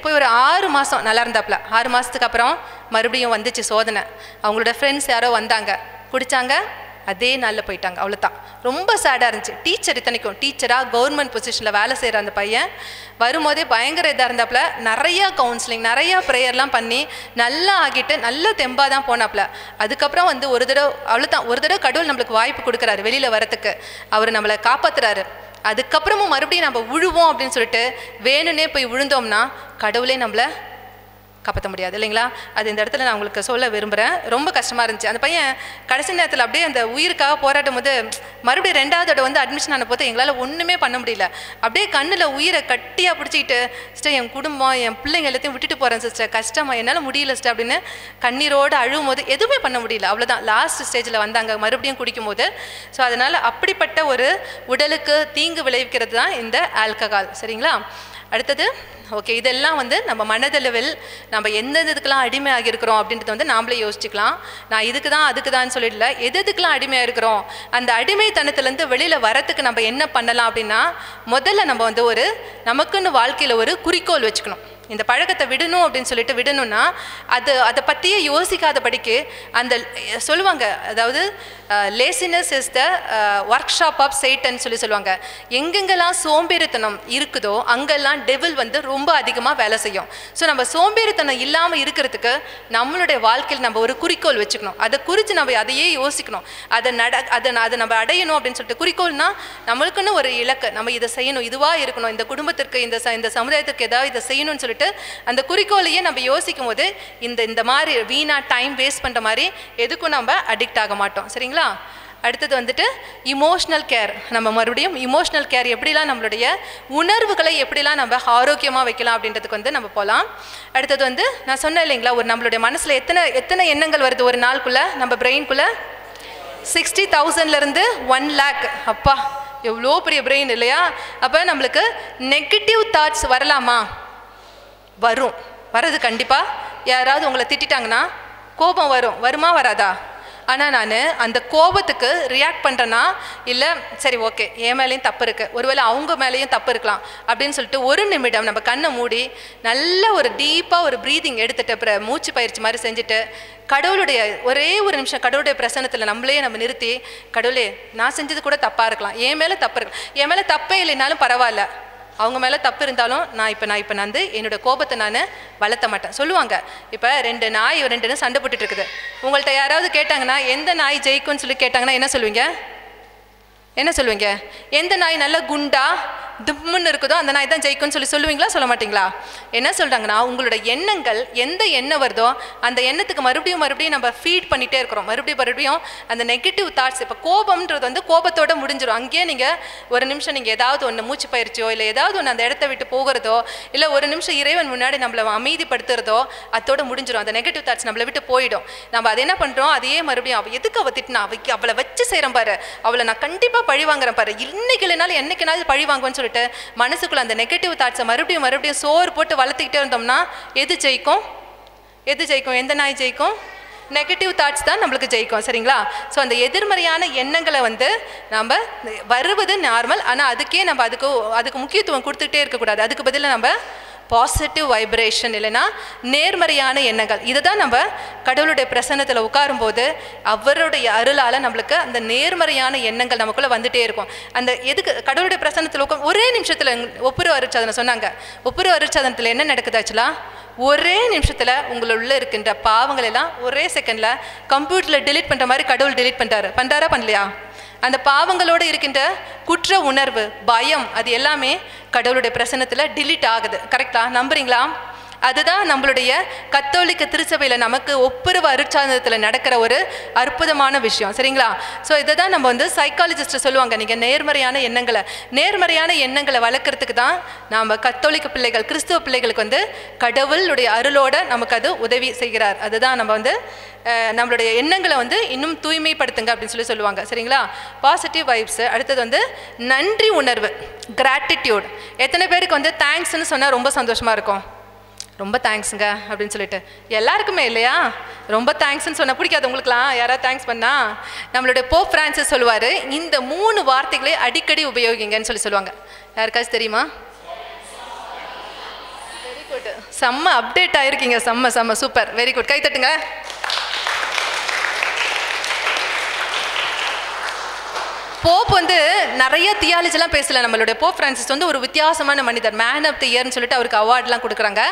போய் ஒரு 6 மாதம் நல்லா இருந்தாப்புல. 6 மாதத்துக்கு அப்புறம் மறுபடியும் வந்துச்சு சோதனை. அவங்களோட ஃப்ரெண்ட்ஸ் யாரோ வந்தாங்க, குடித்தாங்க, அதே நாளில் போயிட்டாங்க. அவ்வளோதான். ரொம்ப சேடாக இருந்துச்சு. டீச்சர், இத்தனைக்கும் டீச்சராக கவர்மெண்ட் பொசிஷனில் வேலை செய்கிற அந்த பையன் வரும்போதே பயங்கர இதாக இருந்தாப்புல. நிறையா கவுன்சிலிங், நிறையா ப்ரேயர்லாம் பண்ணி நல்லா ஆகிட்டு நல்ல தெம்பாக தான் போனாப்புல. அதுக்கப்புறம் ஒரு தடவை அவ்வளோதான். ஒரு தடவை கடவுள் நம்மளுக்கு வாய்ப்பு கொடுக்குறாரு வெளியில் வரத்துக்கு. அவர் நம்மளை காப்பாற்றுறாரு. அதுக்கப்புறமும் மறுபடியும் நம்ம விழுவோம் அப்படின்னு சொல்லிட்டு வேணும்னே போய் விழுந்தோம்னா கடவுளே நம்மளை காப்பாற்ற முடியாது இல்லைங்களா? அது இந்த இடத்துல நான் உங்களுக்கு சொல்ல விரும்புகிறேன். ரொம்ப கஷ்டமாக இருந்துச்சு. அந்த பையன் கடைசி நேரத்தில் அப்படியே அந்த உயிருக்காக போராட்டும் போது மறுபடியும் 2வது தடவை அட்மிஷன் ஆன போது எங்களால் ஒன்றுமே பண்ண முடியல. அப்படியே கண்ணில் உயிரை கட்டியாக பிடிச்சிக்கிட்டு, சிஸ்டர் என் குடும்பம் என் பிள்ளைங்க எல்லாத்தையும் விட்டுட்டு போகிறேன் சிஸ்டர், கஷ்டமாக என்னால் முடியல சிஸ்டர் அப்படின்னு கண்ணீரோடு அழுவும் போது எதுவுமே பண்ண முடியல. அவ்வளோதான். லாஸ்ட் ஸ்டேஜில் வந்தாங்க மறுபடியும் குடிக்கும் போது. ஸோ அதனால் அப்படிப்பட்ட ஒரு உடலுக்கு தீங்கு விளைவிக்கிறது தான் இந்த ஆல்கஹால். சரிங்களா? அடுத்தது ஓகே, இதெல்லாம் நம்ம மனதளவில் நம்ம எந்த இதுக்கெல்லாம் அடிமையாக இருக்கிறோம் அப்படின்றத நாமளே யோசிச்சுக்கலாம். நான் இதுக்கு தான் அதுக்கு தான் சொல்லிடல, எதுக்கெல்லாம் அடிமையாக இருக்கிறோம், அந்த அடிமைத்தனத்துலேருந்து வெளியில் வரத்துக்கு நம்ம என்ன பண்ணலாம் அப்படின்னா, முதல்ல நம்ம நமக்குன்னு வாழ்க்கையில் ஒரு குறிக்கோள் வச்சுக்கணும். இந்த பழக்கத்தை விடணும் அப்படின்னு சொல்லிட்டு விடணும்னா அதை பற்றியே யோசிக்காதபடிக்கு அந்த சொல்லுவாங்க, அதாவது laziness is the workshop of Satan சொல்லுவாங்க. எங்கெங்கெல்லாம் சோம்பேறித்தனம் இருக்குதோ அங்கெல்லாம் டெவில் ரொம்ப அதிகமாக வேலை செய்யும். ஸோ நம்ம சோம்பேறித்தனம் இல்லாமல் இருக்கிறதுக்கு நம்மளுடைய வாழ்க்கையில் நம்ம ஒரு குறிக்கோள் வச்சுக்கணும். அதை குறித்து நம்ம அதையே யோசிக்கணும். அதை நம்ம அடையணும் அப்படின்னு சொல்லிட்டு குறிக்கோள்னா நம்மளுக்குன்னு ஒரு இலக்கு, நம்ம இதை செய்யணும், இதுவாக இருக்கணும், இந்த குடும்பத்திற்கு இந்த சமுதாயத்திற்கு ஏதாவது இதை செய்யணும்னு சொல்லிட்டு அந்த குறிக்கோளையே நம்ம யோசிக்கும் போது இந்த மாதிரி வீணா டைம் வேஸ்ட் பண்ணுற மாதிரி எதுக்கும் நம்ம அடிக்ட் ஆக மாட்டோம். சரிங்களா? அடுத்தது இமோஷ்னல் கேர். நம்ம மறுபடியும் இமோஷ்னல் கேர் எப்படிலாம் நம்மளுடைய உணர்வுகளை எப்படிலாம் நம்ம ஆரோக்கியமாக வைக்கலாம் அப்படின்றதுக்கு நம்ம போகலாம். அடுத்தது நான் சொன்னேன் இல்லைங்களா, ஒரு நம்மளுடைய மனசில் எத்தனை எண்ணங்கள் வருது ஒரு நாளுக்குள்ளே, நம்ம பிரெயின்குள்ளே 60,000லேருந்து 1 lakh. அப்பா எவ்வளோ பெரிய பிரெயின் இல்லையா? அப்போ நம்மளுக்கு நெகட்டிவ் தாட்ஸ் வரலாமா? வர்றது கண்டிப்பாக. யாராவது உங்களை திட்டாங்கன்னா கோபம் வருமா வராதா? ஆனால் நான் அந்த கோபத்துக்கு ரியாக்ட் பண்ணுறேன்னா இல்லை சரி ஓகே என் மேலேயும் தப்பு இருக்குது, ஒருவேளை அவங்க மேலேயும் தப்பு இருக்கலாம் அப்படின்னு சொல்லிட்டு ஒரு நிமிடம் நம்ம கண்ணை மூடி நல்ல ஒரு டீப்பாக ஒரு ப்ரீதிங் எடுத்துகிட்டு அப்புறம் மூச்சு பயிற்சி மாதிரி செஞ்சுட்டு கடவுளுடைய ஒரே ஒரு நிமிஷம் கடவுளுடைய பிரசன்னத்தில் நம்மளே நம்ம நிறுத்தி, கடவுளே நான் செஞ்சது கூட தப்பாக இருக்கலாம், என் மேலே தப்பு இருக்கலாம், என் மேலே தப்பே இல்லைனாலும் பரவாயில்ல, அவங்க மேலே தப்பு இருந்தாலும் நான் இப்போ வந்து என்னோடய கோபத்தை நான் வளர்த்த மாட்டேன். சொல்லுவாங்க இப்போ ரெண்டு நாய் சண்டை போட்டுட்டு இருக்குது. உங்கள்கிட்ட யாராவது கேட்டாங்கன்னா எந்த நாய் ஜெயிக்கும்னு சொல்லி கேட்டாங்கன்னா என்ன சொல்லுவீங்க? எந்த நாய் நல்ல குண்டா தும்முன்னு இருக்குதோ அந்த நாய் தான் ஜெயிக்கும்னு சொல்லுவீங்களா, சொல்ல மாட்டிங்களா? என்ன சொல்கிறாங்கன்னா, உங்களோட எண்ணங்கள் எந்த எண்ணம் வருதோ அந்த எண்ணத்துக்கு மறுபடியும் நம்ம ஃபீட் பண்ணிகிட்டே இருக்கிறோம். மறுபடியும் அந்த நெகட்டிவ் தாட்ஸ். இப்போ கோபம்ன்றது வந்து கோபத்தோடு முடிஞ்சிடும். அங்கேயே நீங்கள் ஒரு நிமிஷம் நீங்கள் ஏதாவது ஒன்று மூச்சு பயிற்சியோ இல்லை ஏதாவது ஒன்று அந்த இடத்த விட்டு போகிறதோ இல்லை ஒரு நிமிஷம் இறைவன் முன்னாடி நம்மளை அமைதிப்படுத்துறதோ அதோடு முடிஞ்சிடும். அந்த நெகட்டிவ் தாட்ஸ் நம்மளை விட்டு போயிடும். நம்ம அதை என்ன பண்ணுறோம், அதையே மறுபடியும் எதுக்கு அவள் திட்டினா, அவளை வச்சு செய்கிறேன் பாரு, அவளை நான் கண்டிப்பாக பழி வாங்குறேன் பாரு, இன்னைக்கு இல்லைனாலும் என்னைக்குனாலும் பழி வாங்குவேன்னு சொல்லிட்டு மனசுக்குள்ள அந்த நெகட்டிவ் தாட்ஸை மறுபடியும் சோறு போட்டு வளர்த்துக்கிட்டே இருந்தோம்னா எது ஜெயிக்கும்? எந்த நாய் ஜெயிக்கும்? நெகட்டிவ் தாட்ஸ் தான் நம்மளுக்கு ஜெயிக்கும். சரிங்களா? ஸோ அந்த எதிர்மறையான எண்ணங்களை வந்து நம்ம வருவது நார்மல், ஆனால் அதுக்கே நம்ம அதுக்கு முக்கியத்துவம் கொடுத்துக்கிட்டே இருக்கக்கூடாது. அதுக்கு பதிலாக நம்ம பாசிட்டிவ் வைப்ரேஷன் இல்லைன்னா நேர்மறையான எண்ணங்கள், இதை தான் நம்ம கடவுளுடைய பிரசன்னத்தில் உட்காரும்போது அவருடைய அருளால் நம்மளுக்கு அந்த நேர்மறையான எண்ணங்கள் நமக்குள்ளே வந்துகிட்டே இருக்கும். அந்த எதுக்கு கடவுளுடைய பிரசன்னத்தில் ஒரே நிமிஷத்தில் ஒப்புரவு அருட்சாதனம் சொன்னாங்க. ஒப்புரவு அருட்சாதனத்தில் என்ன நடக்குது ஆக்சுவலாக, ஒரே நிமிஷத்தில் உங்களுள்ள இருக்கின்ற பாவங்கள் எல்லாம் ஒரே செகண்டில் கம்ப்யூட்டரில் டிலீட் பண்ணுற மாதிரி கடவுள் டிலீட் பண்ணுறாரா பண்ணலையா? அந்த பாவங்களோடு இருக்கின்ற குற்ற உணர்வு, பயம், அது எல்லாமே கடவுளுடைய பிரசன்னத்தில் டிலீட் ஆகுது. கரெக்டாக நம்புறீங்களா? அதுதான் நம்மளுடைய கத்தோலிக்க திருச்சபையில் நமக்கு ஒப்புரவு அருட்சாதனத்தில் நடக்கிற ஒரு அற்புதமான விஷயம். சரிங்களா? ஸோ இதை தான் நம்ம வந்து சைக்காலஜிஸ்ட் சொல்லுவாங்க, நீங்கள் நேர்மறையான எண்ணங்களை வளர்க்குறதுக்கு தான் நாம் கத்தோலிக்க பிள்ளைகள், கிறிஸ்துவ பிள்ளைகளுக்கு வந்து கடவுளுடைய அருளோட நமக்கு அது உதவி செய்கிறார். அதுதான் நம்ம வந்து நம்மளுடைய எண்ணங்களை வந்து இன்னும் தூய்மைப்படுத்துங்க அப்படின்னு சொல்லுவாங்க. சரிங்களா? Positive vibes. அடுத்தது வந்து நன்றி உணர்வு, கிராட்டிடியூட். எத்தனை பேருக்கு வந்து தேங்க்ஸ்ன்னு சொன்னால் ரொம்ப சந்தோஷமாக இருக்கும்? ரொம்ப தேங்க்ஸுங்க அப்படின்னு சொல்லிட்டு எல்லாருக்குமே இல்லையா? ரொம்ப தேங்க்ஸ்ன்னு சொன்னால் பிடிக்காது உங்களுக்குலாம்? யாராவது தேங்க்ஸ் பண்ணால் நம்மளுடைய போப் பிரான்சிஸ் சொல்லுவார், இந்த 3 வார்த்தைகளை அடிக்கடி உபயோகிங்கன்னு சொல்லுவாங்க. யாருக்காச்சும் தெரியுமா? வெரி குட், செம்ம அப்டேட் ஆகிருக்கீங்க, செம்ம சூப்பர், வெரி குட், கை தட்டுங்க. போப் வந்து நிறைய தியாலஜிலாம் பேசல. நம்மளுடைய போப் பிரான்சிஸ் வந்து ஒரு வித்தியாசமான மனிதர், மேன் ஆஃப் தி இயர்னு சொல்லிட்டு அவருக்கு அவார்ட்லாம் கொடுக்குறாங்க.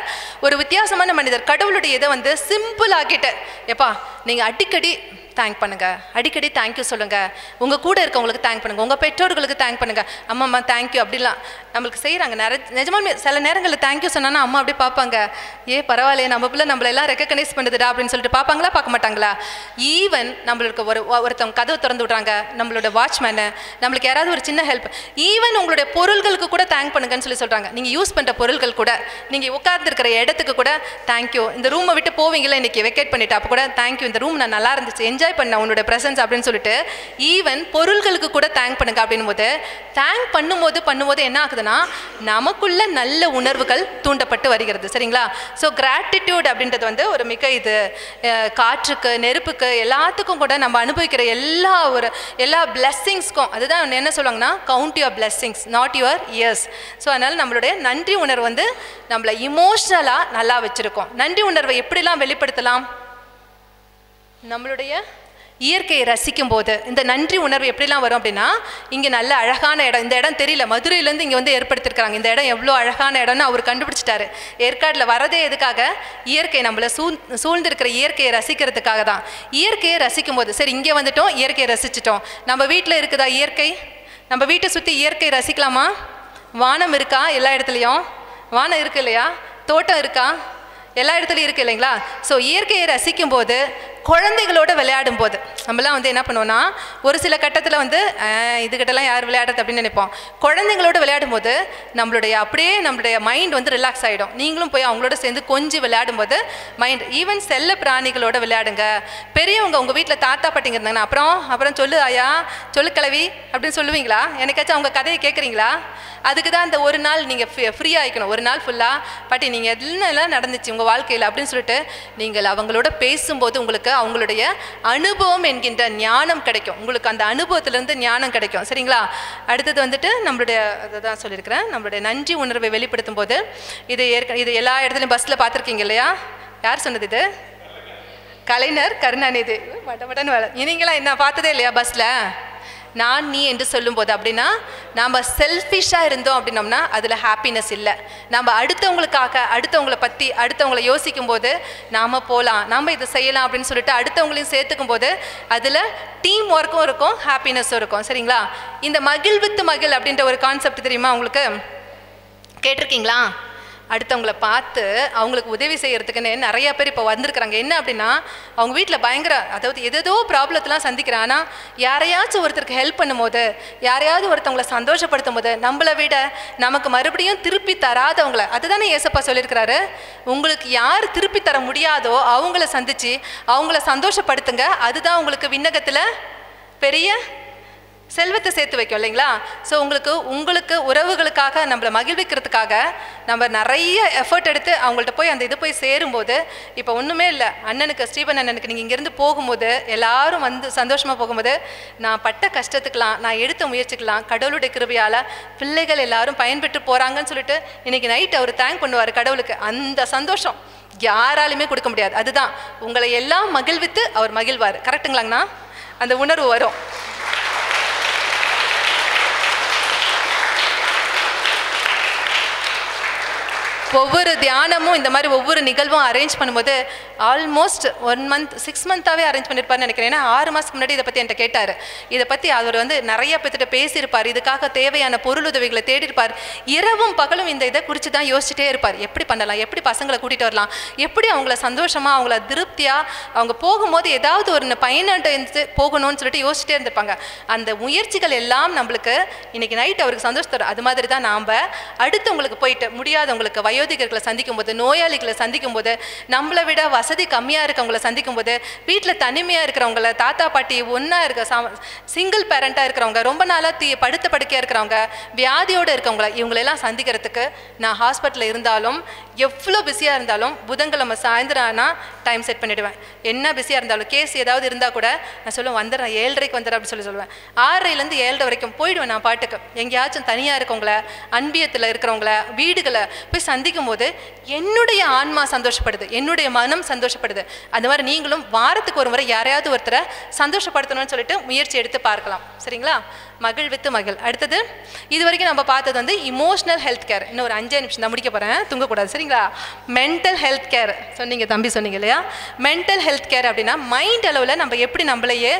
ஒரு வித்தியாசமான மனிதர். கடவுளுடைய இதை வந்து சிம்பிள் ஆக்கிட்டு, எப்பா நீங்கள் அடிக்கடி தேங்க் பண்ணுங்கள், அடிக்கடி தேங்க்யூ சொல்லுங்கள், உங்கள் கூட இருக்கவங்களுக்கு தேங்க் பண்ணுங்கள், உங்கள் பெற்றோர்களுக்கு தேங்க் பண்ணுங்கள், அம்மா தேங்க்யூ அப்படிலாம் நம்மளுக்கு செய்கிறாங்க. நிஜமாலுமே சில நேரங்களில் தேங்க்யூ சொன்னா அம்மா அப்படியே பார்ப்பாங்க, பரவாயில்லையே நம்ம பிள்ளை நம்மளெல்லாம் ரெக்கக்னைஸ் பண்ணுதுடா அப்படின்னு சொல்லிட்டு பார்ப்பாங்களா, பார்க்க மாட்டாங்களா? ஈவன் நம்மளுக்கு ஒருத்தவங்க கதவு திறந்து விட்றாங்க, நம்மளோட வாட்ச்மேனு, நம்மளுக்கு யாராவது ஒரு சின்ன ஹெல்ப், ஈவன் உங்களுடைய பொருள்களுக்கு கூட தேங்க் பண்ணுங்கன்னு சொல்கிறாங்க. நீங்கள் யூஸ் பண்ணுற பொருள்கள் கூட, நீங்கள் உட்கார்ந்துருக்கிற இடத்துக்கு கூட தேங்க்யூ. இந்த ரூமை விட்டு போவீங்களா இன்றைக்கி வெக்கேட் பண்ணிட்டு, அப்போ கூட தேங்க்யூ, இந்த ரூம் நான் நல்லா இருந்துச்சு, என்ஜாய் பண்ண உன்னோட பிரசன்ஸ் அப்படின்னு சொல்லிட்டு ஈவன் பொருள்களுக்கு கூட தேங்க் பண்ணுங்க. அப்படின் போது தேங்க் பண்ணும்போது என்ன ஆகுதுன்னா நமக்குள்ள நல்ல உணர்வுகள் தூண்டப்பட்டு வருகிறது. சரிங்களா? ஸோ கிராட்டிடியூட் அப்படின்றது வந்து ஒரு மிக இது காற்றுக்கு, நெருப்புக்கு, எல்லாத்துக்கும் கூட நம்ம அனுபவிக்கிற எல்லா பிளெஸ்ஸிங்ஸ்க்கும் அதுதான் என்ன சொல்லுவாங்கன்னா, count your blessings not your ears. So அதனால் நம்மளுடைய நன்றி உணர்வு வந்து நம்மளை இமோஷ்னலாக நல்லா வச்சுருக்கோம். நன்றி உணர்வை எப்படிலாம் வெளிப்படுத்தலாம்? நம்மளுடைய இயற்கையை ரசிக்கும் போது இந்த நன்றி உணர்வு எப்படிலாம் வரும் அப்படின்னா, இங்கே நல்ல அழகான இடம், இந்த இடம் தெரியல, மதுரையிலேருந்து இங்கே வந்து ஏற்படுத்தியிருக்கிறாங்க, இந்த இடம் எவ்வளோ அழகான இடம்னு அவர் கண்டுபிடிச்சிட்டாரு. ஏற்காட்டில் வரதே எதுக்காக? இயற்கை நம்மளை சூழ்ந்திருக்கிற இயற்கையை ரசிக்கிறதுக்காக தான். இயற்கையை ரசிக்கும் போது சரி இங்கே வந்துட்டோம், இயற்கையை ரசிச்சிட்டோம். நம்ம வீட்டில் இருக்குதா இயற்கை? நம்ம வீட்டை சுற்றி இயற்கை ரசிக்கலாமா? வானம் இருக்கா? எல்லா இடத்துலையும் வானம் இருக்கு இல்லையா? தோட்டம் இருக்கா? எல்லா இடத்துலையும் இருக்குது இல்லைங்களா? ஸோ இயற்கையை ரசிக்கும் போது, குழந்தைகளோடு விளையாடும் போது நம்மளாம் வந்து என்ன பண்ணுவோன்னா, ஒரு சில கட்டத்தில் வந்து இதுக்கிட்டலாம் யார் விளையாடுறது அப்படின்னு நினைப்போம். குழந்தைங்களோடு விளையாடும் போது நம்மளுடைய மைண்ட் வந்து ரிலாக்ஸ் ஆகிடும். நீங்களும் போய் அவங்களோட சேர்ந்து கொஞ்சம் விளையாடும் போது மைண்ட், ஈவன் செல்ல பிராணிகளோட விளையாடுங்க. பெரியவங்க உங்கள் வீட்டில் தாத்தா பாட்டிங்க இருந்தாங்கன்னா அப்புறம் சொல்லு ஆயா, சொல்லு கிளவி அப்படின்னு சொல்லுவீங்களா? எனக்காச்சும் அவங்க கதையை கேட்குறீங்களா? அதுக்கு தான் இந்த ஒரு நாள் நீங்கள் ஃப்ரீ ஆகிக்கணும். ஒரு நாள் ஃபுல்லாக பாட்டி நீங்கள் என்னெல்லாம் நடந்துச்சு உங்கள் வாழ்க்கையில் அப்படின்னு சொல்லிட்டு நீங்கள் அவங்களோட பேசும்போது உங்களுக்கு அவங்களுடைய அனுபவம் என்கின்ற ஞானம் கிடைக்கும். உங்களுக்கு அந்த அனுபவத்திலேருந்து ஞானம் கிடைக்கும். சரிங்களா? அடுத்தது வந்துட்டு நம்மளுடைய அதுதான் சொல்லியிருக்கிறேன், நம்மளுடைய நன்றி உணர்வை வெளிப்படுத்தும் போது இது எல்லா இடத்துலையும் பஸ்ஸில் பார்த்துருக்கீங்க இல்லையா? யார் சொன்னது இது? கலைஞர் கருணாநிதி. மட்டமட்டன்னு வேலை. நீங்களாம் என்ன பார்த்ததே இல்லையா பஸ்ஸில்? நான் நீ என்று சொல்லும்போது அப்படின்னா நாம் செல்ஃபிஷாக இருந்தோம் அப்படின்னோம்னா அதில் ஹாப்பினஸ் இல்லை. நம்ம அடுத்தவங்களுக்காக அடுத்தவங்களை பற்றி அடுத்தவங்களை யோசிக்கும் போது நாம் போகலாம், நாம் இதை செய்யலாம் அப்படின்னு சொல்லிட்டு அடுத்தவங்களையும் சேர்த்துக்கும் போது அதில் டீம் ஒர்க்கும் இருக்கும், ஹாப்பினஸும் இருக்கும். சரிங்களா? இந்த மகிழ் வித் மகிழ் அப்படின்ற ஒரு கான்செப்ட் தெரியுமா உங்களுக்கு? கேட்டிருக்கீங்களா? அடுத்தவங்களை பார்த்து அவங்களுக்கு உதவி செய்கிறதுக்குன்னு நிறைய பேர் இப்போ வந்திருக்கிறாங்க. என்ன அப்படின்னா அவங்க வீட்டில் பயங்கர ஏதோ ப்ராப்ளத்தெலாம் சந்திக்கிறாங்க. ஆனால் யாரையாச்சும் ஒருத்தருக்கு ஹெல்ப் பண்ணும்போது, யாரையாவது ஒருத்தவங்களை சந்தோஷப்படுத்தும் போது நம்மளை விட நமக்கு மறுபடியும் திருப்பி தராதவங்களை, அதுதானே ஏசப்பா சொல்லியிருக்கிறாரு, உங்களுக்கு யார் திருப்பி தர முடியாதோ அவங்கள சந்தித்து அவங்கள சந்தோஷப்படுத்துங்க, அதுதான் உங்களுக்கு விண்ணகத்தில் பெரிய செல்வத்தை சேர்த்து வைக்கும் இல்லைங்களா? ஸோ உங்களுக்கு உறவுகளுக்காக நம்மளை மகிழ்விக்கிறதுக்காக நம்ம நிறைய எஃபர்ட் எடுத்து அவங்கள்ட்ட போய் அந்த இது போய் சேரும்போது, இப்போ ஒன்றுமே இல்லை, அண்ணனுக்கு ஸ்டீபன் அண்ணனுக்கு நீங்கள் இங்கேருந்து போகும்போது எல்லாரும் வந்து சந்தோஷமாக போகும்போது நான் பட்ட கஷ்டத்துக்கெலாம் நான் எடுத்த முயற்சிக்கலாம் கடவுளுடைய கிருபையால் பிள்ளைகள் எல்லாரும் பயன்பெற்று போகிறாங்கன்னு சொல்லிட்டு இன்றைக்கி நைட் அவர் தேங்க் பண்ணுவார் கடவுளுக்கு. அந்த சந்தோஷம் யாராலுமே கொடுக்க முடியாது. அதுதான் உங்களை எல்லாம் மகிழ்வித்து அவர் மகிழ்வார். கரெக்டுங்களாங்கண்ணா? அந்த உணர்வு வரும். ஒவ்வொரு தியானமும் இந்த மாதிரி ஒவ்வொரு நிகழ்வும் அரேஞ்ச் பண்ணும்போது ஆல்மோஸ்ட் 1 month 6 months அரேஞ்ச் பண்ணியிருப்பார்னு நினைக்கிறேன். ஏன்னா 6 மாதத்துக்கு முன்னாடி இதை பற்றி என்கிட்ட கேட்டார். இதை பற்றி அவர் வந்து நிறைய பேர்த்திட்ட பேசியிருப்பார், இதுக்காக தேவையான பொருளுதவிகளை தேடியிருப்பார். இரவும் பகலும் இந்த இதை குறித்து தான் யோசிச்சுட்டே இருப்பார். எப்படி பண்ணலாம், எப்படி பசங்களை கூட்டிகிட்டு வரலாம், எப்படி அவங்கள சந்தோஷமாக அவங்கள திருப்தியாக அவங்க போகும்போது ஏதாவது ஒரு பயனடைந்து போகணும்னு சொல்லிட்டு யோசிச்சுட்டே இருந்திருப்பாங்க. அந்த முயற்சிகள் எல்லாம் நம்மளுக்கு இன்றைக்கி நைட் அவருக்கு சந்தோஷம் தரும். அது மாதிரி தான் நாம் அடுத்தவங்களுக்கு போயிட்டு முடியாதவங்களுக்கு வயோதிகர்களை சந்திக்கும் போது, நோயாளிகளை சந்திக்கும் போது, நம்மளை விட வசதி கம்மியாக இருக்கவங்களை சந்திக்கும் போது, வீட்டில் தனிமையாக இருக்கிறவங்கள, தாத்தா பாட்டி ஒன்றா இருக்க சிங்கிள் பேரண்ட்டாக இருக்கிறவங்க, ரொம்ப நாளாக படுத்த படுக்கையாக இருக்கிறவங்க, வியாதியோடு இருக்கவங்கள, இவங்களெல்லாம் சந்திக்கிறதுக்கு நான் ஹாஸ்பிட்டலில் இருந்தாலும் எவ்வளோ பிஸியாக இருந்தாலும் புதன்கிழமை சாயந்தரம் ஆனால் டைம் செட் பண்ணிவிடுவேன். என்ன பிஸியாக இருந்தாலும் கேஸ் ஏதாவது இருந்தால் கூட நான் சொல்லுவேன் வந்துடுறேன், 7:30 வந்துடுறேன் அப்படின்னு சொல்லுவேன். 6:00 7:00 வரைக்கும் போயிடுவேன் நான் பாட்டுக்கு. எங்கேயாச்சும் தனியாக இருக்கவங்கள, அன்பியத்தில் இருக்கிறவங்கள, வீடுகளை போய் சந்திக்கும் போது என்னுடைய ஆன்மா சந்தோஷப்படுது, என்னுடைய மனம் சந்தோஷப்படுது. அந்த மாதிரி நீங்களும் வாரத்துக்கு ஒரு முறை யாரையாவது ஒருத்தரை சந்தோஷப்படுத்தணும்னு சொல்லிட்டு முயற்சி எடுத்து பார்க்கலாம். சரிங்களா? மகிழ் வித்து மகிழ். அடுத்தது இது வரைக்கும் நம்ம பார்த்தது வந்து இமோஷனல் ஹெல்த் கேர். இன்னும் ஒரு 5 நிமிஷம் தான் முடிக்க போகிறேன், தூங்கக்கூடாது. சரிங்களா? மென்டல் ஹெல்த் கேர் சொன்னீங்க, தம்பி சொன்னீங்க இல்லையா? மென்டல் ஹெல்த் கேர் அப்படின்னா மைண்ட் அளவில் நம்ம எப்படி நம்மளையே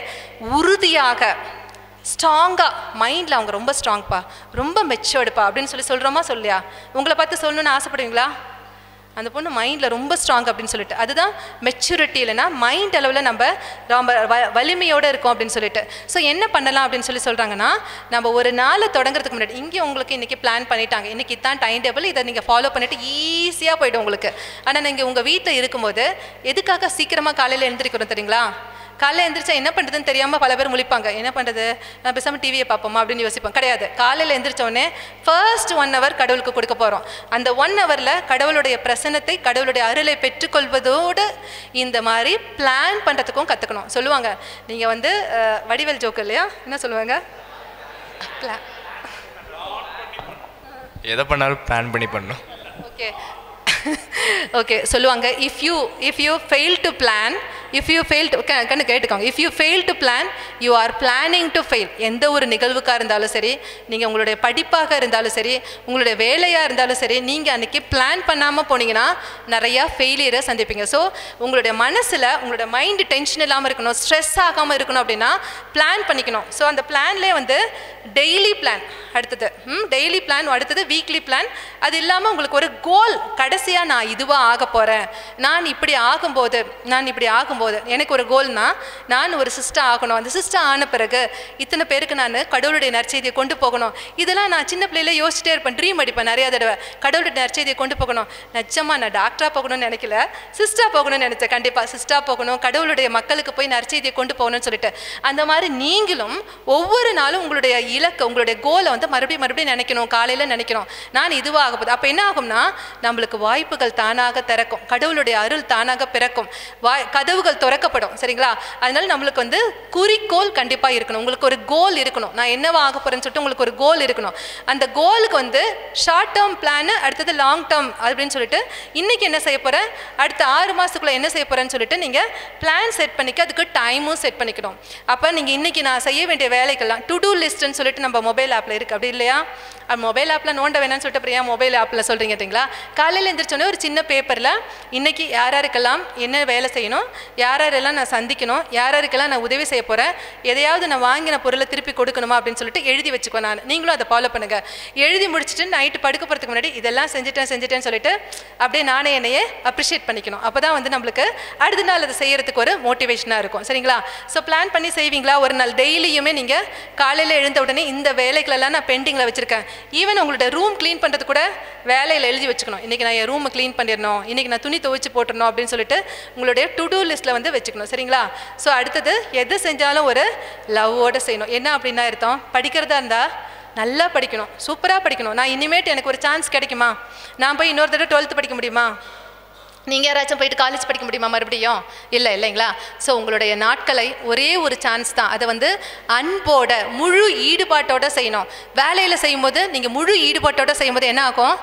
உறுதியாக ஸ்ட்ராங்காக, மைண்டில் அவங்க ரொம்ப ஸ்ட்ராங்ப்பா, ரொம்ப மெச்சோர்டுப்பா அப்படின்னு சொல்கிறோமா சொல்லியா? உங்களை பார்த்து சொல்லணுன்னு ஆசைப்படுவீங்களா? அந்த பொண்ணு மைண்டில் ரொம்ப ஸ்ட்ராங் அப்படின்னு சொல்லிட்டு, அதுதான் மெச்சூரிட்டி. இல்லைன்னா மைண்ட் அளவில் நம்ம ரொம்ப வலிமையோடு இருக்கோம் அப்படின்னு சொல்லிட்டு. ஸோ என்ன பண்ணலாம் அப்படின்னு சொல்கிறாங்கன்னா, நம்ம ஒரு நாளை தொடங்குறதுக்கு முன்னாடி இங்கே உங்களுக்கு இன்றைக்கி பிளான் பண்ணிட்டாங்க, இன்றைக்கி தான் டைம் டேபிள், இதை நீங்கள் ஃபாலோ பண்ணிவிட்டு ஈஸியாக போய்டும் உங்களுக்கு. ஆனால் நீங்கள் உங்கள் வீட்டில் இருக்கும்போது எதுக்காக சீக்கிரமாக காலையில் எழுந்திரிக்கிறோம் தெரியுங்களா? காலையில் எழுந்திரிச்சா என்ன பண்ணுறதுன்னு தெரியாமல் பல பேர் முழிப்பாங்க. என்ன பண்ணுறது, நான் பேசாமல் டிவியை பார்ப்போமா அப்படின்னு யோசிப்போம். கிடையாது. காலையில் எழுந்திரிச்சோடனே ஃபர்ஸ்ட் 1 hour கடவுளுக்கு கொடுக்க போகிறோம். அந்த 1 hourல கடவுளுடைய பிரசன்னத்தை, கடவுளுடைய அருளை பெற்றுக்கொள்வதோடு இந்த மாதிரி பிளான் பண்ணுறதுக்கும் கற்றுக்கணும். சொல்லுவாங்க, நீங்கள் வந்து வடிவேல் ஜோக்கு இல்லையா, என்ன சொல்லுவாங்க, எதை பண்ணாலும் பிளான் பண்ணி பண்ணணும். ஓகே ஓகே சொல்லுவாங்க, if you fail to plan, if you fail to கண்ணு கேட்டுக்கோங்க, if you fail to plan you are planning to fail. எந்த ஒரு நிகழ்வுக்காக இருந்தாலும் சரி, நீங்கள் உங்களுடைய படிப்பாக இருந்தாலும் சரி, உங்களுடைய வேலையாக இருந்தாலும் சரி, நீங்கள் அன்றைக்கி பிளான் பண்ணாமல் போனீங்கன்னா நிறையா ஃபெயிலியரை சந்திப்பீங்க. ஸோ உங்களுடைய மனசில் உங்களுடைய மைண்டு டென்ஷன் இல்லாமல் இருக்கணும், ஸ்ட்ரெஸ் ஆகாமல் இருக்கணும் அப்படின்னா பிளான் பண்ணிக்கணும். ஸோ அந்த பிளான்லேயே வந்து டெய்லி பிளான், அடுத்தது டெய்லி பிளான், அடுத்தது வீக்லி பிளான். அது இல்லாமல் உங்களுக்கு ஒரு கோல், கடைசியாக நான் இதுவாக ஆக போகிறேன், நான் இப்படி ஆகும்போது எனக்கு ஒரு கோல்னா நான் ஒரு சிஸ்டர் ஆகணும், அந்த சிஸ்டர் ஆன பிறகு இத்தனை பேருக்கு நான் கடவுளுடைய நற்செய்தியை கொண்டு போகணும். இதெல்லாம் நான் சின்ன பிள்ளையில யோசிச்சிட்டே இருப்பேன், ட்ரீம் அடிப்பேன் நிறையா தடவை, கடவுளுடைய நற்செய்தியை கொண்டு போகணும். நிச்சயமாக நான் டாக்டராக போகணும்னு நினைக்கல, சிஸ்டராக போகணும்னு நினச்சேன். கண்டிப்பாக சிஸ்டராக போகணும், கடவுளுடைய மக்களுக்கு போய் நற்செய்தியை கொண்டு போகணும்னு சொல்லிட்டு. அந்த மாதிரி நீங்களும் ஒவ்வொரு நாளும் உங்களுடைய இலக்கு, உங்களுடைய கோலை வந்து மறுபடியும் நினைக்கணும், காலையில் நினைக்கணும் நான் இதுவாக போகுது. அப்போ என்ன ஆகும்னா நம்மளுக்கு வாய்ப்புகள் தானாக திறக்கும், கடவுளுடைய அருள் தானாக பிறக்கும், கதவுகள் கதவுகள் திறக்கப்படும். சரிங்களா? அதனால நம்மளுக்கு வந்து குறிக்கோள் கண்டிப்பாக இருக்கணும். உங்களுக்கு ஒரு கோல் இருக்கணும். நான் என்னவா ஆக போகிறேன்னு சொல்லிட்டு உங்களுக்கு ஒரு கோல் இருக்கணும். அந்த கோலுக்கு வந்து ஷார்ட் டேர்ம் பிளான், அடுத்தது லாங் டேர்ம் அப்படின்னு சொல்லிட்டு இன்றைக்கி என்ன செய்ய போகிறேன், அடுத்த 6 மாதத்துக்குள்ளே என்ன செய்ய போகிறேன்னு சொல்லிட்டு நீங்கள் பிளான் செட் பண்ணிக்க, அதுக்கு டைமும் செட் பண்ணிக்கணும். அப்போ நீங்கள் இன்றைக்கி நான் செய்ய வேண்டிய வேலைக்கெல்லாம் டு டூ லிஸ்ட்டுன்னு சொல்லிட்டு நம்ம மொபைல் ஆப்பில் இருக்குது, அப்படி இல்லையா? மொபைல் ஆப்பில் நோண்ட வேணாம்னு சொல்லிட்டு அப்புறம் ஏன் மொபைல் ஆப்பில் சொல்கிறீங்க தெரியுங்களா? காலையில் எழுந்திரிச்சோன்னே ஒரு சின்ன பேப்பரில் இன்றைக்கி யாருக்கெல்லாம் என்ன வேலை செய்யணும், யாரெல்லாம் நான் சந்திக்கணும், யாருக்கெல்லாம் நான் உதவி செய்ய போகிறேன், எதையாவது நான் வாங்கின பொருளை திருப்பி கொடுக்கணுமா அப்படின்னு சொல்லிட்டு எழுதி வச்சுக்கோ. நீங்களும் அதை ஃபாலோ பண்ணுங்கள். எழுதி முடிச்சுட்டு நைட்டு படுக்க போகிறதுக்கு முன்னாடி இதெல்லாம் செஞ்சுட்டேன்னு சொல்லிட்டு அப்படியே நானே என்னையே அப்ரிஷியேட் பண்ணிக்கணும். அப்போ தான் வந்து நம்மளுக்கு அடுத்த நாள் அதை செய்கிறதுக்கு ஒரு மோட்டிவேஷனாக இருக்கும். சரிங்களா? ஸோ பிளான் பண்ணி செய்வீங்களா? ஒரு நாள் டெய்லியுமே நீங்கள் காலையில் எழுந்த உடனே இந்த வேலைகளெல்லாம் நான் பெண்டிங்கில் வச்சுருக்கேன். ஈவன் உங்களோட ரூம் க்ளீன் பண்ணுறது கூட வேலையில் எழுதி வச்சுக்கணும். இன்றைக்கி நான் என் ரூமை க்ளீன் பண்ணிடணும், இன்றைக்கி நான் துணி துவைச்சு போட்டுடணும் அப்படின்னு சொல்லிட்டு உங்களுடைய டு டூ லிஸ்ட்டில் வந்து வச்சுக்கணும். சரிங்களா? ஸோ அடுத்தது எது செஞ்சாலும் ஒரு லவ்வோடு செய்யணும். என்ன அப்படின்னா அர்த்தம், படிக்கிறதா இருந்தால் நல்லா படிக்கணும், சூப்பராக படிக்கணும். நான் இனிமேட்டு எனக்கு ஒரு சான்ஸ் கிடைக்குமா, நான் போய் இன்னொரு தடவை 12th படிக்க முடியுமா, நீங்கள் யாராச்சும் போயிட்டு காலேஜ் படிக்க முடியுமா மறுபடியும்? இல்லைங்களா? ஸோ உங்களுடைய நாட்களை ஒரே ஒரு சான்ஸ் தான். அதை வந்து அன்போட முழு ஈடுபாட்டோடு செய்யணும். வேலையில் செய்யும்போது நீங்கள் முழு ஈடுபாட்டோடு செய்யும்போது என்ன ஆகும்,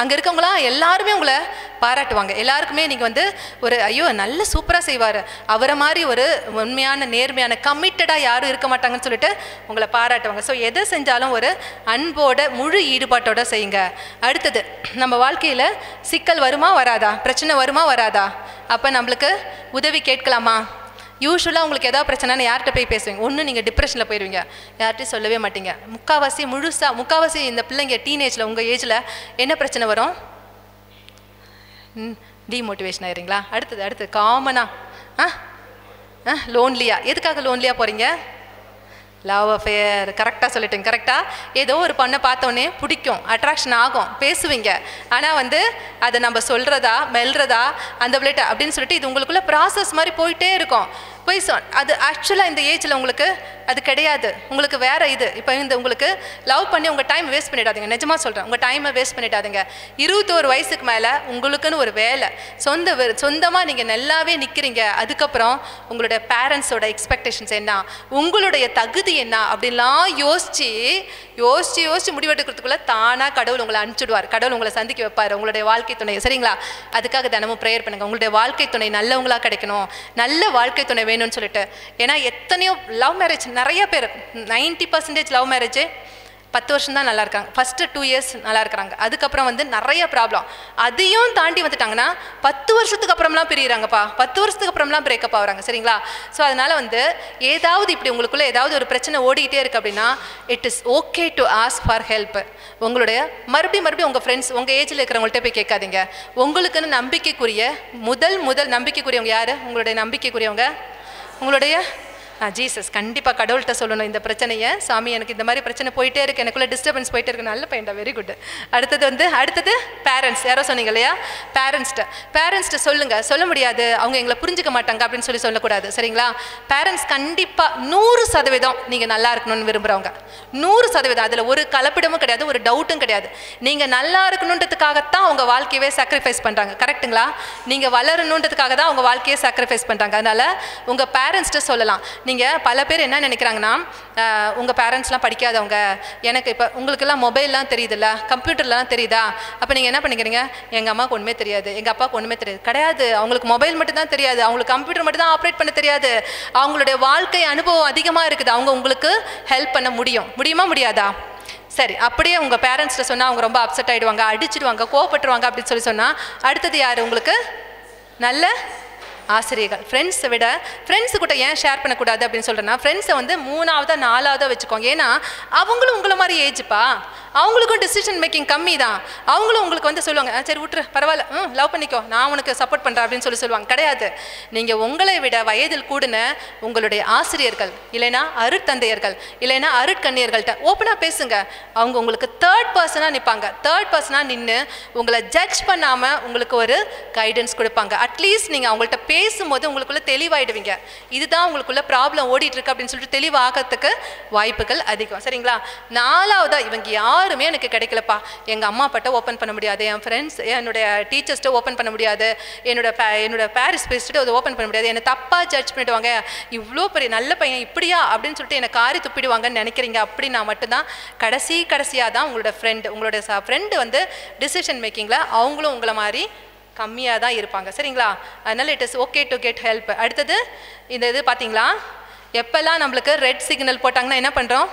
அங்கே இருக்கவங்களாம் எல்லாருமே உங்களை பாராட்டுவாங்க. எல்லாருக்குமே நீங்கள் வந்து ஒரு ஐயோ நல்ல சூப்பராக செய்வார், அவரை மாதிரி ஒரு உண்மையான நேர்மையான கமிட்டடாக யாரும் இருக்க மாட்டாங்கன்னு சொல்லிட்டு உங்களை பாராட்டுவாங்க. ஸோ எதை செஞ்சாலும் ஒரு அன்போட முழு ஈடுபாட்டோட செய்யுங்க. அடுத்தது, நம்ம வாழ்க்கையில் சிக்கல் வருமா வராதா, பிரச்சனை வருமா வராதா? அப்போ நம்மளுக்கு உதவி கேட்கலாமா? யூஸ்வலாக உங்களுக்கு ஏதாவது பிரச்சனைன்னு யார்கிட்ட போய் பேசுவீங்க? ஒன்று நீங்கள் டிப்ரெஷனில் போயிடுவீங்க, யார்கிட்டையும் சொல்லவே மாட்டீங்க. முக்கால்வாசி இந்த பிள்ளைங்க டீனேஜில் உங்கள் ஏஜில் என்ன பிரச்சனை வரும்? டிமோட்டிவேஷன் ஆயிடுறீங்களா? அடுத்தது காமனாக லோன்லியா. எதுக்காக லோன்லியாக போகிறீங்க? Love affair. கரெக்டாக சொல்லிட்டேங்க. கரெக்டாக ஏதோ ஒரு பொண்ணை பார்த்தோன்னே பிடிக்கும், அட்ராக்ஷன் ஆகும், பேசுவீங்க. ஆனால் வந்து அதை நம்ம சொல்கிறதா மெல்றதா அந்த பிளேட்டை அப்படின்னு சொல்லிட்டு இது உங்களுக்குள்ளே ப்ராசஸ் மாதிரி போயிட்டே இருக்கும். அது ஆக்சுவலாக இந்த ஏஜில் உங்களுக்கு அது கிடையாது. உங்களுக்கு வேறு இது. இப்போ உங்களுக்கு லவ் பண்ணி உங்கள் டைம் வேஸ்ட் பண்ணிடாதீங்க. நிஜமாக சொல்கிறேன், உங்கள் டைமை வேஸ்ட் பண்ணிடாதீங்க. 21 வயசுக்கு மேலே உங்களுக்குன்னு ஒரு வேலை சொந்தமாக நீங்கள் நல்லாவே நிற்கிறீங்க. அதுக்கப்புறம் உங்களுடைய பேரண்ட்ஸோட எக்ஸ்பெக்டேஷன்ஸ் என்ன, உங்களுடைய தகுதி என்ன அப்படின்லாம் யோசிச்சு முடிவெடுக்கிறதுக்குள்ளே தானாக கடவுள் உங்களை அனுப்பிச்சுடுவார். கடவுள் உங்களை சந்திக்க வைப்பார், உங்களுடைய வாழ்க்கை துணையை. சரிங்களா? அதுக்காக தினமும் ப்ரேயர் பண்ணுங்கள். உங்களுடைய வாழ்க்கை துணை நல்லவங்களாக கிடைக்கணும், நல்ல வாழ்க்கை துணை வேணும்னு சொல்லிட்டு. ஏன்னா எத்தனையோ லவ் மேரேஜ், நிறைய பேர் 90% லவ் மேரேஜ் 10 வருஷம் தான் நல்லா இருக்காங்க, ஃபஸ்ட்டு 2 இயர்ஸ் நல்லா இருக்கிறாங்க, அதுக்கப்புறம் வந்து நிறைய ப்ராப்ளம். அதையும் தாண்டி வந்துட்டாங்கன்னா 10 வருஷத்துக்கு அப்புறம்லாம் பிரியிறாங்கப்பா, 10 வருஷத்துக்கு அப்புறம்லாம் பிரேக்கப் ஆகுறாங்க. சரிங்களா? ஸோ அதனால் வந்து ஏதாவது இப்படி உங்களுக்குள்ளே ஏதாவது ஒரு பிரச்சனை ஓடிக்கிட்டே இருக்குது அப்படின்னா it is okay to ask for help. உங்களுடைய மறுபடியும் உங்கள் ஃப்ரெண்ட்ஸ் உங்கள் ஏஜில் இருக்கிறவங்கள்ட்ட போய் கேட்காதீங்க. உங்களுக்குன்னு நம்பிக்கைக்குரிய முதல் நம்பிக்கைக்குரியவங்க யார்? உங்களுடைய நம்பிக்கைக்குரியவங்க உங்களுடைய ஜீசஸ். கண்டிப்பாக கடவுள்கிட்ட சொல்லணும் இந்த பிரச்சனையை, சாமி எனக்கு இந்த மாதிரி பிரச்சனை போயிட்டே இருக்குது, எனக்குள்ளே டிஸ்டர்பன்ஸ் போயிட்டே இருக்குது. நல்ல பையன்டா, வெரி குட். அடுத்தது பேரண்ட்ஸ். யாரோ சொன்னீங்க இல்லையா? பேரண்ட்ஸ்கிட்ட சொல்ல முடியாது, அவங்க எங்களை புரிஞ்சுக்க மாட்டாங்க அப்படின்னு சொல்லக்கூடாது. சரிங்களா? பேரண்ட்ஸ் கண்டிப்பாக 100% நீங்கள் நல்லா இருக்கணும்னு விரும்புகிறவங்க, 100%. அதில் ஒரு கலப்பிடமும் கிடையாது, ஒரு டவுட்டும் கிடையாது. நீங்கள் நல்லா இருக்கணுன்றதுக்காகத்தான் அவங்க வாழ்க்கையவே சாக்ரிஃபைஸ் பண்ணுறாங்க. கரெக்டுங்களா? நீங்கள் வளரணுன்றதுக்காக தான் அவங்க வாழ்க்கையை சாக்ரிஃபைஸ் பண்ணுறாங்க. அதனால் உங்கள் பேரண்ட்ஸ்கிட்ட சொல்லலாம். நீங்கள் பல பேர் என்ன நினைக்கிறாங்கன்னா, உங்கள் பேரண்ட்ஸ்லாம் படிக்காதவங்க, எனக்கு இப்போ உங்களுக்கெல்லாம் மொபைல்லாம் தெரியுதுல்ல, கம்ப்யூட்டர்லாம் தெரியுதா, அப்போ நீங்கள் என்ன பண்ணிக்கிறீங்க? எங்கள் அம்மாவுக்கு ஒன்றுமே தெரியாது, எங்கள் அப்பாவுக்கு ஒன்றுமே தெரியாது. கிடையாது, அவங்களுக்கு மொபைல் மட்டும் தான் தெரியாது, அவங்களுக்கு கம்ப்யூட்டர் மட்டும் தான் ஆப்ரேட் பண்ண தெரியாது. அவங்களுடைய வாழ்க்கை அனுபவம் அதிகமாக இருக்குது, அவங்க உங்களுக்கு ஹெல்ப் பண்ண முடியுமா முடியாதா? சரி, அப்படியே உங்கள் பேரண்ட்ஸ்கிட்ட சொன்னால் அவங்க ரொம்ப அப்செட் ஆகிடுவாங்க, அடிச்சிடுவாங்க, கோவப்பட்டுருவாங்க அப்படின்னு சொன்னால் அடுத்தது யார்? உங்களுக்கு நல்ல ஆசிரியர்கள். ஃப்ரெண்ட்ஸை விட ஃப்ரெண்ட்ஸு கூட ஏன் ஷேர் பண்ணக்கூடாது அப்படின்னு சொல்கிறேன்னா, ஃப்ரெண்ட்ஸை வந்து 3ஆவதா 4ஆவதா வச்சுக்கோங்க. ஏன்னா அவங்களும் உங்களை மாதிரி ஏஜ்ப்பா, அவங்களுக்கும் டிசிஷன் மேக்கிங் கம்மி தான். அவங்களும் உங்களுக்கு வந்து சொல்லுவாங்க, சரி விட்டுரு பரவாயில்ல, லவ் பண்ணிக்கோ, நான் உனக்கு சப்போர்ட் பண்ணுறேன் அப்படின்னு சொல்லுவாங்க. கிடையாது, நீங்கள் உங்களை விட வயதில் கூடின உங்களுடைய ஆசிரியர்கள் இல்லைன்னா அருட்தந்தையர்கள் இல்லைன்னா அருட்கண்ணியர்கள்ட்ட ஓப்பனாக பேசுங்க. அவங்க உங்களுக்கு தேர்ட் பர்சனாக நிற்பாங்க. தேர்ட் பர்சனாக நின்று உங்களை ஜட்ஜ் பண்ணாமல் உங்களுக்கு ஒரு கைடன்ஸ் கொடுப்பாங்க. அட்லீஸ்ட் நீங்கள் அவங்கள்ட்ட பேசும்போது உங்களுக்குள்ளே தெளிவாயிடுவீங்க. இதுதான் உங்களுக்குள்ள ப்ராப்ளம் ஓடிட்டு இருக்கு அப்படின்னு சொல்லிட்டு தெளிவாகிறதுக்கு வாய்ப்புகள் அதிகம். சரிங்களா? 4வதா, இவங்க யாருமே எனக்கு கிடைக்கலப்பா, எங்கள் அம்மா அப்பாட்ட ஓப்பன் பண்ண முடியாது, என் ஃப்ரெண்ட்ஸ் என்னுடைய டீச்சர்ஸ்ட்டு ஓப்பன் பண்ண முடியாது, என்னோட பேரண்ட்ஸ் பேசிட்டு அதை ஓப்பன் பண்ண முடியாது, என்னை தப்பாக ஜட்ஜ் பண்ணிடுவாங்க, இவ்வளோ பெரிய நல்ல பையன் இப்படியா அப்படின்னு சொல்லிட்டு என்னை காரி துப்பிடுவாங்கன்னு நினைக்கிறீங்க அப்படின்னா மட்டும்தான் கடைசியாக தான் உங்களோட உங்களுடைய ஃப்ரெண்டு வந்து டிசிஷன் மேக்கிங்கில் அவங்களும் உங்களை மாதிரி கம்மியாக தான் இருப்பாங்க. சரிங்களா? அதனால் it is okay to get help. அடுத்தது இந்த இது பார்த்தீங்களா, எப்போல்லாம் நம்மளுக்கு ரெட் சிக்னல் போட்டாங்கன்னா என்ன பண்ணுறோம்,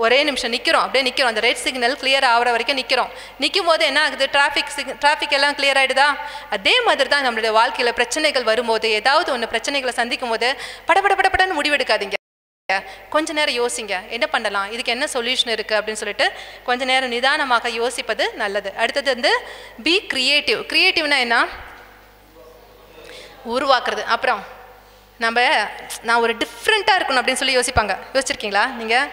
ஒரே நிமிஷம் நிற்கிறோம், அப்படியே நிற்கிறோம், அந்த ரெட் சிக்னல் கிளியர் ஆகிற வரைக்கும் நிற்கிறோம். நிற்கும் போது என்ன ஆகுது, டிராஃபிக் எல்லாம் கிளியர் ஆகிடுதா? அதே மாதிரி தான் நம்மளுடைய வாழ்க்கையில் பிரச்சனைகள் வரும்போது, ஏதாவது ஒன்று பிரச்சனைகளை சந்திக்கும் போது படப்படன்னு முடிவெடுக்காதீங்க. கொஞ்ச நேரம் யோசிங்க, என்ன பண்ணலாம், இதுக்கு என்ன சொல்யூஷன் இருக்குது அப்படின்னு சொல்லிட்டு கொஞ்ச நேரம் நிதானமாக யோசிப்பது நல்லது. அடுத்தது வந்து பி கிரியேட்டிவ். கிரியேட்டிவ்னா என்ன, உருவாக்குறது. அப்புறம் நான் ஒரு டிஃப்ரெண்ட்டாக இருக்கணும் அப்படின்னு சொல்லி யோசிச்சிருக்கீங்களா? நீங்கள்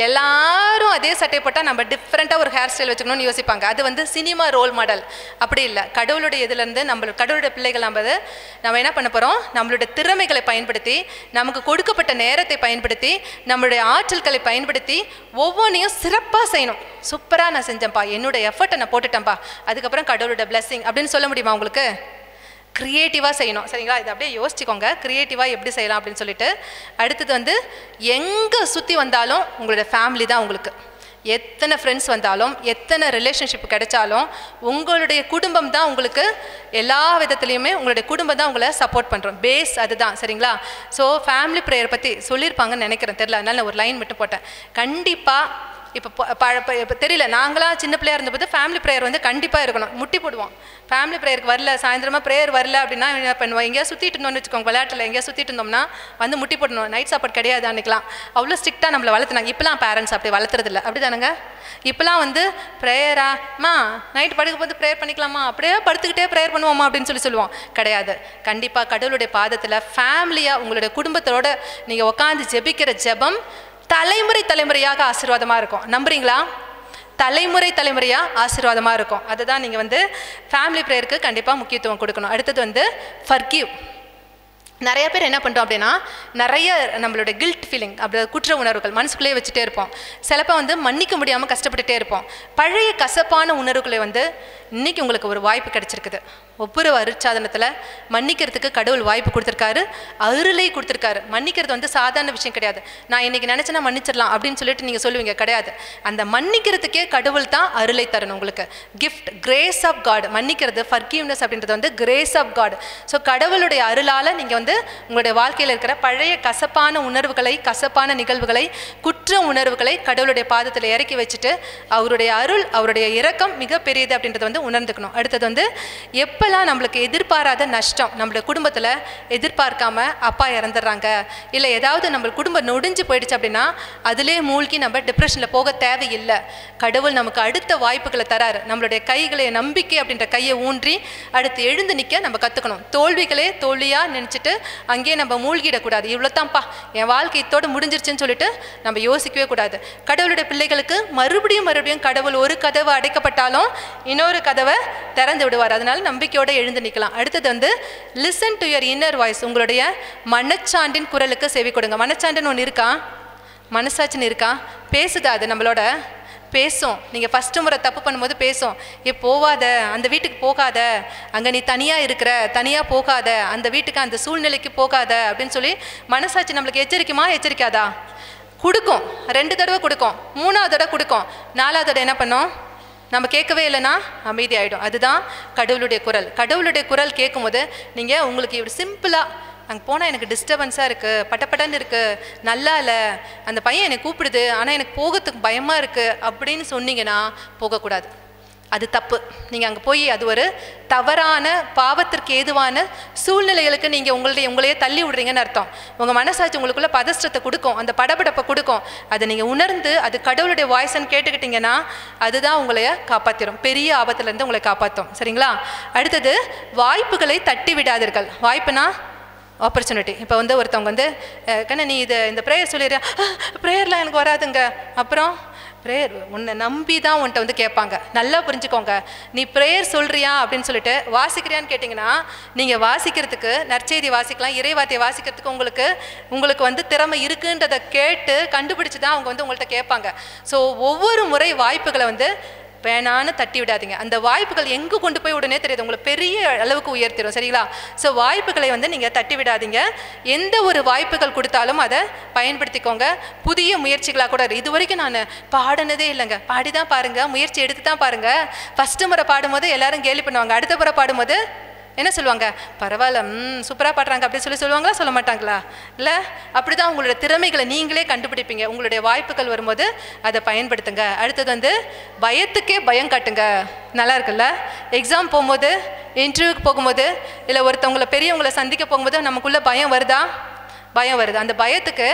எல்லாரும் அதே சட்டை போட்டால் நம்ம டிஃப்ரெண்ட்டாக ஒரு ஹேர் ஸ்டைல் வச்சுக்கணும்னு யோசிப்பாங்க. அது வந்து சினிமா ரோல் மாடல். அப்படி இல்லை, கடவுளுடைய இதுலேருந்து கடவுளுடைய பிள்ளைகள் நம்ம என்ன பண்ண போகிறோம், நம்மளுடைய திறமைகளை பயன்படுத்தி, நமக்கு கொடுக்கப்பட்ட நேரத்தை பயன்படுத்தி, நம்மளுடைய ஆற்றல்களை பயன்படுத்தி ஒவ்வொன்றையும் சிறப்பாக செய்யணும். சூப்பராக நான் செஞ்சேன்ப்பா, என்னோட எஃபர்ட்டை நான் போட்டுட்டேன்ப்பா, அதுக்கப்புறம் கடவுளோட பிளெஸ்ஸிங் அப்படின்னு சொல்ல முடியுமா உங்களுக்கு? க்ரியேட்டிவாக செய்யணும். சரிங்களா? இதை அப்படியே யோசிச்சுக்கோங்க, க்ரியேட்டிவாக எப்படி செய்யலாம் அப்படின்னு சொல்லிட்டு. அடுத்தது வந்து எங்கே சுற்றி வந்தாலும் உங்களோட ஃபேமிலி தான் உங்களுக்கு. எத்தனை ஃப்ரெண்ட்ஸ் வந்தாலும், எத்தனை ரிலேஷன்ஷிப் கிடைச்சாலும் உங்களுடைய குடும்பம் தான் உங்களுக்கு எல்லா விதத்துலேயுமே, உங்களுடைய குடும்பம் தான் உங்களை சப்போர்ட் பண்ணுறோம். பேஸ் அதுதான். சரிங்களா? ஸோ ஃபேமிலி ப்ரேயர் பற்றி சொல்லியிருப்பாங்கன்னு நினைக்கிறேன், தெரியல, அதனால் நான் ஒரு லைன் மட்டும் போட்டேன். கண்டிப்பாக இப்போ தெரியல, நாங்களாம் சின்ன பிள்ளையாக இருந்தபோது ஃபேமிலி ப்ரேயர் வந்து கண்டிப்பாக இருக்கணும். முட்டி போடுவோம், ஃபேமிலி ப்ரேயருக்கு வரல, சாயந்தரமாக ப்ரேயர் வரல அப்படின்னா என்ன பண்ணுவோம், எங்கேயா சுற்றிட்டு இருந்தோம்னு வச்சுக்கோங்க, விளையாட்டில் எங்கேயா சுற்றிட்டு இருந்தோம்னா வந்து முட்டி போடணும். நைட் சாப்பாடு கிடையாது அன்றைக்கலாம். அவ்வளோ ஸ்ட்ரிக்டாக நம்மளை வளர்த்துனாங்க. இப்போலாம் பேரண்ட்ஸ் அப்படி வளர்த்துறதில்ல, அப்படி தானுங்க? இப்போலாம் வந்து ப்ரேயராம்மா நைட் படுக்கும் போது ப்ரேயர் பண்ணிக்கலாமா, அப்படியே படுத்துக்கிட்டே ப்ரேயர் பண்ணுவோம்மா அப்படின்னு சொல்லுவோம். கிடையாது. கண்டிப்பாக கடவுளுடைய பாதத்தில் ஃபேமிலியாக உங்களுடைய குடும்பத்தோடு நீங்கள் உட்காந்து ஜெபிக்கிற ஜெபம் தலைமுறையாக ஆசீர்வாதமாக இருக்கும். நம்புறீங்களா? தலைமுறையாக ஆசீர்வாதமாக இருக்கும். அதுதான் நீங்கள் வந்து ஃபேமிலி ப்ரேயருக்கு கண்டிப்பாக முக்கியத்துவம் கொடுக்கணும். அடுத்தது வந்து ஃபர்கிவ். நிறைய பேர் என்ன பண்ணுறோம் அப்படின்னா, நிறைய நம்மளோட கில்ட் ஃபீலிங், அப்படி குற்ற உணர்வுகள் மனசுக்குள்ளேயே வச்சுட்டே இருப்போம். சிலப்போ வந்து மன்னிக்க முடியாமல் கஷ்டப்பட்டுட்டே இருப்போம். பழைய கசப்பான உணர்வுகளை வந்து இன்றைக்கி உங்களுக்கு ஒரு வாய்ப்பு கிடச்சிருக்குது. ஒவ்வொரு அருட்சாதனத்தில் மன்னிக்கிறதுக்கு கடவுள் வாய்ப்பு கொடுத்துருக்காரு, அருளை கொடுத்துருக்காரு. மன்னிக்கிறது வந்து சாதாரண விஷயம் கிடையாது. நான் இன்றைக்கி நினச்சேன்னா மன்னிச்சிடலாம் அப்படின்னு சொல்லிட்டு நீங்கள் சொல்லுவீங்க, கிடையாது. அந்த மன்னிக்கிறதுக்கே கடவுள் தான் அருளை தரணும் உங்களுக்கு. Gift, grace of God. மன்னிக்கிறது, ஃபர்கிவ்னஸ் அப்படின்றது வந்து கிரேஸ் ஆஃப் காட். ஸோ கடவுளுடைய அருளால் நீங்கள் வந்து உங்களுடைய வாழ்க்கையில் இருக்கிற பழைய கசப்பான உணர்வுகளை, கசப்பான நிகழ்வுகளை, குற்ற உணர்வுகளை கடவுளுடைய பாதத்தில் இறக்கி வச்சுட்டு அவருடைய அருள், அவருடைய இரக்கம் மிகப்பெரியது அப்படின்றத வந்து உணர்ந்துக்கணும். அடுத்தது வந்து எப்பெல்லாம் நம்மளுக்கு எதிர்பாராத நஷ்டம், நம்மளோட குடும்பத்தில் எதிர்பார்க்காம அப்பா இறந்துடுறாங்க, இல்லை ஏதாவது நம்ம குடும்பம் நொடிஞ்சு போயிடுச்சு அப்படின்னா அதிலே மூழ்கி நம்ம டிப்ரெஷனில் போக தேவையில்லை. கடவுள் நமக்கு அடுத்த வாய்ப்புகளை தராரு. நம்மளுடைய கைகளை, நம்பிக்கை அப்படின்ற கையை ஊன்றி அடுத்து எழுந்து நிற்க நம்ம கற்றுக்கணும். தோல்விகளே தோல்வியாக நினச்சிட்டு அங்கேயே நம்ம மூழ்கிடக்கூடாது. இவ்வளோதான்ப்பா என் வாழ்க்கை இத்தோடு முடிஞ்சிருச்சுன்னு சொல்லிட்டு நம்ம யோசிக்கவே கூடாது. கடவுளுடைய பிள்ளைகளுக்கு மறுபடியும் கடவுள் ஒரு கதவு அடைக்கப்பட்டாலும் இன்னொரு கதவை திறந்து விடுவார். அதனால நம்பிக்கையோடு எழுந்து நிற்கலாம். அடுத்தது வந்து listen to your inner voice. உங்களுடைய மனச்சான்றின் குரலுக்கு செவி கொடுங்க. மனச்சான்றுன்னு ஒன்று இருக்கா? மனசாட்சின்னு இருக்கா? பேசுதா? அது நம்மளோட பேசும். நீங்கள் ஃபஸ்ட்டு முறை தப்பு பண்ணும்போது பேசும், போகாத, அந்த வீட்டுக்கு போகாத, அங்கே நீ தனியாக இருக்கிற, தனியாக போகாத, அந்த வீட்டுக்கு, அந்த சூழ்நிலைக்கு போகாத அப்படின்னு சொல்லி மனசாட்சி நம்மளுக்கு எச்சரிக்குமா? எச்சரிக்காதா? கொடுக்கும். 2 தடவை கொடுக்கும், 3ஆவது தடவை கொடுக்கும், 4ஆவது தடவை என்ன பண்ணும்? நம்ம கேட்கவே இல்லைன்னா அமைதி ஆகிடும். அதுதான் கடவுளுடைய குரல். கடவுளுடைய குரல் கேட்கும்போது நீங்கள் உங்களுக்கு இப்படி சிம்பிளாக, அங்கே போனால் எனக்கு டிஸ்டர்பன்ஸாக இருக்குது, பட்டப்பட்டன்னு இருக்குது, நல்லா இல்லை, அந்த பையன் என்னை கூப்பிடுது ஆனால் எனக்கு போகிறதுக்கு பயமாக இருக்குது அப்படின்னு சொன்னீங்கன்னா போகக்கூடாது. அது தப்பு. நீங்கள் அங்கே போய் அது ஒரு தவறான, பாவத்திற்கு ஏதுவான சூழ்நிலைகளுக்கு நீங்கள் உங்களையே தள்ளி விடுறீங்கன்னு அர்த்தம். உங்கள் மனசாட்சி உங்களுக்குள்ள பதஷ்டத்தை கொடுக்கும், அந்த படபடப்பை கொடுக்கும். அதை நீங்கள் உணர்ந்து அது கடவுளுடைய வாய்ஸ்ன்னு கேட்டுக்கிட்டிங்கன்னா அதுதான் உங்களைய காப்பாற்றிடும், பெரிய ஆபத்துலேருந்து உங்களை காப்பாற்றும். சரிங்களா? அடுத்தது வாய்ப்புகளை தட்டி விடாதீர்கள். வாய்ப்புனா ஆப்பர்ச்சுனிட்டி. இப்போ வந்து ஒருத்தவங்க வந்து கண்ணா நீ இந்த ப்ரேயர் சொல்லிடுற, ப்ரேயர்லாம் எனக்கு வராதுங்க, அப்புறம் ப்ரேயர் உன்னை நம்பி தான் உன்ட்ட வந்து கேட்பாங்க. நல்லா புரிஞ்சுக்கோங்க. நீ ப்ரேயர் சொல்கிறியா அப்படின்னு சொல்லிட்டு வாசிக்கிறியான்னு கேட்டிங்கன்னா, நீங்கள் வாசிக்கிறதுக்கு நற்செய்தி வாசிக்கலாம், இறைவார்த்தையை வாசிக்கிறதுக்கு உங்களுக்கு வந்து திறமை இருக்குன்றதை கேட்டு கண்டுபிடிச்சி தான் அவங்க வந்து உங்கள்கிட்ட கேட்பாங்க. ஸோ ஒவ்வொரு முறை வாய்ப்புகளை வந்து வேணான்னு தட்டி விடாதீங்க. அந்த வாய்ப்புகள் எங்கே கொண்டு போய் உடனே தெரியாது, உங்களை பெரிய அளவுக்கு உயர்த்திடும். சரிங்களா? ஸோ வாய்ப்புகளை வந்து நீங்கள் தட்டி விடாதீங்க. எந்த ஒரு வாய்ப்புகள் கொடுத்தாலும் அதை பயன்படுத்திக்கோங்க. புதிய முயற்சிகளாக கூட. இது வரைக்கும் நான் பாடினதே இல்லைங்க, பாடி தான் பாருங்கள், முயற்சி எடுத்து தான் பாருங்கள். ஃபஸ்ட்டு முறை பாடும்போது எல்லாரும் கேலி பண்ணுவாங்க, அடுத்த முறை பாடும்போது என்ன சொல்லுவாங்க, பரவாயில்ல சூப்பராக பாடுறாங்க அப்படின்னு சொல்லுவாங்களா, சொல்ல மாட்டாங்களா? இல்லை, அப்படி தான் உங்களோட திறமைகளை நீங்களே கண்டுபிடிப்பீங்க. உங்களுடைய வாய்ப்புகள் வரும்போது அதை பயன்படுத்துங்க. அடுத்தது வந்து பயத்துக்கே பயம் காட்டுங்க. நல்லா இருக்குல்ல? எக்ஸாம் போகும்போது, இன்டர்வியூக்கு போகும்போது, இல்லை ஒருத்தவங்களை பெரியவங்களை சந்திக்க போகும்போது நமக்குள்ளே பயம் வருதா? பயம் வருது. அந்த பயத்துக்கு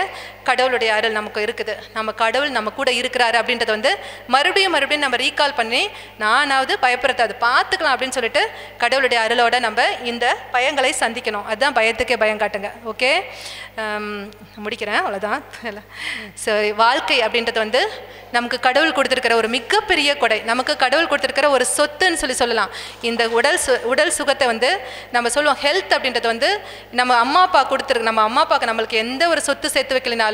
கடவுளுடைய அருள் நமக்கு இருக்குது. நம்ம கடவுள் நம்ம கூட இருக்கிறாரு அப்படின்றத வந்து மறுபடியும் நம்ம ரீகால் பண்ணி, நானாவது பயப்படுறது அது பார்த்துக்கலாம் அப்படின்னு சொல்லிட்டு கடவுளுடைய அருளோட நம்ம இந்த பயங்களை சந்திக்கணும். அதுதான் பயத்துக்கே பயம் காட்டுங்க. ஓகே, முடிக்கிறேன், அவ்வளோதான். சரி, வாழ்க்கை அப்படின்றது வந்து நமக்கு கடவுள் கொடுத்துருக்கிற ஒரு மிகப்பெரிய கொடை, நமக்கு கடவுள் கொடுத்துருக்கிற ஒரு சொத்துன்னு சொல்லலாம். இந்த உடல் சுகத்தை வந்து நம்ம சொல்லுவோம் ஹெல்த் அப்படின்றது வந்து நம்ம அம்மா அப்பா கொடுத்துருக்கு. நம்ம அம்மா அப்பாவுக்கு நம்மளுக்கு எந்த ஒரு சொத்து சேர்த்து வைக்கலினாலும்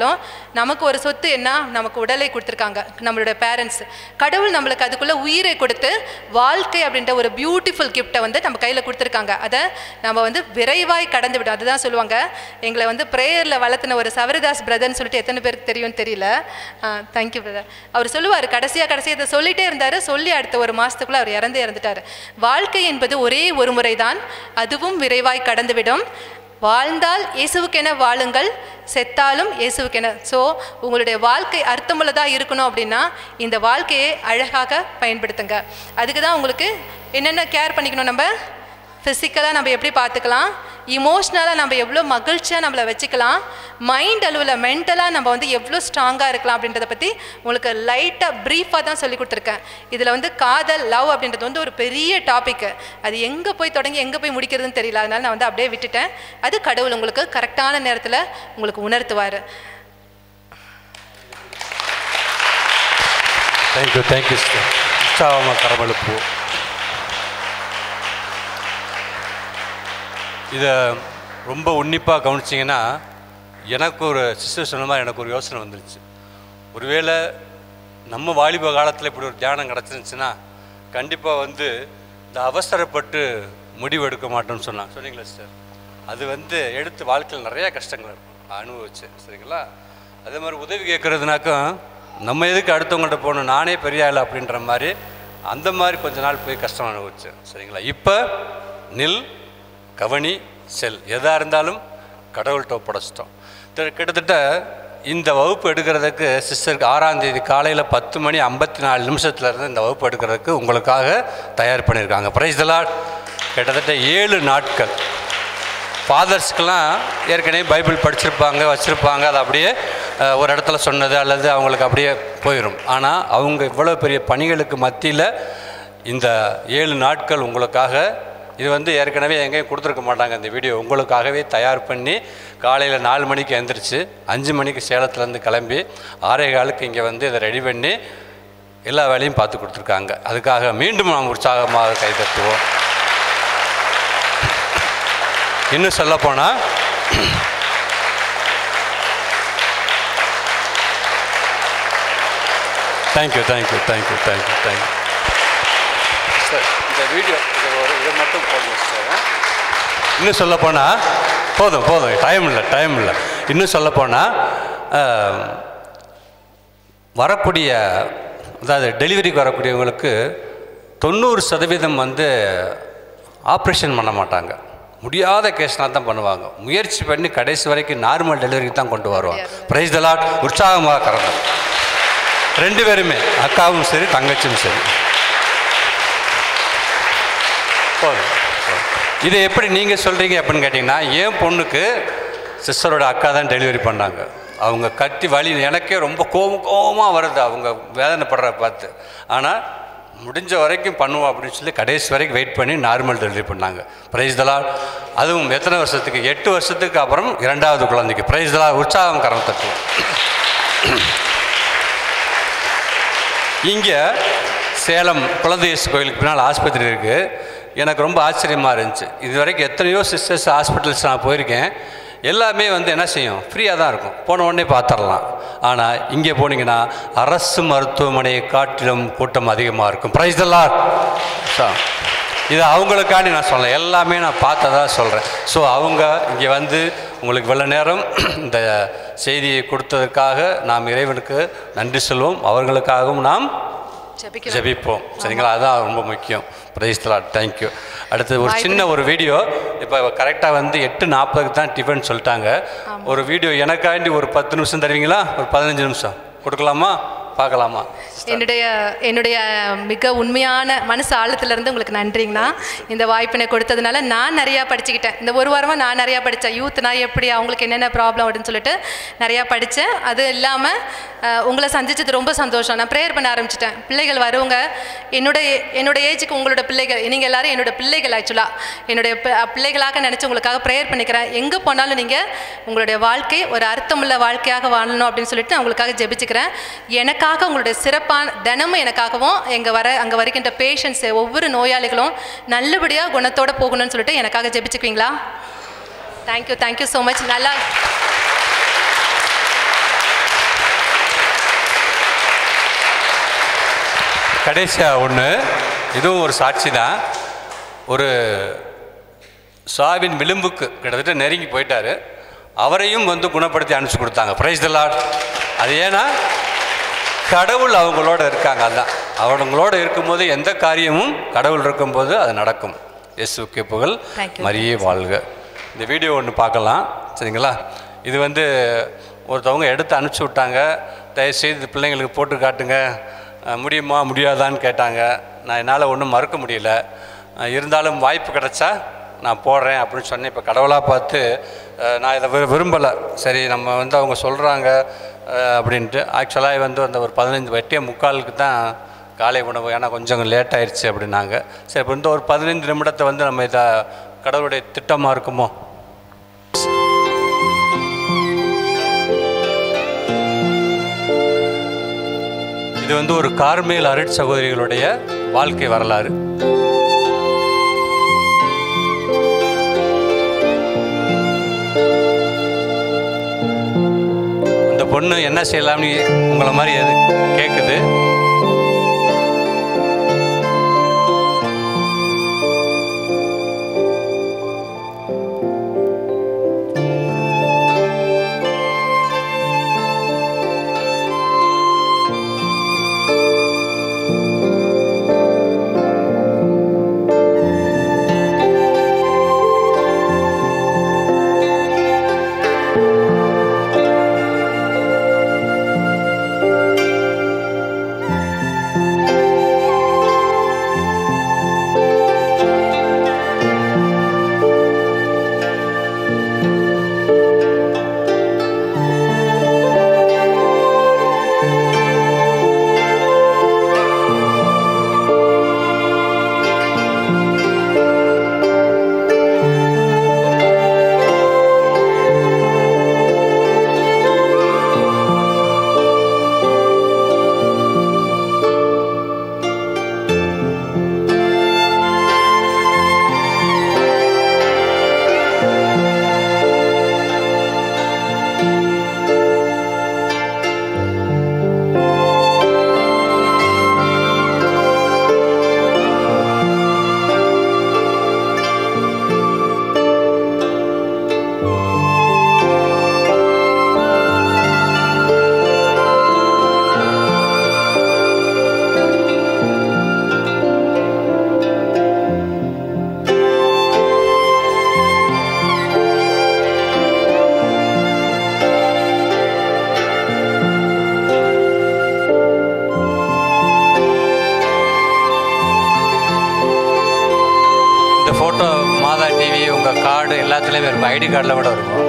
நமக்கு ஒரு சொத்து என்ன, நமக்கு உடலை கொடுத்துருக்காங்க நம்மளுடைய பேரண்ட்ஸ். கடவுள் நம்மளுக்கு அதுக்குள்ளே உயிரை கொடுத்து வாழ்க்கை அப்படின்ற ஒரு பியூட்டிஃபுல் கிஃப்டை வந்து நம்ம கையில் கொடுத்துருக்காங்க. அதை நம்ம வந்து விரைவாய் கடந்து விடும். அதுதான் சொல்லுவாங்க, எங்களை வந்து ப்ரேயரில் வளர்த்துன ஒரு சவரிதாஸ் பிரதர்ன்னு சொல்லிட்டு எத்தனை பேருக்கு தெரியும்னு தெரியல. Thank you brother. அவர் சொல்லுவார், கடைசியாக இதை சொல்லிகிட்டே இருந்தார். சொல்லி அடுத்த ஒரு மாதத்துக்குள்ளே அவர் இறந்துட்டார். வாழ்க்கை என்பது ஒரே ஒரு முறை தான், அதுவும் விரைவாய் கடந்துவிடும். வாழ்ந்தால் இயேசுவுக்கென வாழுங்கள், செத்தாலும் இயேசுவுக்கென. ஸோ உங்களுடைய வாழ்க்கை அர்த்தமுள்ளதாக இருக்கணும் அப்படின்னா இந்த வாழ்க்கையை அழகாக பயன்படுத்துங்க. அதுக்கு தான் உங்களுக்கு என்னென்ன கேர் பண்ணிக்கணும். நம்ம ஃபிசிக்கலாக நம்ம எப்படி பார்த்துக்கலாம், இமோஷ்னலாக நம்ம எவ்வளோ மகிழ்ச்சியாக நம்மளை வச்சுக்கலாம், மைண்ட் அளவில் மென்டலாக நம்ம வந்து எவ்வளோ ஸ்ட்ராங்காக இருக்கலாம் அப்படின்றத பற்றி உங்களுக்கு லைட்டாக ப்ரீஃபாக தான் சொல்லி கொடுத்துருக்கேன். இதில் வந்து காதல், லவ் அப்படின்றது வந்து ஒரு பெரிய டாப்பிக்கு. அது எங்கே போய் தொடங்கி எங்கே போய் முடிக்கிறதுன்னு தெரியல. அதனால் நான் வந்து அப்படியே விட்டுட்டேன். அது கடவுள் உங்களுக்கு கரெக்டான நேரத்தில் உங்களுக்கு உணர்த்துவார். Thank you sir. கரமழுப்பு இதை ரொம்ப உன்னிப்பாக கவனிச்சிங்கன்னா, எனக்கு ஒரு சிஸ்டர் சொன்ன மாதிரி எனக்கு ஒரு யோசனை வந்துருச்சு. ஒருவேளை நம்ம வாலிப காலத்தில் இப்படி ஒரு தியானம் கிடச்சிருந்துச்சுன்னா கண்டிப்பாக வந்து இந்த அவசரப்பட்டு முடிவு எடுக்க மாட்டோம்னு சொன்னீங்களா சிஸ்டர்? அது வந்து எடுத்து வாழ்க்கையில் நிறையா கஷ்டங்கள் அனுபவிச்சு. சரிங்களா? அதே மாதிரி உதவி கேட்குறதுனாக்கும் நம்ம எதுக்கு அடுத்தவங்கள்ட்ட போகணும், நானே பெரிய ஆள் அப்படின்ற மாதிரி அந்த மாதிரி கொஞ்ச நாள் போய் கஷ்டம் அனுபவிச்சேன். சரிங்களா? இப்போ நில், கவனி, செல், எதாக இருந்தாலும் கடவுள்கிட்ட ஒப்படைச்சிட்டோம். கிட்டத்தட்ட இந்த வகுப்பு எடுக்கிறதுக்கு சிஸ்டருக்கு 6ஆம் தேதி காலையில் 10:54 இருந்து இந்த வகுப்பு எடுக்கிறதுக்கு உங்களுக்காக தயார் பண்ணியிருக்காங்க. Praise the Lord. கிட்டத்தட்ட 7 நாட்கள். ஃபாதர்ஸ்க்கெலாம் ஏற்கனவே பைபிள் படிச்சிருப்பாங்க, வச்சுருப்பாங்க, அது அப்படியே ஒரு இடத்துல சொன்னது அல்லது அவங்களுக்கு அப்படியே போயிடும். ஆனால் அவங்க இவ்வளோ பெரிய பணிகளுக்கு மத்தியில் இந்த 7 நாட்கள் உங்களுக்காக, இது வந்து ஏற்கனவே எங்கேயும் கொடுத்துருக்க மாட்டாங்க. இந்த வீடியோ உங்களுக்காகவே தயார் பண்ணி காலையில் 4 மணிக்கு எழுந்திரிச்சு 5 மணிக்கு சேலத்துலேருந்து கிளம்பி 6:15 இங்கே வந்து இதை ரெடி பண்ணி எல்லா வேலையும் பார்த்து கொடுத்துருக்காங்க. அதுக்காக மீண்டும் நாம் உற்சாகமாக கைதட்டுவோம். இன்னும் சொல்லப்போனால் தேங்க்யூ சார். இந்த வீடியோ இதை மட்டும் போடணும் சார். இன்னும் சொல்லப்போனால் போதும் டைம் இல்லை. இன்னும் சொல்லப்போனால் வரக்கூடிய, அதாவது டெலிவரிக்கு வரக்கூடியவங்களுக்கு 90% வந்து ஆப்ரேஷன் பண்ண மாட்டாங்க. முடியாத கேஸ்னால் தான் பண்ணுவாங்க. முயற்சி பண்ணி கடைசி வரைக்கும் நார்மல் டெலிவரிக்கு தான் கொண்டு வருவாங்க. Praise the Lord. உற்சாகமாக கறந்து 2 பேருமே, அக்காவும் சரி தங்கச்சியும் சரி. போதும். இதை எப்படி நீங்கள் சொல்கிறீங்க அப்படின்னு கேட்டிங்கன்னா, என் பொண்ணுக்கு சிஸ்டரோட அக்கா தான் டெலிவரி பண்ணாங்க. அவங்க கத்தி வலி எனக்கே ரொம்ப கோபமாக வருது அவங்க வேதனைப்படுற பார்த்து. ஆனால் முடிஞ்ச வரைக்கும் பண்ணுவோம் அப்படின்னு சொல்லி கடைசி வரைக்கும் வெயிட் பண்ணி நார்மல் டெலிவரி பண்ணாங்க. Praise the Lord. அதுவும் எத்தனை வருஷத்துக்கு? 8 வருஷத்துக்கு அப்புறம் 2வது குழந்தைக்கு. Praise the Lord. உற்சாகம் கரம் தட்டுவோம். இங்கே சேலம் குழந்தை இயேசு கோயிலுக்கு பின்னால் ஆஸ்பத்திரி இருக்குது. எனக்கு ரொம்ப ஆச்சரியமாக இருந்துச்சு. இது வரைக்கும் எத்தனையோ சிஸ்டர்ஸ் ஹாஸ்பிட்டல்ஸ் நான் போயிருக்கேன். எல்லாமே என்ன செய்யும், ஃப்ரீயாக தான் இருக்கும், போன உடனே பார்த்துடலாம். ஆனால் இங்கே போனீங்கன்னா அரசு மருத்துவமனையை காட்டிலும் கூட்டம் அதிகமாக இருக்கும். Praise the Lord. இது அவங்களுக்காண்டி நான் சொல்கிறேன், எல்லாமே நான் பார்த்ததா சொல்கிறேன். ஸோ அவங்க இங்கே உங்களுக்கு இவ்வளோ நேரம் இந்த செய்தியை கொடுத்ததற்காக நாம் இறைவனுக்கு நன்றி சொல்வோம். அவர்களுக்காகவும் நாம் ஜெபிப்போம். சரிங்களா? அதுதான் ரொம்ப முக்கியம். Praise the Lord. தேங்க்யூ. அடுத்து ஒரு சின்ன ஒரு வீடியோ. இப்போ கரெக்டாக 8:40 தான் டிஃபன் சொல்லிட்டாங்க. ஒரு வீடியோ எனக்காண்டி ஒரு 10 நிமிஷம் தருவீங்களா? ஒரு 15 நிமிஷம் கொடுக்கலாமா? பார்க்கலாமா? என்னுடைய மிக உண்மையான மனசு ஆழத்துலேருந்து உங்களுக்கு நன்றிங்கண்ணா. இந்த வாய்ப்பினை கொடுத்ததுனால நான் நிறையா படிச்சுக்கிட்டேன். இந்த ஒரு வாரமாக நான் நிறையா படித்தேன். யூத்னா எப்படி, அவங்களுக்கு என்னென்ன ப்ராப்ளம் அப்படின்னு சொல்லிட்டு நிறையா படித்தேன். அது இல்லாமல் உங்களை சந்திச்சது ரொம்ப சந்தோஷம். நான் ப்ரேயர் பண்ண ஆரம்பிச்சிட்டேன். பிள்ளைகள் வருவங்க, என்னோட ஏஜுக்கு உங்களோட பிள்ளைகள், நீங்கள் எல்லோரும் என்னோட பிள்ளைகள். ஆக்சுவலாக என்னுடைய பிள்ளைகளாக நினச்சி உங்களுக்காக ப்ரேயர் பண்ணிக்கிறேன். எங்கே போனாலும் நீங்கள் உங்களுடைய வாழ்க்கை ஒரு அர்த்தமுள்ள வாழ்க்கையாக வாழணும் அப்படின்னு சொல்லிட்டு நான் உங்களுக்காக ஜெபிச்சுக்கிறேன். எனக்காக உங்களுடைய சிறப்பான தினமும் எனக்காகவும் அங்கே வருகின்ற பேஷண்ட்ஸ் ஒவ்வொரு நோயாளிகளும் நல்லபடியாக குணத்தோடு போகணும்னு சொல்லிட்டு எனக்காக ஜெபிச்சுக்குவீங்களா? தேங்க்யூ. Thank you so much. நல்லா கடைசியாக ஒன்று, இதுவும் ஒரு சாட்சி தான். ஒரு சாவின் விளிம்புக்கு கிட்டத்தட்ட நெருங்கி போயிட்டார். அவரையும் குணப்படுத்தி அனுப்பிச்சி கொடுத்தாங்க. Praise the Lord. அது ஏன்னா கடவுள் அவங்களோட இருக்காங்க. அதுதான், அவங்களோட இருக்கும்போது எந்த காரியமும் கடவுள் இருக்கும்போது அது நடக்கும். இயேசுவுக்கே புகழ், மரியே வாழ்க. இந்த வீடியோ ஒன்று பார்க்கலாம். சரிங்களா? இது ஒருத்தவங்க எடுத்து அனுப்பிச்சி விட்டாங்க. தயவுசெய்து பிள்ளைங்களுக்கு போட்டு காட்டுங்க, முடியுமா முடியாதான்னு கேட்டாங்க. நான் என்னால் ஒன்றும் மறுக்க முடியல. இருந்தாலும் வாய்ப்பு கிடச்சா நான் போடுறேன் அப்படின்னு சொன்னேன். இப்போ கடவுளாக பார்த்து நான் இதை விரும்பலை. சரி, நம்ம அவங்க சொல்கிறாங்க அப்படின்ட்டு. ஆக்சுவலாக அந்த ஒரு 15:45 தான் காலை உணவு. ஏன்னா கொஞ்சம் லேட் ஆயிடுச்சு அப்படின்னாங்க. சரி, இப்போ ஒரு 15 நிமிடத்தை நம்ம இதை கடவுளுடைய திட்டமாக இருக்குமோ? இது ஒரு கார்மேல் அருட் சகோதரிகளுடைய வாழ்க்கை வரலாறு. அந்த பொண்ணு என்ன செய்யலாம்னு உங்களை மாதிரி எது கேட்குது. கார்டு எல்லாத்துலேயுமே இருக்கும், ஐடி கார்டில் கூட இருக்கும்.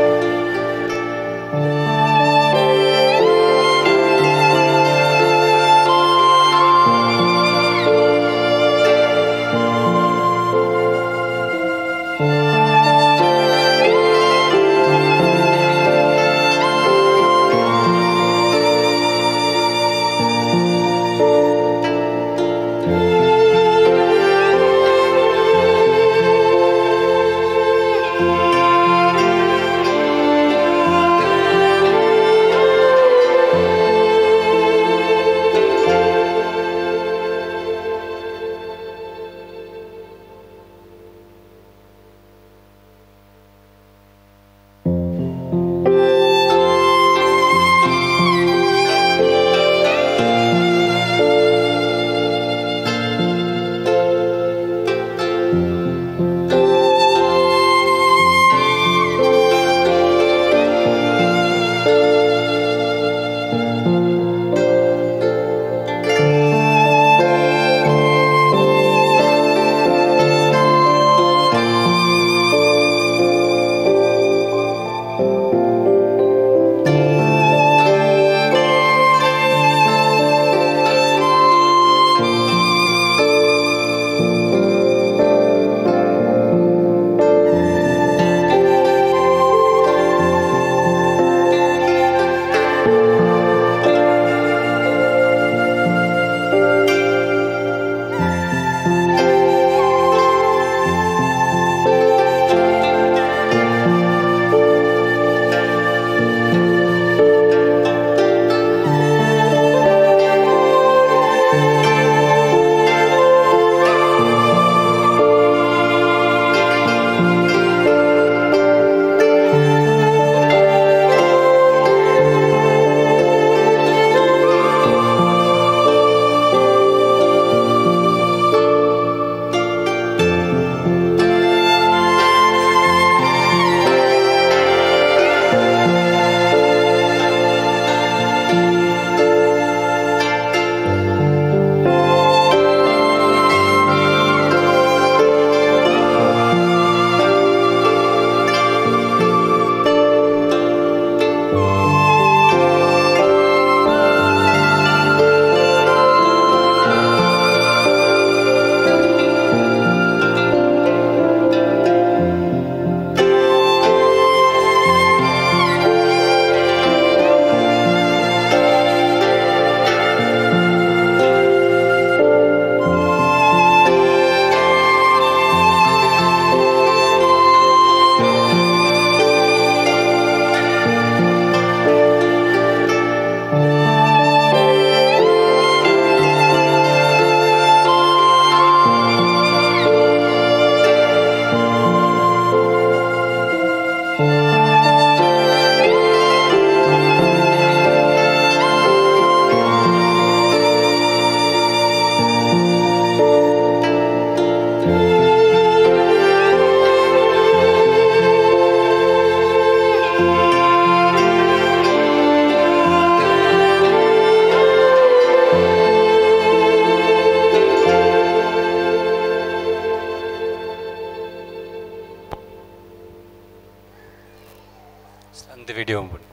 இந்த வீடியோவும் பண்ணு.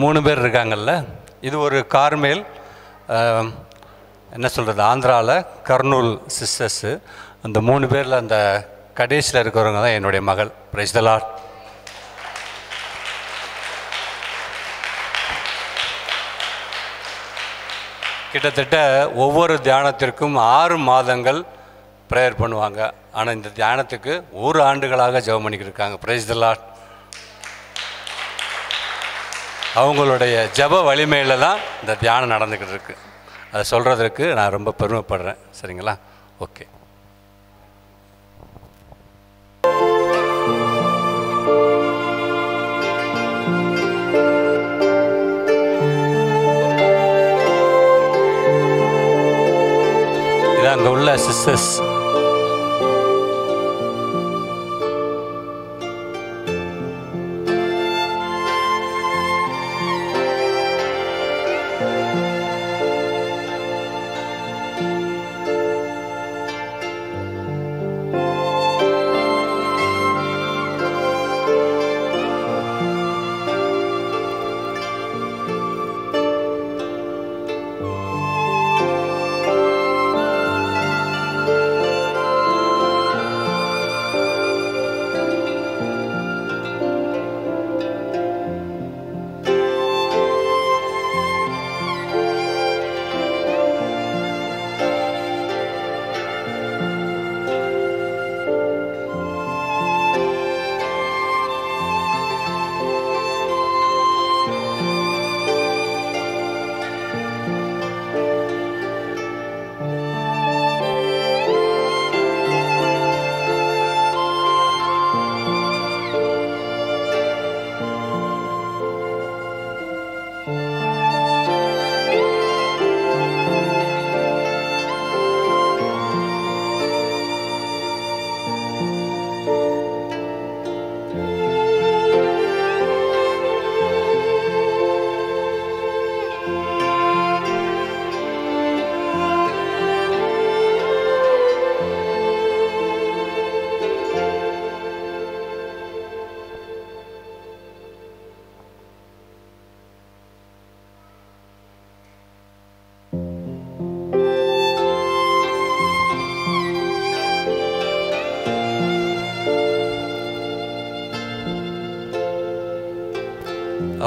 மூணு பேர் இருக்காங்கல்ல, இது ஒரு கார்மேல், என்ன சொல்கிறது, ஆந்திராவில் கர்னூல் சிஸ்டர்ஸு. அந்த 3 பேரில் அந்த கடைசியில் இருக்கிறவங்க தான் என்னுடைய மகள். Praise the Lord. கிட்டத்தட்ட ஒவ்வொரு தியானத்திற்கும் 6 மாதங்கள் ப்ரேயர் பண்ணுவாங்க. ஆனால் இந்த தியானத்துக்கு 1 ஆண்டுகளாக ஜெபம் பண்ணிக்கிட்டு இருக்காங்க. Praise the Lord. அவங்களுடைய ஜெப வலிமையில் தான் இந்த தியானம் நடந்துக்கிட்டு இருக்கு. அதை சொல்கிறதுக்கு நான் ரொம்ப பெருமைப்படுறேன். சரிங்களா? ஓகே. இதான் அங்கே உள்ள சிஸ்டர்ஸ்.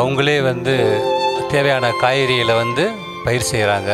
அவங்களே தேவையான காய்கறிகளை பயிர் செய்கிறாங்க.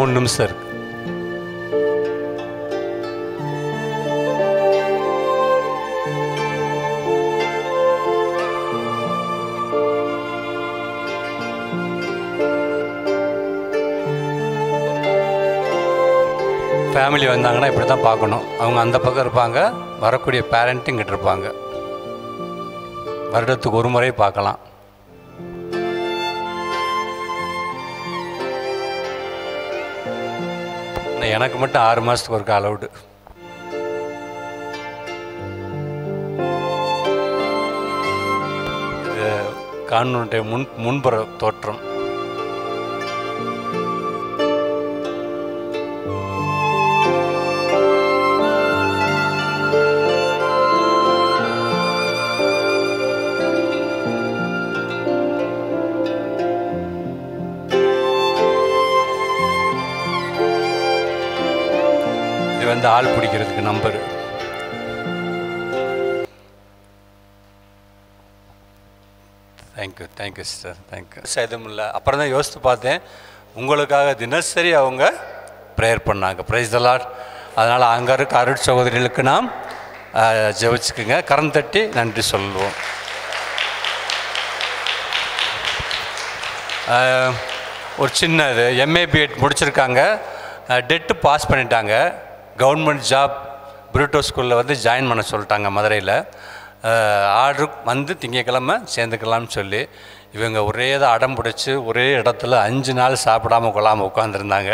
3 நிமிஷம் இருக்குது. ஃபேமிலி வந்தாங்கன்னா இப்படி தான் பார்க்கணும். அவங்க அந்த பக்கம் இருப்பாங்க, வரக்கூடிய பேரண்ட்டு இங்கிட்டு இருப்பாங்க. வருடத்துக்கு ஒரு முறை பார்க்கலாம். எனக்கு மட்டும் 6 மாதத்துக்கு ஒருக்க அலவுடு. இது காணொனுடைய முன்புற தோற்றம். வந்து ஆள் பிடிக்கிறதுக்கு நம்பரு. Thank you sister, thank you. எதுவும் இல்லை. அப்புறம் தான் யோசித்து பார்த்தேன், உங்களுக்காக தினசரி அவங்க ப்ரேயர் பண்ணாங்க. Praise the Lord. அதனால் அங்கே இருக்க அருட் சகோதரிகளுக்கு நாம் ஜெபிச்சுக்குங்க, கரம் தட்டி நன்றி சொல்லுவோம். ஒரு சின்னது MA BEd முடிச்சிருக்காங்க, டெட்டு பாஸ் பண்ணிட்டாங்க. கவர்மெண்ட் ஜாப் புரூட்டோ ஸ்கூலில் வந்து ஜாயின் பண்ண சொல்லிட்டாங்க மதுரையில். ஆர்டர் வந்து திங்கக்கிழமை சேர்ந்துக்கலாம்னு சொல்லி இவங்க ஒரே தான் அடம் பிடிச்சி ஒரே இடத்துல 5 நாள் சாப்பிடாமல் கொள்ளாமல் உட்காந்துருந்தாங்க.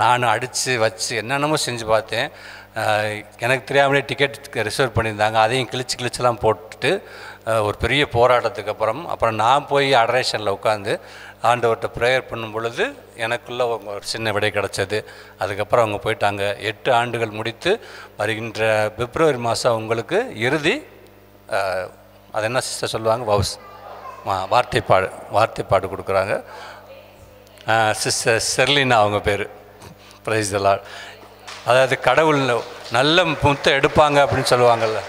நானும் அடித்து வச்சு என்னென்னமோ செஞ்சு பார்த்தேன். எனக்கு தெரியாமலே டிக்கெட் ரிசர்வ் பண்ணியிருந்தாங்க, அதையும் கிழிச்செல்லாம் போட்டுட்டு ஒரு பெரிய போராட்டத்துக்கு அப்புறம் நான் போய் அடரேஷனில் உட்காந்து ஆண்டவர்கிட்ட ப்ரேயர் பண்ணும் பொழுது எனக்குள்ளே ஒரு சின்ன விடை கிடச்சது. அதுக்கப்புறம் அவங்க போயிட்டாங்க. 8 ஆண்டுகள் முடித்து வருகின்ற பிப்ரவரி மாதம் அவங்களுக்கு இறுதி அது என்ன சிஸ்டர் சொல்லுவாங்க, வவுஸ் வார்த்தைப்பாடு கொடுக்குறாங்க. சிஸ்டர் செர்லினா அவங்க பேர். Praise the Lord. அதாவது கடவுள் நல்ல முத்தை எடுப்பாங்க அப்படின்னு சொல்லுவாங்கள்ல.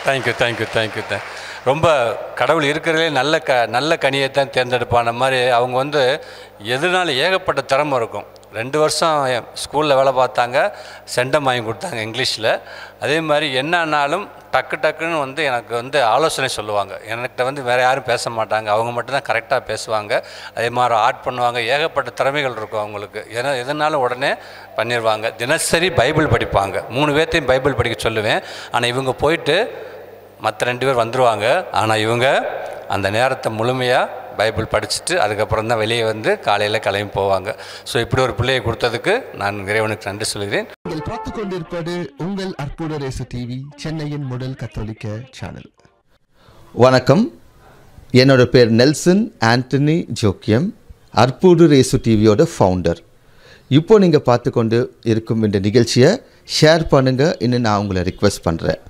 தேங்க்யூ. ரொம்ப கடவுள் இருக்கிறதுலே நல்ல கனியை தான் தேர்ந்தெடுப்பான மாதிரி அவங்க வந்து எதுனாலும் ஏகப்பட்ட திறமை இருக்கும். 2 வருஷம் ஸ்கூலில் வேலை பார்த்தாங்க, செண்டம் வாங்கி கொடுத்தாங்க இங்கிலீஷில். அதே மாதிரி என்னன்னாலும் டக்குன்னு வந்து எனக்கு வந்து ஆலோசனை சொல்லுவாங்க. என்கிட்ட வந்து வேறு யாரும் பேச மாட்டாங்க, அவங்க மட்டும்தான் கரெக்டாக பேசுவாங்க. அதே மாதிரி ஆர்ட் பண்ணுவாங்க. ஏகப்பட்ட திறமைகள் இருக்கும் அவங்களுக்கு. எதனாலும் உடனே பண்ணிடுவாங்க. தினசரி பைபிள் படிப்பாங்க. 3 பேர்த்தையும் பைபிள் படிக்க சொல்லுவேன். ஆனால் இவங்க போயிட்டு மற்ற 2 பேர் வந்துடுவாங்க. ஆனால் இவங்க அந்த நேரத்தை முழுமையாக பைபிள் படிச்சுட்டு அதுக்கப்புறம் தான் வெளியே வந்து காலையில் கிளம்பி போவாங்க. ஸோ இப்படி ஒரு பிள்ளையை கொடுத்ததுக்கு நான் இறைவனுக்கு நன்றி சொல்கிறேன். நீங்கள் பார்த்து கொண்டிருப்பது உங்கள் அற்புத ரேசு டிவி, சென்னையின் முதல் கத்தோலிக்க சேனல். வணக்கம், என்னோட பேர் நெல்சன் ஆண்டனி ஜோக்கியம், அற்புத ரேசு டிவியோட ஃபவுண்டர். இப்போ நீங்கள் பார்த்து கொண்டு இருக்கும் இந்த நிகழ்ச்சியை ஷேர் பண்ணுங்கள் இன்னும் நான் உங்களை ரிக்வெஸ்ட் பண்ணுறேன்.